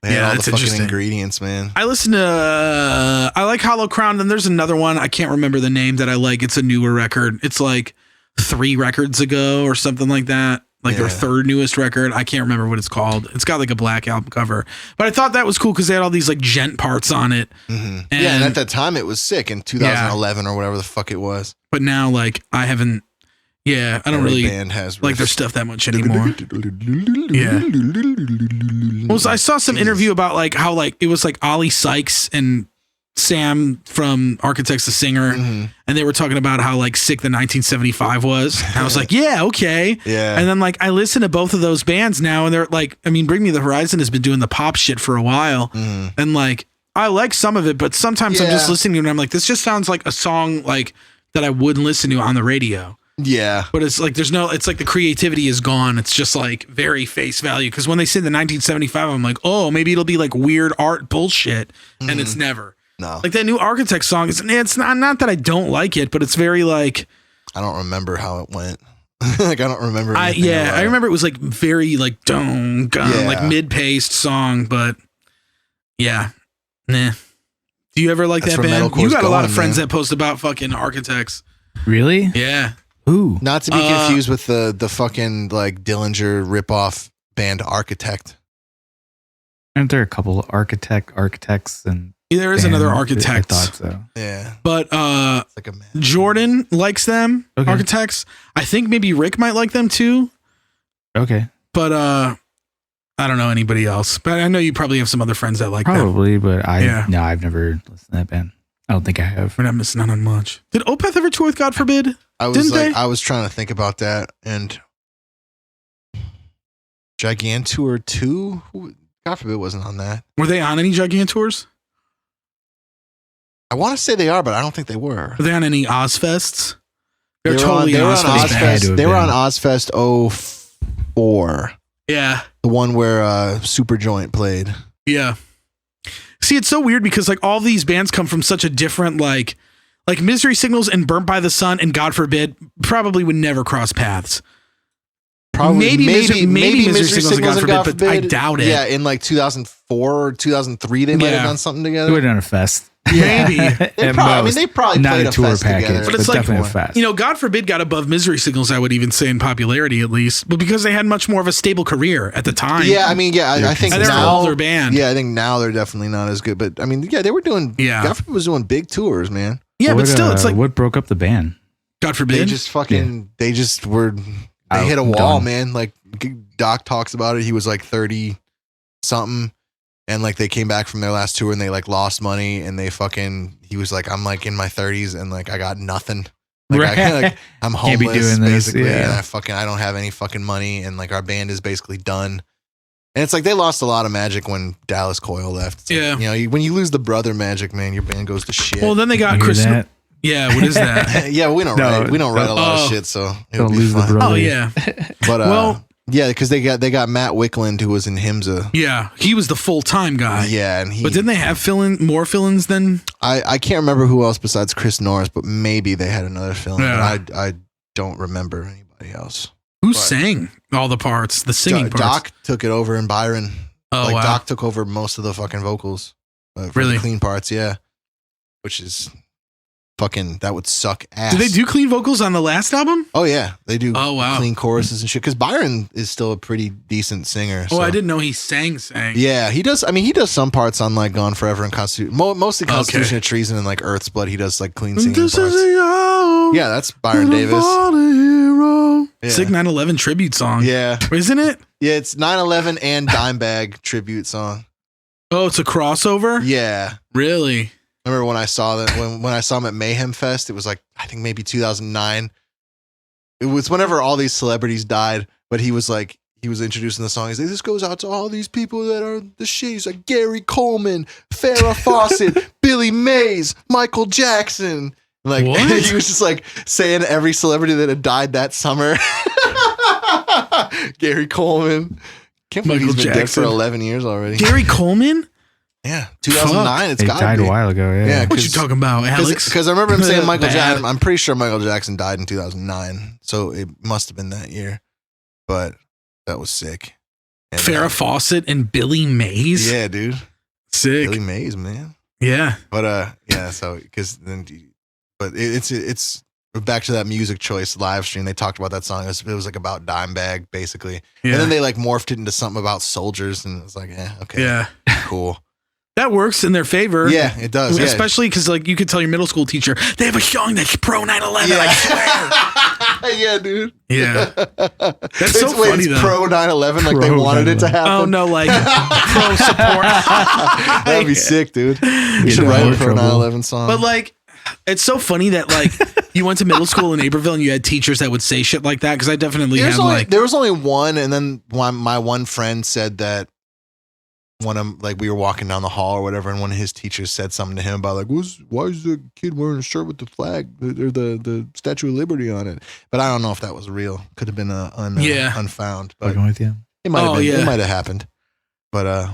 They had all the fucking ingredients, man. I listen to, I like Hollow Crown, and there's another one, I can't remember the name that I like. It's a newer record. It's like 3 records ago or something like that. Like their 3rd newest record. I can't remember what it's called. It's got like a black album cover. But I thought that was cool because they had all these like gent parts on it. Mm-hmm. And at that time it was sick in 2011 or whatever the fuck it was. But now like I haven't, I don't really band has like their stuff that much anymore. Well, so I saw some interview about like how like it was like Ollie Sykes and Sam from Architects, the singer, and they were talking about how like sick the 1975 was. And I was like, yeah, okay. Yeah. And then like I listen to both of those bands now, and they're like, I mean, Bring Me the Horizon has been doing the pop shit for a while, and like I like some of it, but sometimes I'm just listening to it and I'm like, this just sounds like a song like that I wouldn't listen to on the radio. Yeah. But it's like it's like the creativity is gone. It's just like very face value. Because when they say the 1975, I'm like, oh, maybe it'll be like weird art bullshit, and it's never. No. Like that new Architect song, it's not that I don't like it, but it's very like I don't remember how it went. Like I don't remember. I remember it was like very like like mid-paced song, but nah. Do you ever like that band? You got a lot of friends that post about fucking Architects. Really? Yeah. Who? Not to be confused with the fucking like Dillinger ripoff band Architect. Aren't there a couple of architects and there is another Architect. I thought so. Yeah. But it's like Jordan likes them, Architects. I think maybe Rick might like them too. Okay. But I don't know anybody else. But I know you probably have some other friends that like them. Probably, but I've never listened to that band. I don't think I have. We're not missing out on much. Did Opeth ever tour with God Forbid? I was trying to think about that, and Gigantour 2? God Forbid wasn't on that. Were they on any Gigantours? I want to say they are, but I don't think they were. Were they on any Ozfests? They were on Ozfest. They were on Ozfest 04. Yeah. The one where Superjoint played. Yeah. See, it's so weird because like all these bands come from such a different like Misery Signals and Burnt by the Sun and God Forbid probably would never cross paths. Probably maybe Misery Signals and God Forbid, but I doubt it. Yeah, in like 2004 or 2003 they might have done something together. They would have done a fest. Maybe. they probably not played a tour fest package, together. But it's definitely like, a fest. you know, God Forbid got above Misery Signals, I would even say in popularity at least, but because they had much more of a stable career at the time. Yeah, I mean, I think they're now, an older band. Yeah, I think now they're definitely not as good, but I mean, yeah, they were doing, God Forbid was doing big tours, man. Yeah, but still, it's like, what broke up the band? God Forbid. They just fucking, they hit a wall, man. Like Doc talks about it. He was like 30 something. And like they came back from their last tour and they like lost money and he was like, I'm like in my 30s and like I got nothing. Like, I'm homeless basically. And I don't have any fucking money and like our band is basically done. And it's like they lost a lot of magic when Dallas Coyle left. It's like, you know, when you lose the brother magic, man, your band goes to shit. Well, then they got Chris. Yeah, what is that? Yeah, we don't write a lot of shit, so it'll be fun. The oh yeah. But yeah, because they got Matt Wickland who was in Himza. Yeah, he was the full-time guy. Yeah, but didn't they have more fill-ins than? I can't remember who else besides Chris Norris, but maybe they had another fill-in. Yeah. But I don't remember anybody else. Who sang all the parts, the singing parts? Doc took it over, and Byron. Oh, wow. Doc took over most of the fucking vocals. For the clean parts, yeah. Which is fucking, that would suck ass. Did they do clean vocals on the last album? Oh yeah, they do. Oh wow, clean choruses and shit. Because Byron is still a pretty decent singer. Oh, I didn't know he sang. Yeah, he does. I mean, he does some parts on like Gone Forever and Constitution, mostly Constitution of Treason and like Earth's Blood. He does like clean singing parts. Yeah, that's Byron Davis. Yeah. Sick 9/11 tribute song. Yeah, isn't it? Yeah, it's 9/11 and Dimebag tribute song. Oh, it's a crossover. Yeah, really. remember when I saw them when I saw him at Mayhem Fest. It was like I think maybe 2009. It was whenever all these celebrities died, but he was introducing the song. He's like, this goes out to all these people that are the shit. He's like Gary Coleman, Farrah Fawcett, Billy Mays, Michael Jackson. Like he was just like saying every celebrity that had died that summer. Gary Coleman. Can't believe he's been dead for 11 years already. Gary Coleman? Yeah, 2009. It's got died a while ago. Yeah. What you talking about, Alex? Because I remember him saying Michael Jackson. I'm pretty sure Michael Jackson died in 2009, so it must have been that year. But that was sick. And, Farrah Fawcett and Billy Mays. Yeah, dude. Sick. Billy Mays, man. Yeah. But yeah. So it's back to that music choice live stream. They talked about that song. It was like about Dimebag, basically. Yeah. And then they like morphed it into something about soldiers, and it was like, okay, yeah, cool. That works in their favor. Yeah, it does. Especially because like you could tell your middle school teacher, they have a song that's pro 9/11. I swear. Yeah, dude. Yeah. That's so funny though. Pro 9/11, like they wanted it to happen. Oh no, like pro support. That'd be sick, dude. You should write a pro 9/11 song. But like, it's so funny that like you went to middle school in Naperville and you had teachers that would say shit like that. Because I definitely there was only one, and then my one friend said that. We were walking down the hall or whatever, and one of his teachers said something to him about like, why is the kid wearing a shirt with the flag or the Statue of Liberty on it? But I don't know if that was real. Could have been unfound. But with you. It might have been. It might have happened. But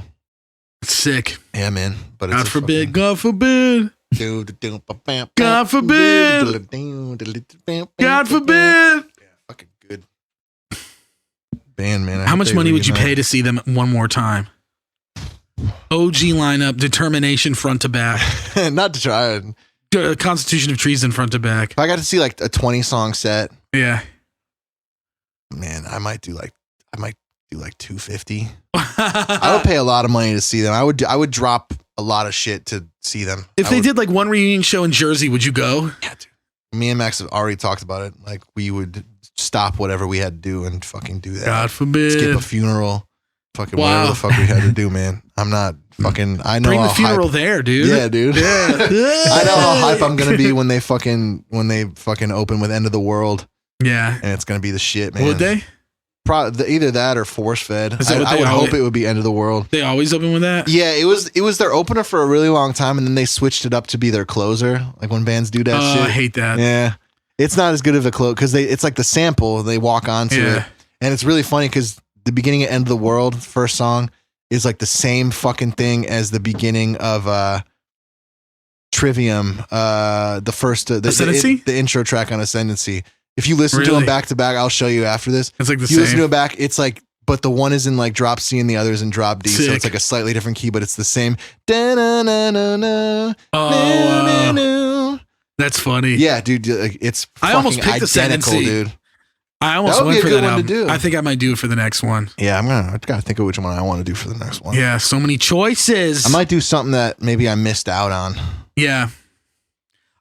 it's sick. Yeah, man. But God forbid. God forbid. God forbid. God forbid. Yeah, fucking good band, man. How much money would you pay to see them one more time? OG lineup, determination front to back. Not to try. Constitution of Treason front to back. If I got to see like a 20-song set, yeah, man, I might do like 250. I would pay a lot of money to see them. I would drop a lot of shit to see them. If they did like one reunion show in Jersey, would you go? Yeah, dude. Me and Max have already talked about it. Like we would stop whatever we had to do and fucking do that. God forbid. Skip a funeral. Fucking whatever the fuck we had to do, man. I'm not fucking. I know. Bring the funeral there, dude. Yeah, dude. Yeah. I know how hype I'm gonna be when they fucking open with End of the World. Yeah, and it's gonna be the shit, man. Would they? Either that or Force Fed. I would hope it would be End of the World. They always open with that. Yeah, it was their opener for a really long time, and then they switched it up to be their closer. Like when bands do that shit. I hate that. Yeah, it's not as good of a close because it's like the sample. They walk onto it, and it's really funny because. The beginning of End of the World, first song, is like the same fucking thing as the beginning of Trivium, the first Ascendancy? The intro track on Ascendancy. If you listen to them back to back, I'll show you after this. It's like the same. same. You listen to it back, it's like, but the one is in like drop C and the other is in drop D, Sick. so it's like a slightly different key, but it's the same. That's funny. Yeah, dude, it's I almost picked identical, Ascendancy. dude. I almost went for that album. To do. I think I might do it for the next one. Yeah, I gotta think of which one I want to do for the next one. Yeah, so many choices. I might do something that maybe I missed out on. Yeah.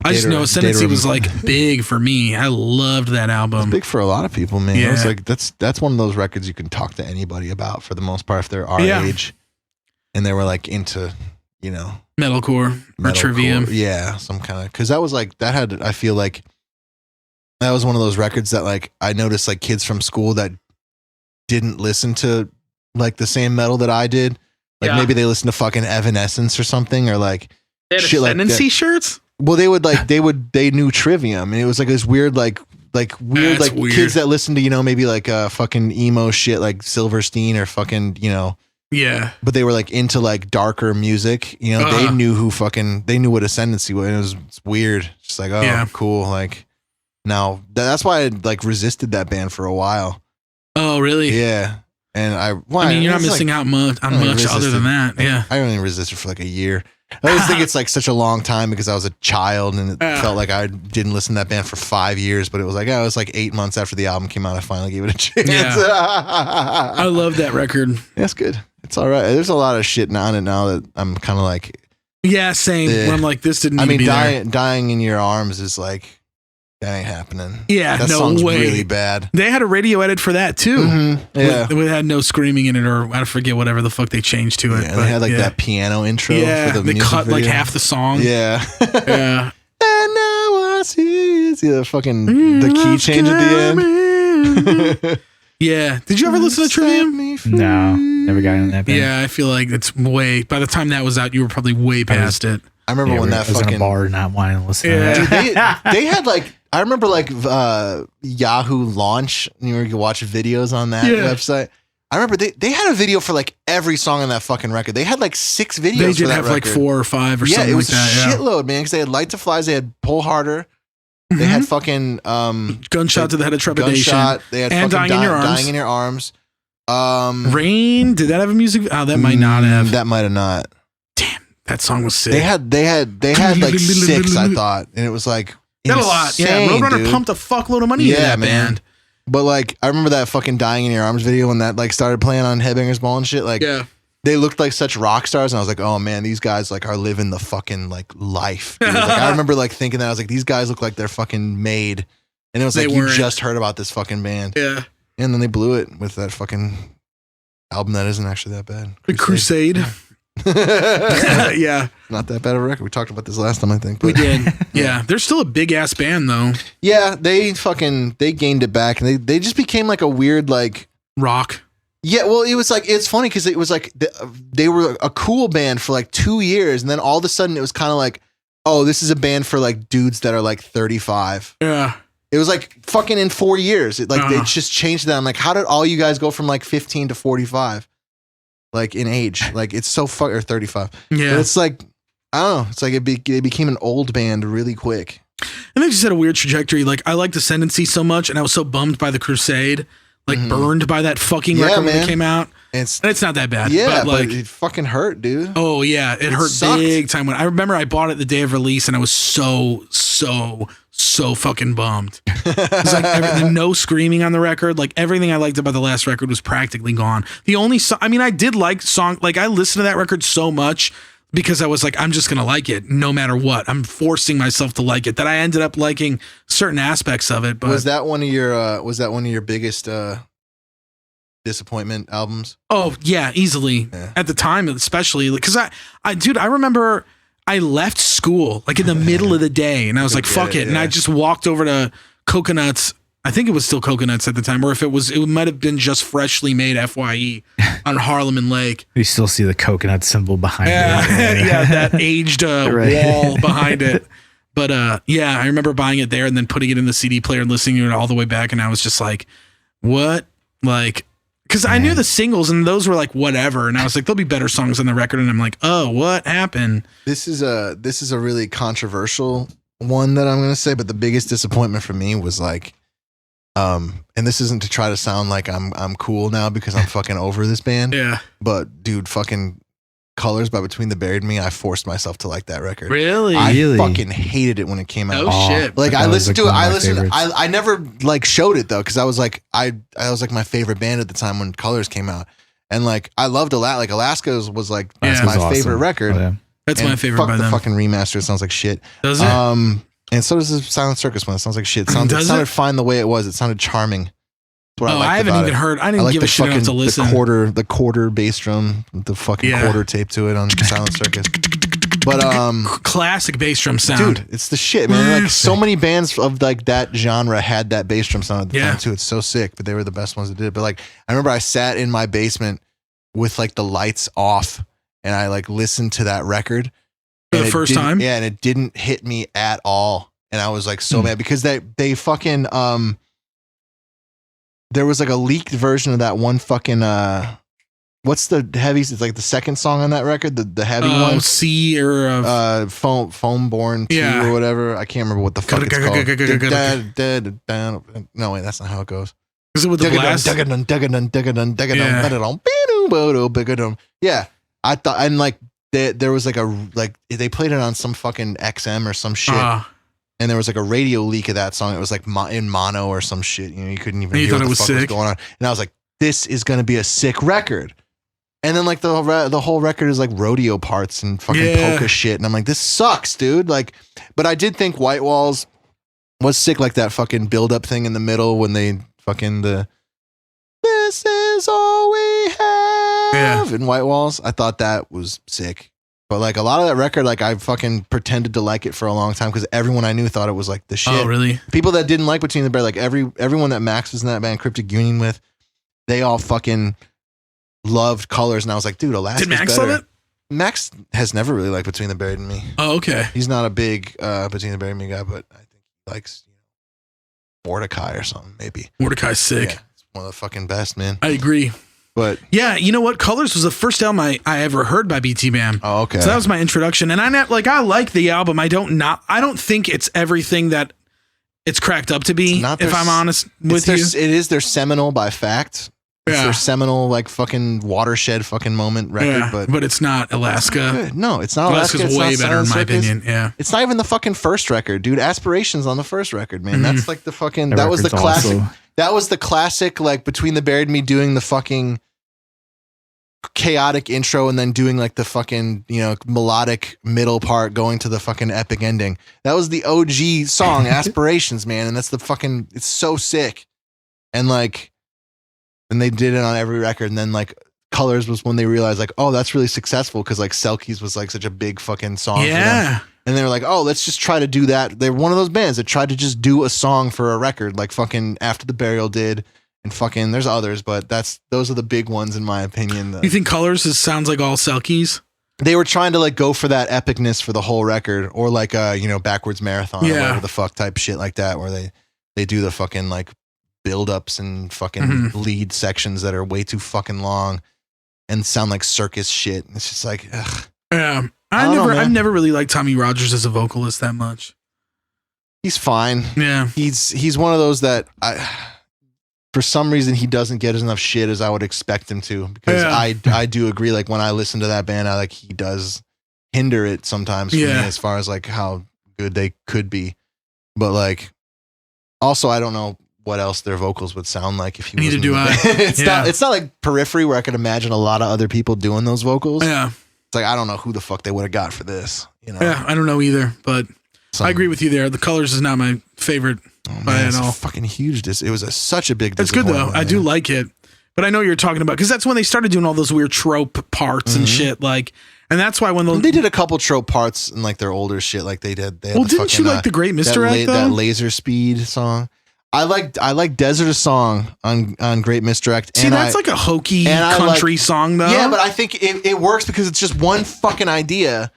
I just know Ascendancy was like big for me. I loved that album. It's big for a lot of people, man. Yeah. It was like that's one of those records you can talk to anybody about for the most part if they're our age and they were like into, Metalcore or Trivium. Yeah, some kind of because that was like that had I feel like that was one of those records that like I noticed like kids from school that didn't listen to like the same metal that I did. Like maybe they listened to fucking Evanescence or something or like they had shit Ascendancy like shirts? Well, they knew Trivium and it was like this weird like weird kids that listened to, maybe like fucking emo shit like Silverstein or fucking, Yeah. But they were like into like darker music, they knew they knew what Ascendancy was. It's weird. Just like, cool. Like now that's why I like resisted that band for a while. Oh, really? Yeah. And you're not missing out much other than that. Yeah. I only resisted for like a year. I always think it's like such a long time because I was a child and it felt like I didn't listen to that band for 5 years, but it was like, it was like 8 months after the album came out. I finally gave it a chance. Yeah. I love that record. That's good. It's all right. There's a lot of shit on it now that I'm kind of like, yeah, same. When I'm like, this didn't need to be there. Dying in Your Arms is like, that ain't happening. Yeah, that no song's way. really bad. They had a radio edit for that too. Mm-hmm. Yeah, it had no screaming in it, or I forget whatever the fuck they changed to it. Yeah, they had like that piano intro. Yeah, for the they music cut video. like half the song. Yeah, yeah. And now I see the fucking the key change at the end. Yeah. Did you ever listen to Trivium? No, never got into that band. Yeah, I feel like it's way. By the time that was out, you were probably way past it. I remember when that I was fucking in a bar not wanting to listen to Yeah. that. Dude, they had like I remember like Yahoo Launch. You could watch videos on that website. I remember they had a video for like every song on that fucking record. They had like 6 videos. They did for that have like record. 4 or 5 or something it was like that. a shitload, man. Because they had Light to Flies, they had Pull Harder, they had fucking Gunshot to the Head of Trepidation. Gunshot. They had And fucking Dying in Your Arms. Rain. Did that have a music? Oh, that might not have. That might have not. Damn, that song was sick. They had like 6, I thought, and it was like they had a lot. Yeah, Roadrunner dude. pumped a fuckload of money into that band. But like, I remember that fucking Dying in Your Arms video when that like started playing on Headbangers Ball and shit. Like, they looked like such rock stars, and I was like, oh man, these guys like are living the fucking like life. Dude. Like, I remember like thinking that I was like, these guys look like they're fucking made, and it was like you just heard about this fucking band, yeah, and then they blew it with that fucking album that isn't actually that bad. The Crusade. Yeah, not that bad of a record. We talked about this last time, I think. But. We did. Yeah, they're still a big ass band though. Yeah, they gained it back, and they just became like a weird like rock. Yeah, well, it was like it's funny because it was like they were a cool band for like 2 years, and then all of a sudden it was kind of like, oh, this is a band for like dudes that are like 35. Yeah. It was like fucking in 4 years. They just changed that. I'm like, how did all you guys go from like 15 to 45? Like in age, like it's so or 35. Yeah, but it's like I don't know. It's like they became an old band really quick, and they just had a weird trajectory. Like I liked Ascendancy so much, and I was so bummed by the Crusade, like burned by that fucking record when it came out. And it's not that bad. Yeah, but it fucking hurt, dude. Oh yeah, it hurt sucked. big time. When I remember I bought it the day of release, and I was so fucking bummed. It's like no screaming on the record. Like everything I liked about the last record was practically gone. The only song, I mean, I did like song. Like I listened to that record so much because I was like, I'm just gonna like it no matter what. I'm forcing myself to like it. That I ended up liking certain aspects of it. But was that one of your biggest disappointment albums? Oh yeah, easily. Yeah. At the time, especially because I remember I left school like in the middle of the day, and I was like, fuck it. And I just walked over to Coconuts. I think it was still Coconuts at the time, or if it might have been just freshly made FYE on Harlem and Lake. You still see the coconut symbol behind it. Yeah, that aged wall behind it. But yeah, I remember buying it there and then putting it in the CD player and listening to it all the way back. And I was just like, what? Like, because I knew the singles and those were like whatever. And I was like, there'll be better songs on the record. And I'm like, oh, what happened? This is a really controversial one that I'm going to say, but the biggest disappointment for me was like, and this isn't to try to sound like I'm cool now because I'm fucking over this band. Yeah. But dude, fucking Colors by Between the Buried and Me, I forced myself to like that record. Really? I fucking hated it when it came out. Oh shit. Like I listened to it. I never like showed it though, because I was like I was like my favorite band at the time when Colors came out. And like I loved Alaska was like my favorite record. Oh, yeah. That's my favorite fuck by the them. fucking remaster. It sounds like shit. Does it? And so does the Silent Circus one. It sounds like shit. It sounded fine the way it was. It sounded charming. I haven't even heard. I didn't give a shit enough to listen. The quarter bass drum with the fucking quarter tape to it on Silent Circus. But classic bass drum sound. Dude, it's the shit, man. Like so many bands of like that genre had that bass drum sound at the time too. It's so sick, but they were the best ones that did it. But like I remember I sat in my basement with like the lights off and I like listened to that record. For the first time? Yeah, and it didn't hit me at all. And I was like so mad because they fucking there was like a leaked version of that one fucking what's the heavies? It's like the second song on that record, the heavy one. C or Foamborn 2 or whatever. I can't remember what the fuck it's called. No, wait, that's not how it goes. Is it with the blast? Yeah, I thought, and like there was like they played it on some fucking XM or some shit. And there was like a radio leak of that song. It was like in mono or some shit. You know, you couldn't even hear what the fuck was going on. And I was like, this is going to be a sick record. And then like the whole record is like rodeo parts and fucking polka shit. And I'm like, this sucks, dude. Like, but I did think White Walls What's sick, like that fucking build-up thing in the middle when they fucking this is all we have in White Walls. I thought that was sick. But like a lot of that record, like I fucking pretended to like it for a long time because everyone I knew thought it was like the shit. Oh, really? People that didn't like Between the Buried, like everyone that Max was in that band, Cryptic Union with, they all fucking loved Colors. And I was like, dude, Alaska's better. Did Max love it? Max has never really liked Between the Buried and Me. Oh, okay. He's not a big Between the Buried and Me guy, but I think he likes Mordecai or something, maybe. Mordecai's sick. Yeah, it's one of the fucking best, man. I agree. But yeah, you know what? Colors was the first album I ever heard by BT Bam. Oh, okay. So that was my introduction, and I like the album. I don't think it's everything that it's cracked up to be. If I'm honest with you, it is their seminal by fact. It's their seminal like fucking watershed fucking moment record, but it's not Alaska. No, it's not Alaska. Alaska's way better in my opinion. Yeah, it's not even the fucking first record, dude. Aspirations on the first record, man. That's like the fucking. That was the classic. Also. That was the classic, like Between the Buried and Me doing the fucking chaotic intro and then doing like the fucking, melodic middle part going to the fucking epic ending. That was the OG song, Aspirations, man. And that's the fucking, it's so sick. And like, and they did it on every record. And then like Colors was when they realized like, oh, that's really successful because like Selkies was like such a big fucking song for them. And they were like, oh, let's just try to do that. They're one of those bands that tried to just do a song for a record, like fucking After the Burial did, and fucking there's others, but those are the big ones in my opinion. You think Colors sounds like all Selkies? They were trying to like go for that epicness for the whole record, or like Backwards Marathon, or whatever the fuck type shit like that, where they do the fucking like build-ups and fucking lead sections that are way too fucking long and sound like circus shit. It's just like, ugh. Yeah. I've never really liked Tommy Rogers as a vocalist that much. He's fine. Yeah. He's one of those that for some reason he doesn't get as enough shit as I would expect him to, because I do agree. Like when I listen to that band, he does hinder it sometimes for me as far as like how good they could be. But like, also I don't know what else their vocals would sound like if he was. It's not like Periphery where I could imagine a lot of other people doing those vocals. Yeah. It's like, I don't know who the fuck they would have got for this, Yeah, I don't know either, but I agree with you there. The Colors is not my favorite at all. Fucking huge. It was such a big. It's good though. I do like it, but I know you're talking about because that's when they started doing all those weird trope parts and shit. Like, and that's why when they did a couple trope parts in like their older shit, like they did. Didn't you like the Great Misdirect though? That Laser Speed song. I like Desert a Song on Great Misdirect. See, that's like a hokey country song though. Yeah, but I think it works because it's just one fucking idea.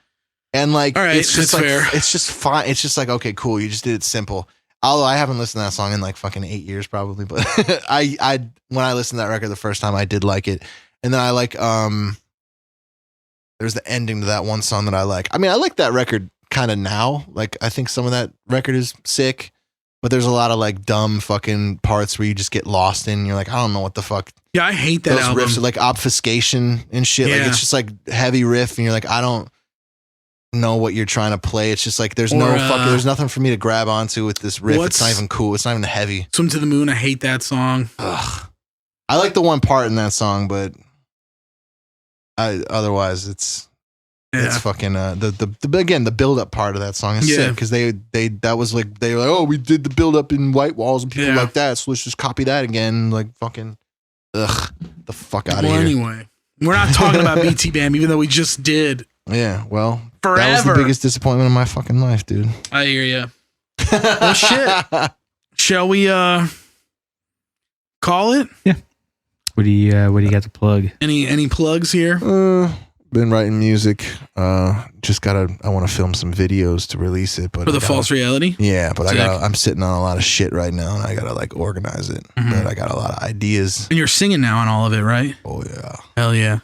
And like, all right, it's just like, fair. It's just fine. It's just like, okay, cool. You just did it simple. Although I haven't listened to that song in like fucking 8 years probably, but I when I listened to that record the first time, I did like it. And then I like, there's the ending to that one song that I like. I mean, I like that record kind of now. Like, I think some of that record is sick. But there's a lot of like dumb fucking parts where you just get lost in. You're like, I don't know what the fuck. Yeah, I hate that album. Those riffs are like Obfuscation and shit. Yeah. Like it's just like heavy riff, and you're like, I don't know what you're trying to play. It's just like there's nothing for me to grab onto with this riff. It's not even cool. It's not even heavy. Swim to the Moon. I hate that song. Ugh. I like the one part in that song, but otherwise it's. Yeah. It's fucking the build up part of that song is sick because they were like, oh, we did the build up in White Walls and people like that, so let's just copy that again. Like fucking the fuck out of here. Anyway, we're not talking about BT Bam, even though we just did. Yeah, well, forever. That was the biggest disappointment of my fucking life, dude. I hear you. Well, shit. Shall we call it? Yeah. What do you got to plug? Any plugs here? Been writing music. I want to film some videos to release it, but for the False Reality. Yeah, but I'm sitting on a lot of shit right now, and I gotta like organize it. But I got a lot of ideas. And you're singing now on all of it, right? Oh yeah. Hell yeah.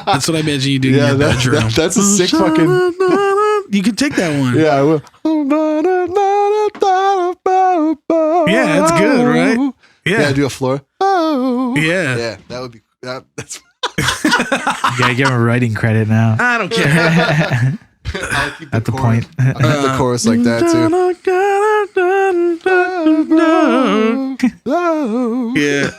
That's what I imagine you do in your bedroom. That's a sick fucking. You could take that one. Yeah, I will. Yeah, it's good, right? Yeah, do a floor. Yeah, that would be that's. You gotta give him a writing credit now. I don't care. I'll keep at the point. I'll have the chorus like that too. Yeah,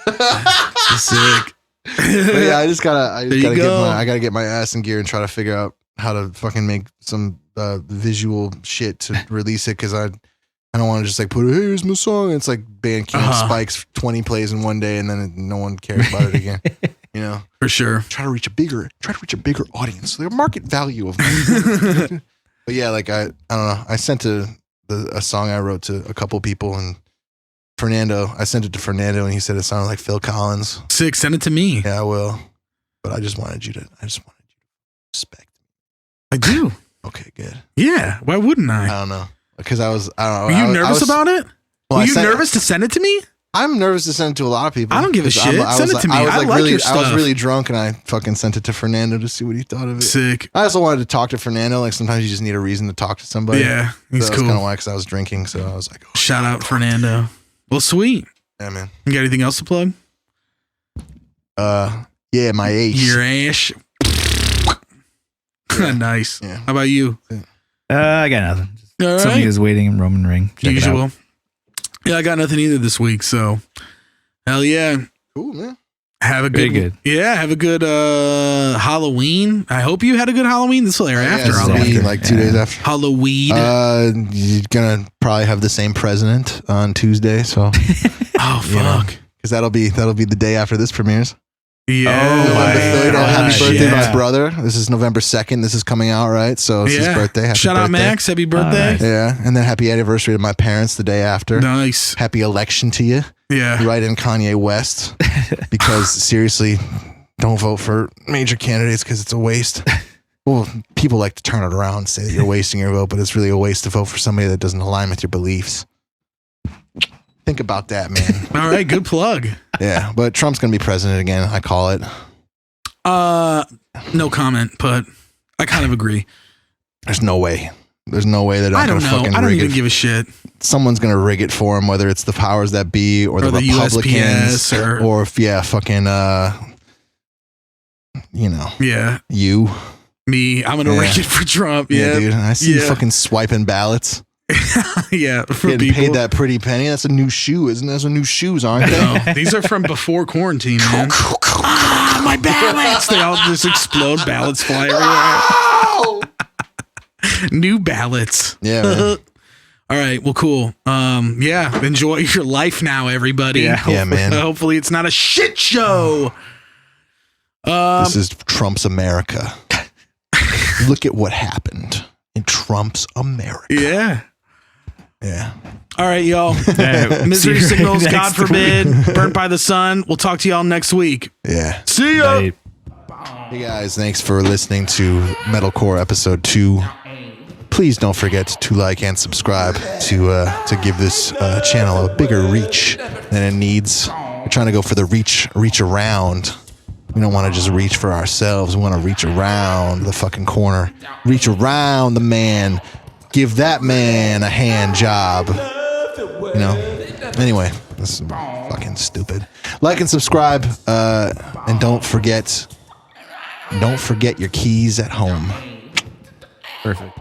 sick. But yeah, I gotta get my ass in gear and try to figure out how to fucking make some visual shit to release it because I don't want to just like put hey, here's my song. It's like Bandcamp spikes 20 plays in one day and then no one cares about it again. You know, for sure. Try to reach a bigger audience. The market value of my but yeah, like I don't know. I sent a song I wrote to a couple people and I sent it to Fernando and he said it sounded like Phil Collins. Sick, send it to me. Yeah, I will. But I just wanted you to respect. I do. Okay, good. Yeah, why wouldn't I? I don't know. Because I don't know. Were you nervous about it? Were you nervous to send it to me? I'm nervous to send it to a lot of people. I don't give a shit. Send it to me. I like your stuff. I was really drunk and I fucking sent it to Fernando to see what he thought of it. Sick. I also wanted to talk to Fernando. Like sometimes you just need a reason to talk to somebody. Yeah, he's cool. That's kind of why, because I was drinking. So I was like, shout out Fernando. Well, sweet. Yeah, man. You got anything else to plug? Yeah, my ash. Your ash. Yeah. Nice. Yeah. How about you? I got nothing. All Something right. is waiting in Roman Ring. Check Usual. Yeah, I got nothing either this week. So, hell yeah. Cool, man. Have a good. Yeah, have a good Halloween. I hope you had a good Halloween. This will air after Halloween. Like 2 days after Halloween. You're gonna probably have the same president on Tuesday. So, oh fuck, because that'll be the day after this premieres. Yeah. November 3rd. Happy birthday, my brother. This is November 2nd. This is coming out, right? So it's his birthday. Happy Shout out Max. Happy birthday. Nice. Yeah. And then happy anniversary to my parents the day after. Nice. Happy election to you. Yeah. Right in Kanye West. Because seriously, don't vote for major candidates because it's a waste. Well, people like to turn it around and say that you're wasting your vote, but it's really a waste to vote for somebody that doesn't align with your beliefs. Think about that, man. All right, good plug. Yeah, but Trump's gonna be president again. I call it. No comment, but I kind of agree. There's no way. There's no way that I don't know. I don't even give a shit. Someone's gonna rig it for him, whether it's the powers that be or the Republicans, or if fucking Yeah. You. Me. I'm gonna rig it for Trump. Yeah, dude. I see you fucking swiping ballots. Yeah, for getting people. Paid that pretty penny. That's a new shoe, isn't it? Those are new shoes, aren't they? No, these are from before quarantine, man. My ballots! They all just explode. Ballots fly everywhere. New ballots. Yeah. Man. All right. Well, cool. Yeah. Enjoy your life now, everybody. Yeah, man. Hopefully, it's not a shit show. This is Trump's America. Look at what happened in Trump's America. Yeah. Yeah. All right, y'all. Misery signals, God forbid, burnt by the sun. We'll talk to y'all next week. Yeah. See ya. Bye. Hey guys, thanks for listening to Metalcore episode 2. Please don't forget to like and subscribe to give this channel a bigger reach than it needs. We're trying to go for the reach around. We don't want to just reach for ourselves. We want to reach around the fucking corner. Reach around the man. Give that man a hand job. You know? Anyway, this is fucking stupid. Like and subscribe. And don't forget your keys at home. Perfect.